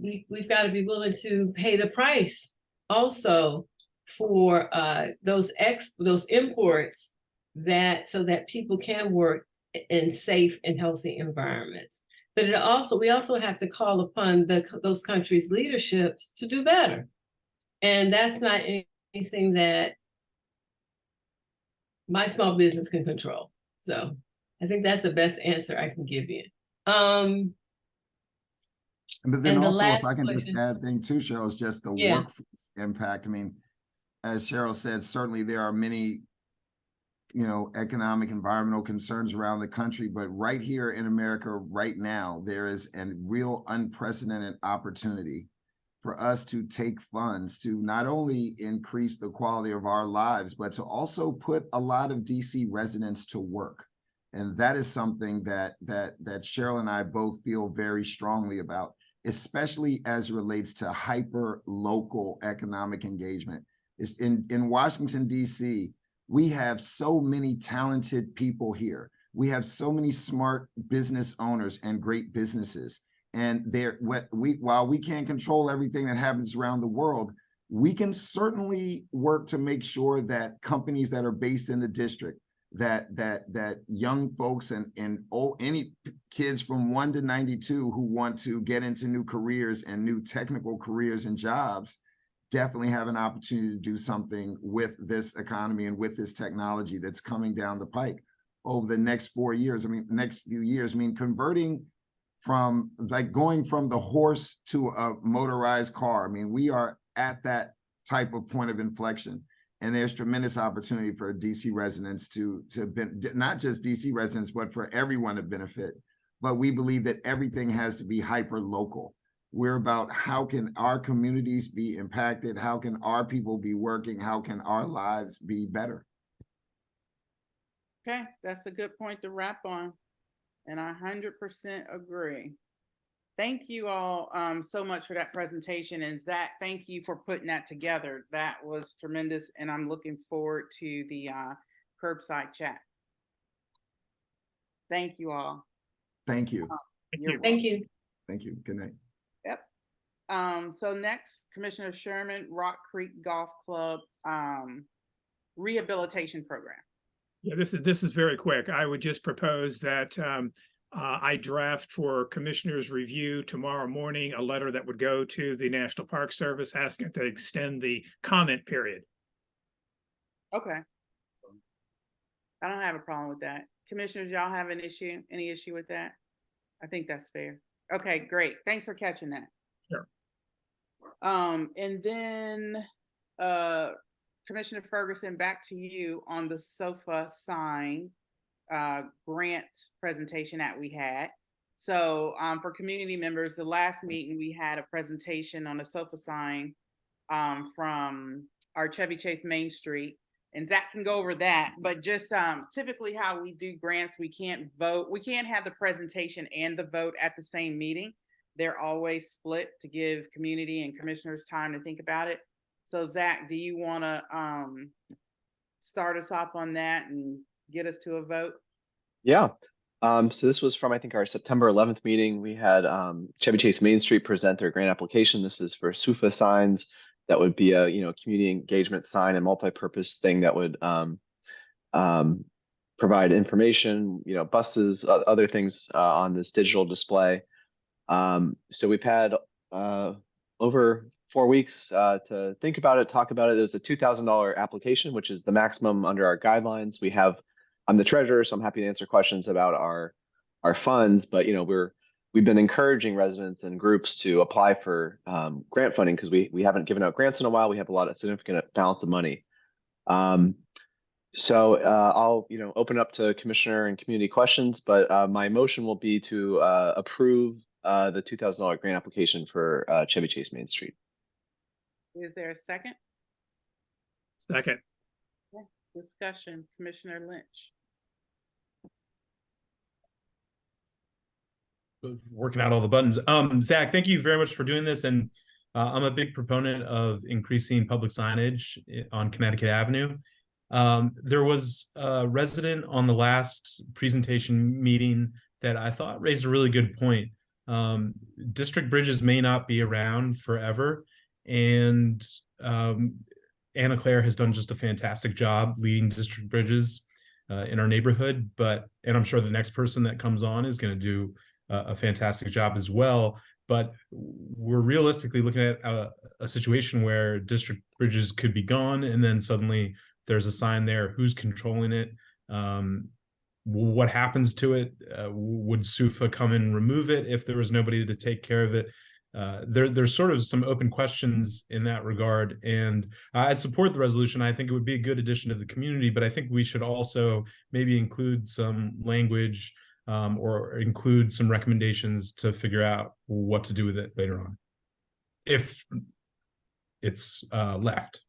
We've got to be willing to pay the price also for those imports, so that people can work in safe and healthy environments. But we also have to call upon those countries' leaderships to do better. And that's not anything that my small business can control. So I think that's the best answer I can give you. But then and also, if last I can just question- add thing too, Cheryl, is just the Yeah. workforce impact. I mean, as Cheryl said, certainly there are many, economic, environmental concerns around the country, but right here in America right now, there is a real unprecedented opportunity for us to take funds to not only increase the quality of our lives, but to also put a lot of DC residents to work. And that is something that Cheryl and I both feel very strongly about, especially as it relates to hyper local economic engagement. It's in Washington, DC, we have so many talented people here. We have so many smart business owners and great businesses. And while we can't control everything that happens around the world, we can certainly work to make sure that companies that are based in the district, that young folks and any kids from 1 to 92 who want to get into new careers and new technical careers and jobs definitely have an opportunity to do something with this economy and with this technology that's coming down the pike over the next 4 years. Next few years. Converting from going from the horse to a motorized car. We are at that type of point of inflection. And there's tremendous opportunity for DC residents to not just DC residents, but for everyone to benefit. But we believe that everything has to be hyper local. We're about how can our communities be impacted? How can our people be working? How can our lives be better? Okay, that's a good point to wrap on. And I 100% agree. Thank you all so much for that presentation. And Zach, thank you for putting that together. That was tremendous. And I'm looking forward to the curbside chat. Thank you all. Thank you. Thank you. Thank you. Good night. Yep. So next, Commissioner Sherman, Rock Creek Golf Club rehabilitation program. Yeah, this is very quick. I would just propose that I draft for commissioners' review tomorrow morning a letter that would go to the National Park Service asking to extend the comment period. Okay. I don't have a problem with that. Commissioners, y'all have any issue with that? I think that's fair. Okay, great. Thanks for catching that. Sure. And then Commissioner Ferguson, back to you on the Soofa sign grant presentation that we had. So for community members, the last meeting we had a presentation on the Soofa sign from our Chevy Chase Main Street. And Zach can go over that, but just typically how we do grants, we can't vote. We can't have the presentation and the vote at the same meeting. They're always split to give community and commissioners time to think about it. So Zach, do you want to start us off on that and get us to a vote? Yeah. So this was from, I think, our September 11th meeting. We had Chevy Chase Main Street present their grant application. This is for Soofa signs. That would be a community engagement sign and multi-purpose thing that would provide information, buses, other things on this digital display. So we've had over 4 weeks to think about it, talk about it. There's a $2,000 application, which is the maximum under our guidelines. I'm the treasurer, so I'm happy to answer questions about our funds. But we've been encouraging residents and groups to apply for grant funding because we haven't given out grants in a while. We have a lot of significant balance of money. So I'll open up to commissioner and community questions, but my motion will be to approve the $2,000 grant application for Chevy Chase Main Street. Is there a second? Second. Okay. Discussion, Commissioner Lynch. Working out all the buttons. Zach, thank you very much for doing this. And I'm a big proponent of increasing public signage on Connecticut Avenue. There was a resident on the last presentation meeting that I thought raised a really good point. District bridges may not be around forever. And Anna Claire has done just a fantastic job leading district bridges in our neighborhood. And I'm sure the next person that comes on is going to do a fantastic job as well. But we're realistically looking at a situation where district bridges could be gone, and then suddenly there's a sign there. Who's controlling it? What happens to it? Would Soofa come and remove it if there was nobody to take care of it? There's sort of some open questions in that regard, and I support the resolution. I think it would be a good addition to the community, but I think we should also maybe include some language or include some recommendations to figure out what to do with it later on, if it's left.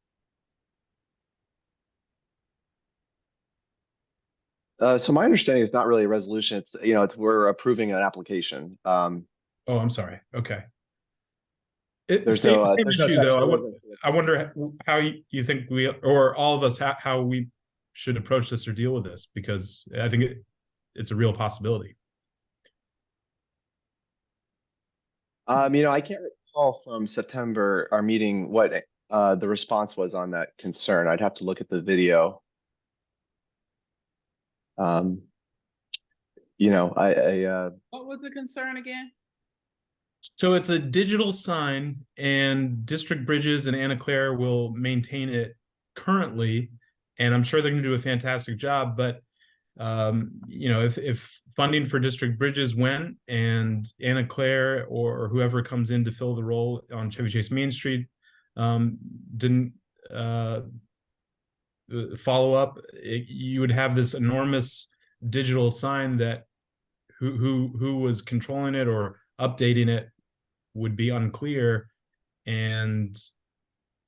So my understanding is not really a resolution. It's, we're approving an application. Oh, I'm sorry. Okay. There's Same no issue though. I wonder how you think we, or all of us, how we should approach this or deal with this, because I think it's a real possibility. I can't recall from September, our meeting, what the response was on that concern. I'd have to look at the video. What was the concern again? So it's a digital sign, and District Bridges and Anna Claire will maintain it currently, and I'm sure they're going to do a fantastic job. But if funding for District Bridges went and Anna Claire or whoever comes in to fill the role on Chevy Chase Main Street didn't follow up, you would have this enormous digital sign that who was controlling it or updating it would be unclear. And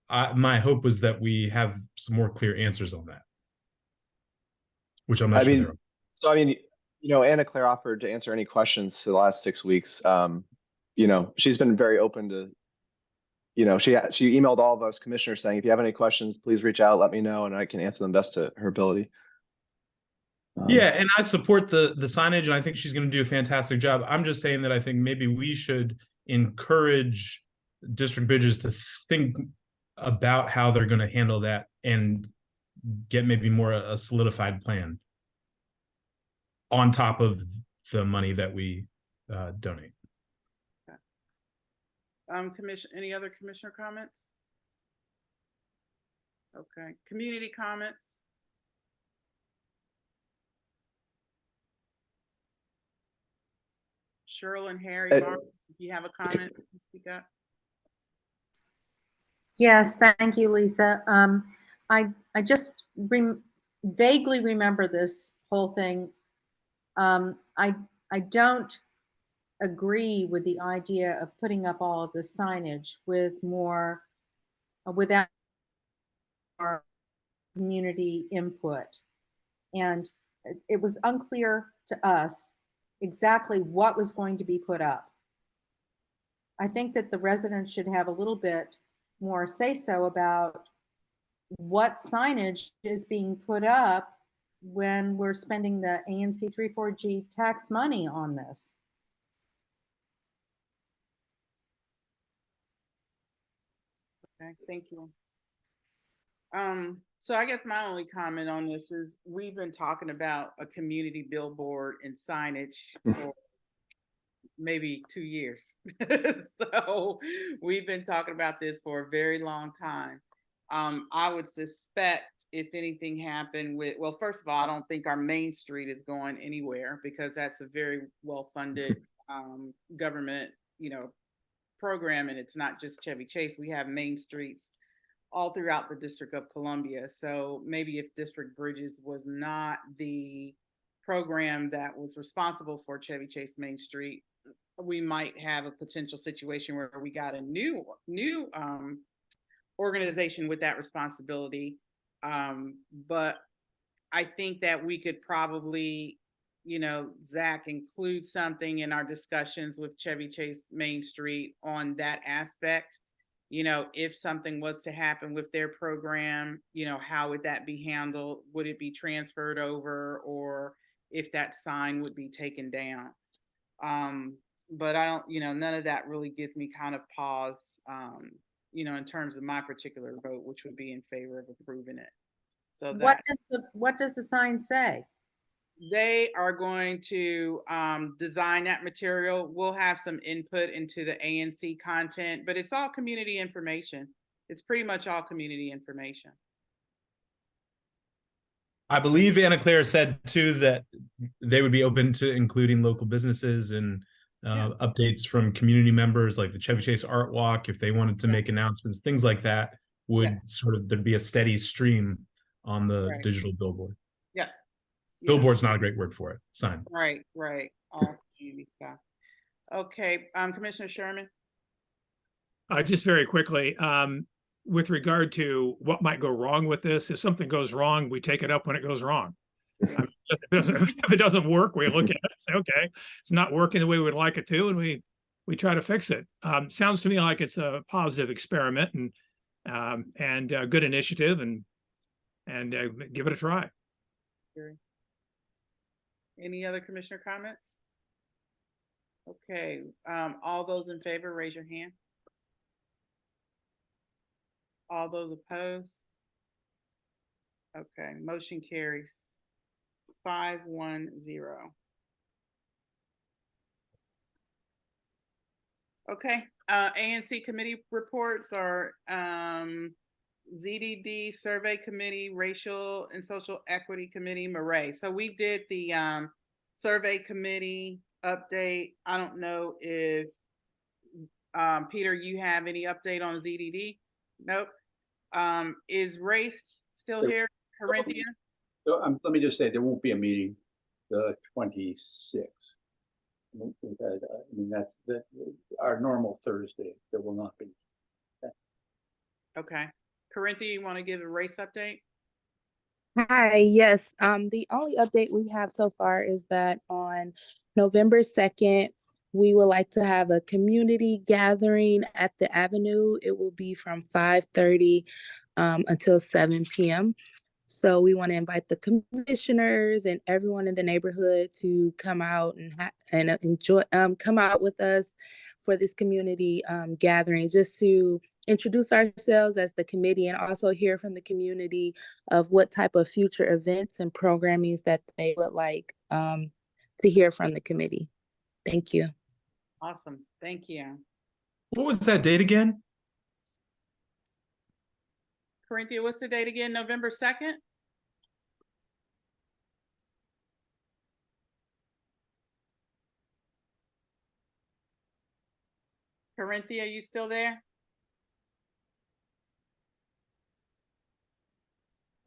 my hope was that we have some more clear answers on that, which I'm not sure. Anna Claire offered to answer any questions for the last 6 weeks. She's been very open to, she emailed all of us commissioners saying, if you have any questions, please reach out, let me know, and I can answer them best to her ability. Yeah, and I support the signage, and I think she's going to do a fantastic job. I'm just saying that I think maybe we should encourage District Bridges to think about how they're going to handle that and get maybe more a solidified plan on top of the money that we donate. Any other commissioner comments? Okay, community comments. Cheryl and Harry, if you have a comment, speak up. Yes, thank you, Lisa. I just vaguely remember this whole thing. I don't agree with the idea of putting up all of the signage without more community input. And it was unclear to us exactly what was going to be put up. I think that the residents should have a little bit more say-so about what signage is being put up when we're spending the ANC 34G tax money on this. Okay, thank you. So I guess my only comment on this is we've been talking about a community billboard and signage for maybe 2 years. So we've been talking about this for a very long time. I would suspect if anything happened with, well, first of all, I don't think our Main Street is going anywhere because that's a very well-funded government, program, and it's not just Chevy Chase. We have main streets all throughout the District of Columbia. So maybe if District Bridges was not the program that was responsible for Chevy Chase Main Street, we might have a potential situation where we got a new organization with that responsibility. But I think that we could probably, Zach, include something in our discussions with Chevy Chase Main Street on that aspect. If something was to happen with their program, how would that be handled? Would it be transferred over, or if that sign would be taken down? But I don't, none of that really gives me kind of pause, in terms of my particular vote, which would be in favor of approving it. So what does the sign say? they are going to design that material. We'll have some input into the ANC content, but it's all community information. It's pretty much all community information. I believe Anna Claire said too that they would be open to including local businesses and updates from community members, like the Chevy Chase Art Walk, if they wanted to make announcements, things like that would sort of, there'd be a steady stream on the digital billboard. Yeah. Billboard's not a great word for it. Sign. Right. All community stuff. Okay, Commissioner Sherman. Just very quickly, with regard to what might go wrong with this, if something goes wrong, we take it up when it goes wrong. I mean, if it doesn't work, we look at it and say, okay, it's not working the way we'd like it to, and we try to fix it. Sounds to me like it's a positive experiment and a good initiative, and give it a try. Any other commissioner comments? Okay, all those in favor, raise your hand. All those opposed? Okay, motion carries 5-1-0. Okay, ANC committee reports are ZDD Survey Committee, Racial and Social Equity Committee, Murray. So we did the Survey Committee update. I don't know if Peter, you have any update on ZDD? Nope. Is Race still here, Corinthia? So, let me just say, there won't be a meeting the 26th. I mean, that's our normal Thursday. There will not be. Okay. Corinthia, you want to give a Race update? Hi, yes. The only update we have so far is that on November 2nd, we would like to have a community gathering at the Avenue. It will be from 5:30 until 7 p.m. So we want to invite the commissioners and everyone in the neighborhood to come out and enjoy, come out with us for this community gathering, just to introduce ourselves as the committee and also hear from the community of what type of future events and programmings that they would like to hear from the committee. Thank you. Awesome. Thank you. What was that date again? Corinthia, what's the date again? November 2nd? Corinthia, you still there?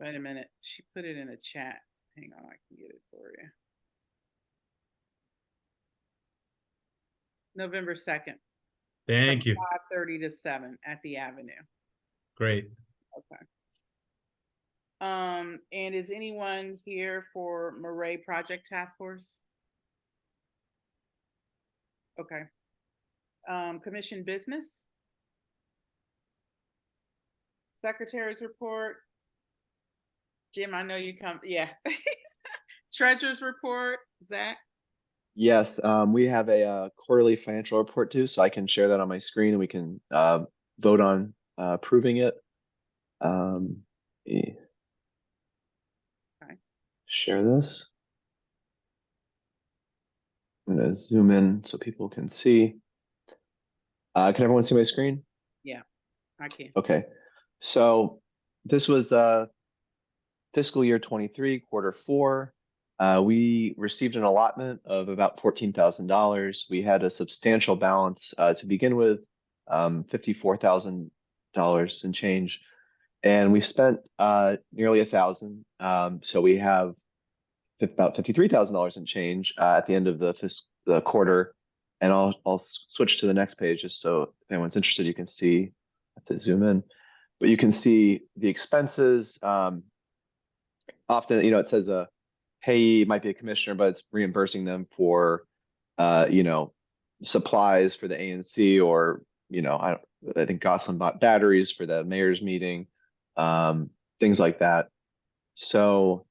Wait a minute. She put it in a chat. Hang on, I can get it for you. November 2nd. Thank you. 5:30 to 7 at the Avenue. Great. Okay. And is anyone here for Murray Project Task Force? Okay. Commission business? Secretary's report? Jim, I know you come, yeah. Treasurer's report, Zach? Yes, we have a quarterly financial report too, so I can share that on my screen and we can vote on approving it. Okay. Share this. I'm gonna zoom in so people can see. Can everyone see my screen? Yeah, I can. Okay, so this was fiscal year 23, quarter 4. We received an allotment of about $14,000. We had a substantial balance to begin with, $54,000 and change, and we spent nearly $1,000. So we have about $53,000 and change at the end of the quarter. And I'll switch to the next page just so if anyone's interested, you can see. I have to zoom in, but you can see the expenses. Often, it says a payee might be a commissioner, but it's reimbursing them for, supplies for the ANC, or, I think Gosselin bought batteries for the mayor's meeting, things like that. So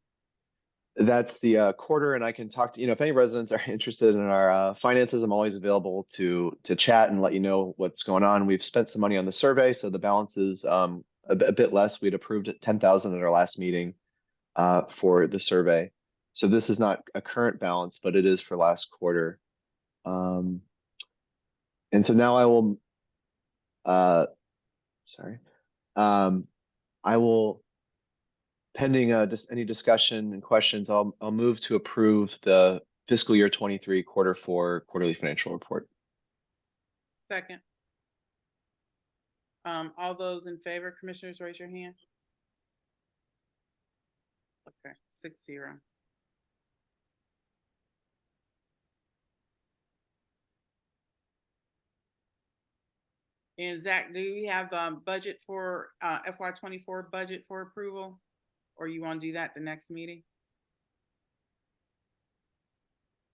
that's the quarter, and I can talk to, if any residents are interested in our finances, I'm always available to chat and let you know what's going on. We've spent some money on the survey, so the balance is a bit less. We'd approved $10,000 at our last meeting for the survey. So this is not a current balance, but it is for last quarter. And so now I will, I will, pending just any discussion and questions, I'll move to approve the fiscal year 23 Q4 quarterly financial report. Second. All those in favor, commissioners, raise your hand. Okay, 6-0. And Zach, do we have the budget for FY24 budget for approval? Or you want to do that the next meeting?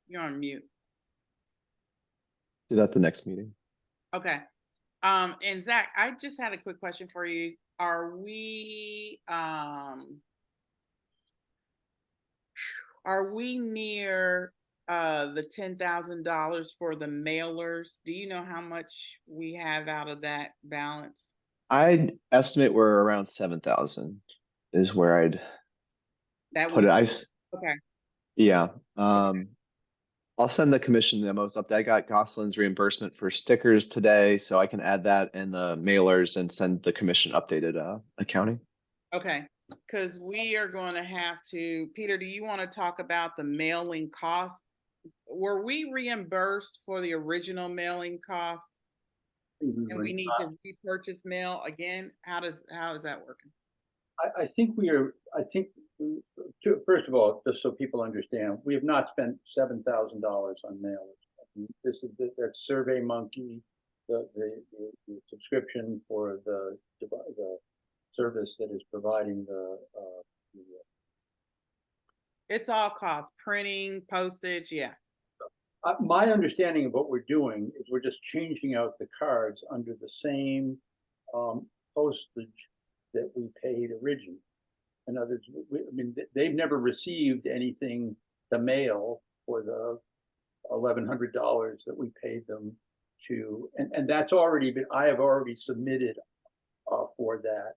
You're on mute. Do that the next meeting. Okay. And Zach, I just had a quick question for you. Are we near the $10,000 for the mailers? Do you know how much we have out of that balance? I'd estimate we're around 7,000 is where I'd put it. Okay. Yeah. I'll send the commission memos up. I got Gosselin's reimbursement for stickers today, so I can add that in the mailers and send the commission updated accounting. Okay, because we are going to have to, Peter, do you want to talk about the mailing costs? Were we reimbursed for the original mailing costs? And we need to repurchase mail again? How is that working? I think first of all, just so people understand, we have not spent $7,000 on mailers. This is that Survey Monkey, the subscription for the service that is providing it's all cost, printing, postage, yeah. My understanding of what we're doing is we're just changing out the cards under the same postage that we paid originally. In other words, they've never received anything to mail for the $1,100 that we paid them to, and that's already been. I have already submitted for that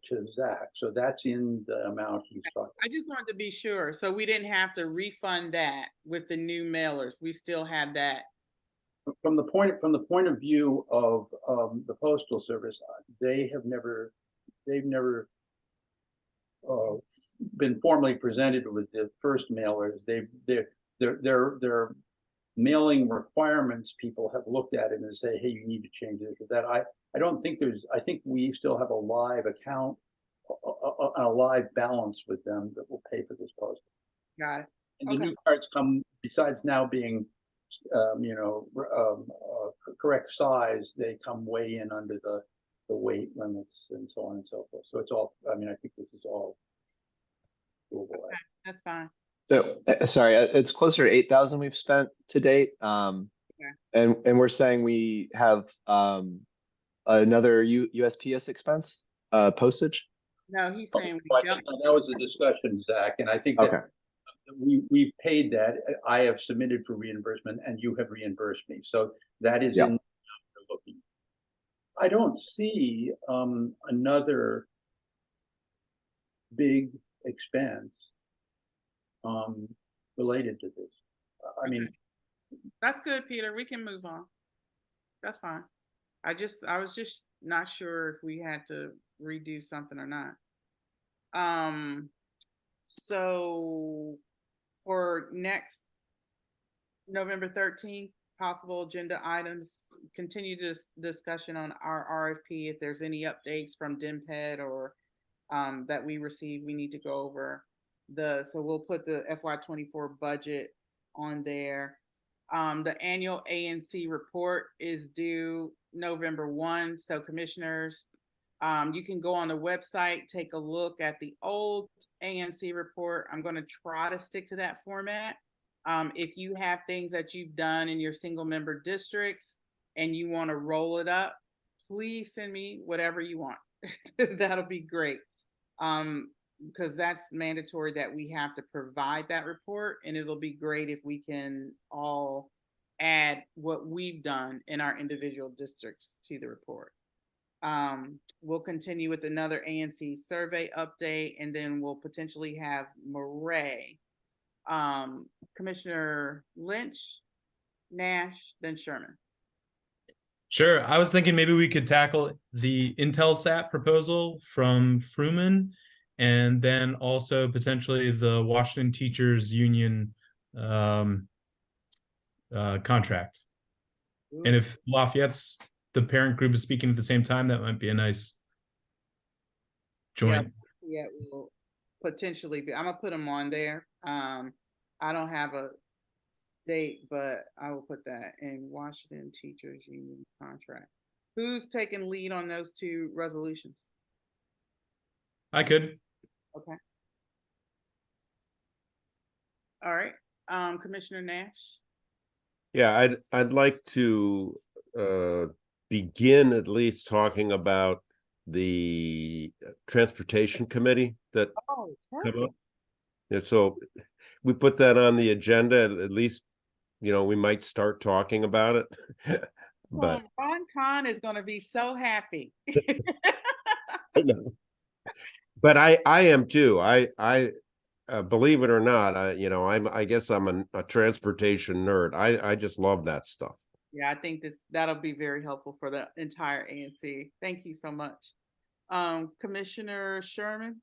to Zach, so that's in the amount he's talking. I just wanted to be sure, so we didn't have to refund that with the new mailers. We still have that. From the point of view of the Postal Service, they've never been formally presented with the first mailers. Their mailing requirements, people have looked at it and say, hey, you need to change this or that. I don't think I think we still have a live account, a live balance with them that will pay for this postage. Got it. And the new cards come, besides now being correct size, they come way in under the weight limits and so on and so forth. So it's all, I think this is all doable. Okay, that's fine. So sorry, it's closer to 8,000 we've spent to date. And we're saying we have another USPS expense, postage. No, he's saying that was a discussion, Zach, and I think that we've paid that. I have submitted for reimbursement, and you have reimbursed me. So that is in looking. I don't see another big expense related to this. That's good, Peter. We can move on. That's fine. I was just not sure if we had to redo something or not. So for next November 13th, possible agenda items, continue this discussion on our RFP. If there's any updates from DMPED or that we receive, we need to go over so we'll put the FY24 budget on there. The annual ANC report is due November 1. So commissioners, you can go on the website, take a look at the old ANC report. I'm going to try to stick to that format. If you have things that you've done in your single member districts and you want to roll it up, please send me whatever you want. That'll be great. Because that's mandatory that we have to provide that report, and it'll be great if we can all add what we've done in our individual districts to the report. We'll continue with another ANC survey update, and then we'll potentially have Murray Commissioner Lynch, Nash, then Sherman. Sure. I was thinking maybe we could tackle the Intelsat proposal from Fruman, and then also potentially the Washington Teachers Union contract. And if Lafayette's the parent group is speaking at the same time, that might be a nice joint. Yeah, will potentially be. I'm gonna put them on there. I don't have a date, but I will put that in Washington Teachers Union contract. Who's taking lead on those two resolutions? I could. Okay. All right. Commissioner Nash. Yeah, I'd like to begin at least talking about the transportation committee that come up. Yeah, so we put that on the agenda. At least, you know, we might start talking about it. But Ron Khan is going to be so happy. I know. But I am too. I believe it or not, I guess I'm a transportation nerd. I just love that stuff. Yeah, I think that'll be very helpful for the entire ANC. Thank you so much. Commissioner Sherman.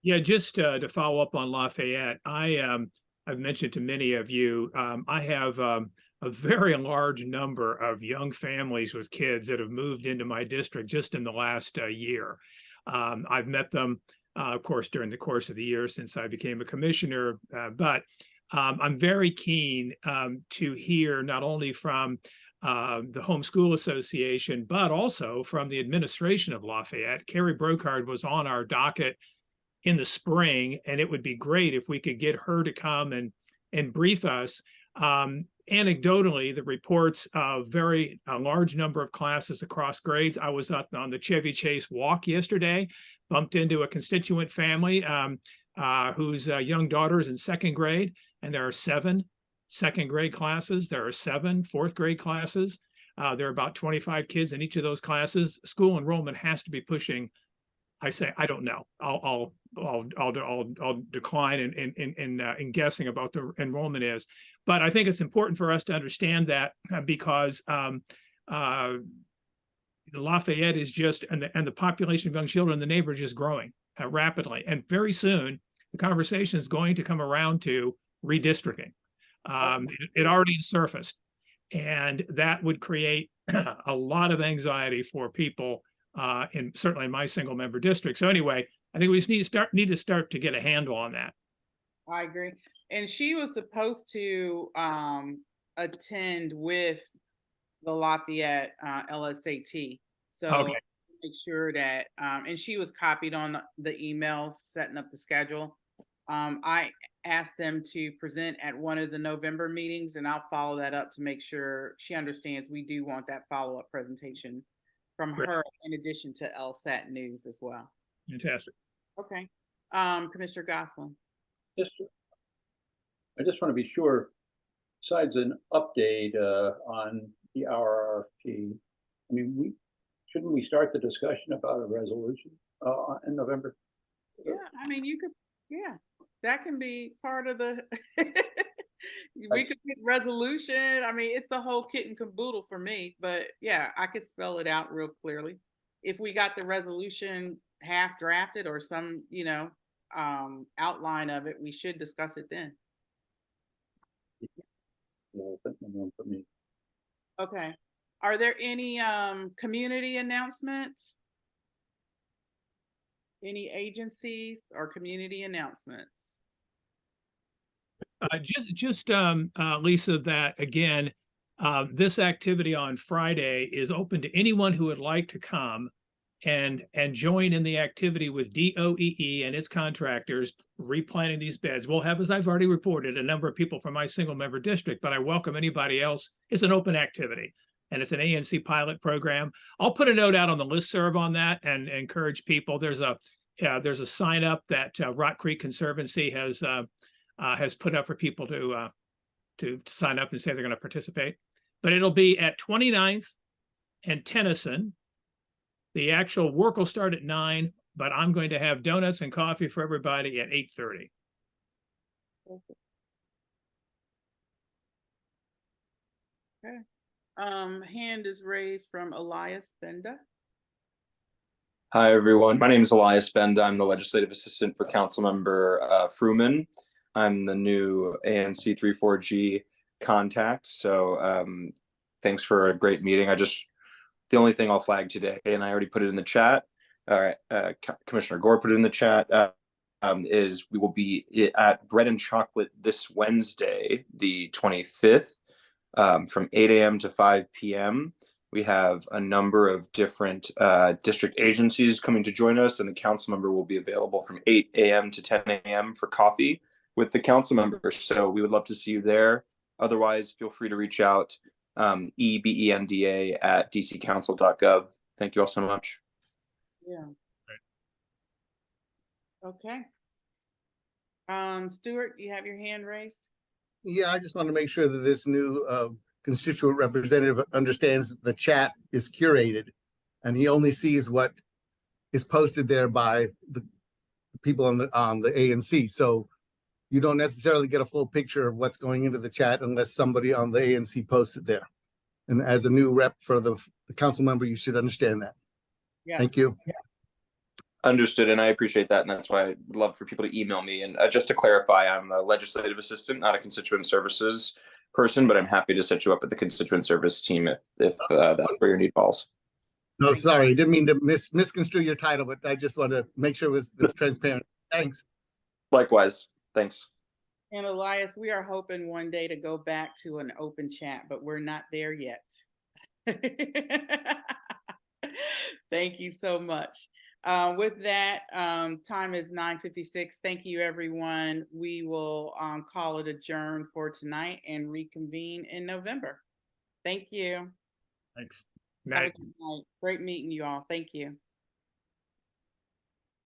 Yeah, just to follow up on Lafayette, I've mentioned to many of you, I have a very large number of young families with kids that have moved into my district just in the last year. I've met them, of course, during the course of the year since I became a commissioner, but I'm very keen to hear not only from the Homeschool Association, but also from the administration of Lafayette. Carrie Brocard was on our docket in the spring, and it would be great if we could get her to come and brief us. Anecdotally, the reports of a large number of classes across grades. I was up on the Chevy Chase walk yesterday, bumped into a constituent family whose young daughter is in second grade, and there are 7 second grade classes. There are 7 fourth grade classes. There are about 25 kids in each of those classes. School enrollment has to be pushing. I say I don't know. I'll decline in guessing about the enrollment is, but I think it's important for us to understand that because Lafayette is just and the population of young children in the neighborhood is just growing rapidly, and very soon the conversation is going to come around to redistricting. It already surfaced, and that would create a lot of anxiety for people. Certainly in my single member district. So anyway, I think we just need to start to get a handle on that. I agree. And she was supposed to attend with the Lafayette LSAT. So make sure that, and she was copied on the email setting up the schedule. I asked them to present at one of the November meetings, and I'll follow that up to make sure she understands we do want that follow-up presentation from her, in addition to LSAT news as well. Fantastic. Okay. Commissioner Gosselin. I just want to be sure, besides an update on the RRP, I mean, shouldn't we start the discussion about a resolution in November? Yeah, I mean, you could, yeah, that can be part of the, we could get resolution. I mean, it's the whole kit and caboodle for me, but yeah, I could spell it out real clearly. If we got the resolution half drafted or some, outline of it, we should discuss it then. For me. Okay. Are there any community announcements? Any agencies or community announcements? Lisa, that again, this activity on Friday is open to anyone who would like to come and join in the activity with DOEE and its contractors replanting these beds. We'll have, as I've already reported, a number of people from my single member district, but I welcome anybody else. It's an open activity, and it's an ANC pilot program. I'll put a note out on the listserv on that and encourage people. There's a sign up that Rock Creek Conservancy has put up for people to sign up and say they're going to participate. But it'll be at 29th and Tennyson. The actual work will start at 9, but I'm going to have donuts and coffee for everybody at 8:30. Okay. Hand is raised from Elias Benda. Hi, everyone. My name is Elias Benda. I'm the legislative assistant for Councilmember Fruman. I'm the new ANC 34G contact. So thanks for a great meeting. The only thing I'll flag today, and I already put it in the chat, Commissioner Gore put it in the chat, is we will be at Bread and Chocolate this Wednesday, the 25th, from 8 a.m. to 5 p.m. We have a number of different district agencies coming to join us, and the council member will be available from 8 a.m. to 10 a.m. for coffee with the council members. So we would love to see you there. Otherwise, feel free to reach out, ebenda@dccouncil.gov. Thank you all so much. Yeah. Okay. Stuart, you have your hand raised? Yeah, I just want to make sure that this new constituent representative understands the chat is curated and he only sees what is posted there by the people on the ANC. So you don't necessarily get a full picture of what's going into the chat unless somebody on the ANC posts it there. And as a new rep for the council member, you should understand that. Yeah. Thank you. Yeah. Understood, and I appreciate that, and that's why I'd love for people to email me. And just to clarify, I'm a legislative assistant, not a constituent services person, but I'm happy to set you up with the constituent service team if that's where your need falls. No, sorry, I didn't mean to misconstrue your title, but I just want to make sure it was transparent. Thanks. Likewise, thanks. And Elias, we are hoping one day to go back to an open chat, but we're not there yet. Thank you so much. With that, time is 9:56. Thank you, everyone. We will call it adjourned for tonight and reconvene in November. Thank you. Thanks. Have a good night. Great meeting you all. Thank you.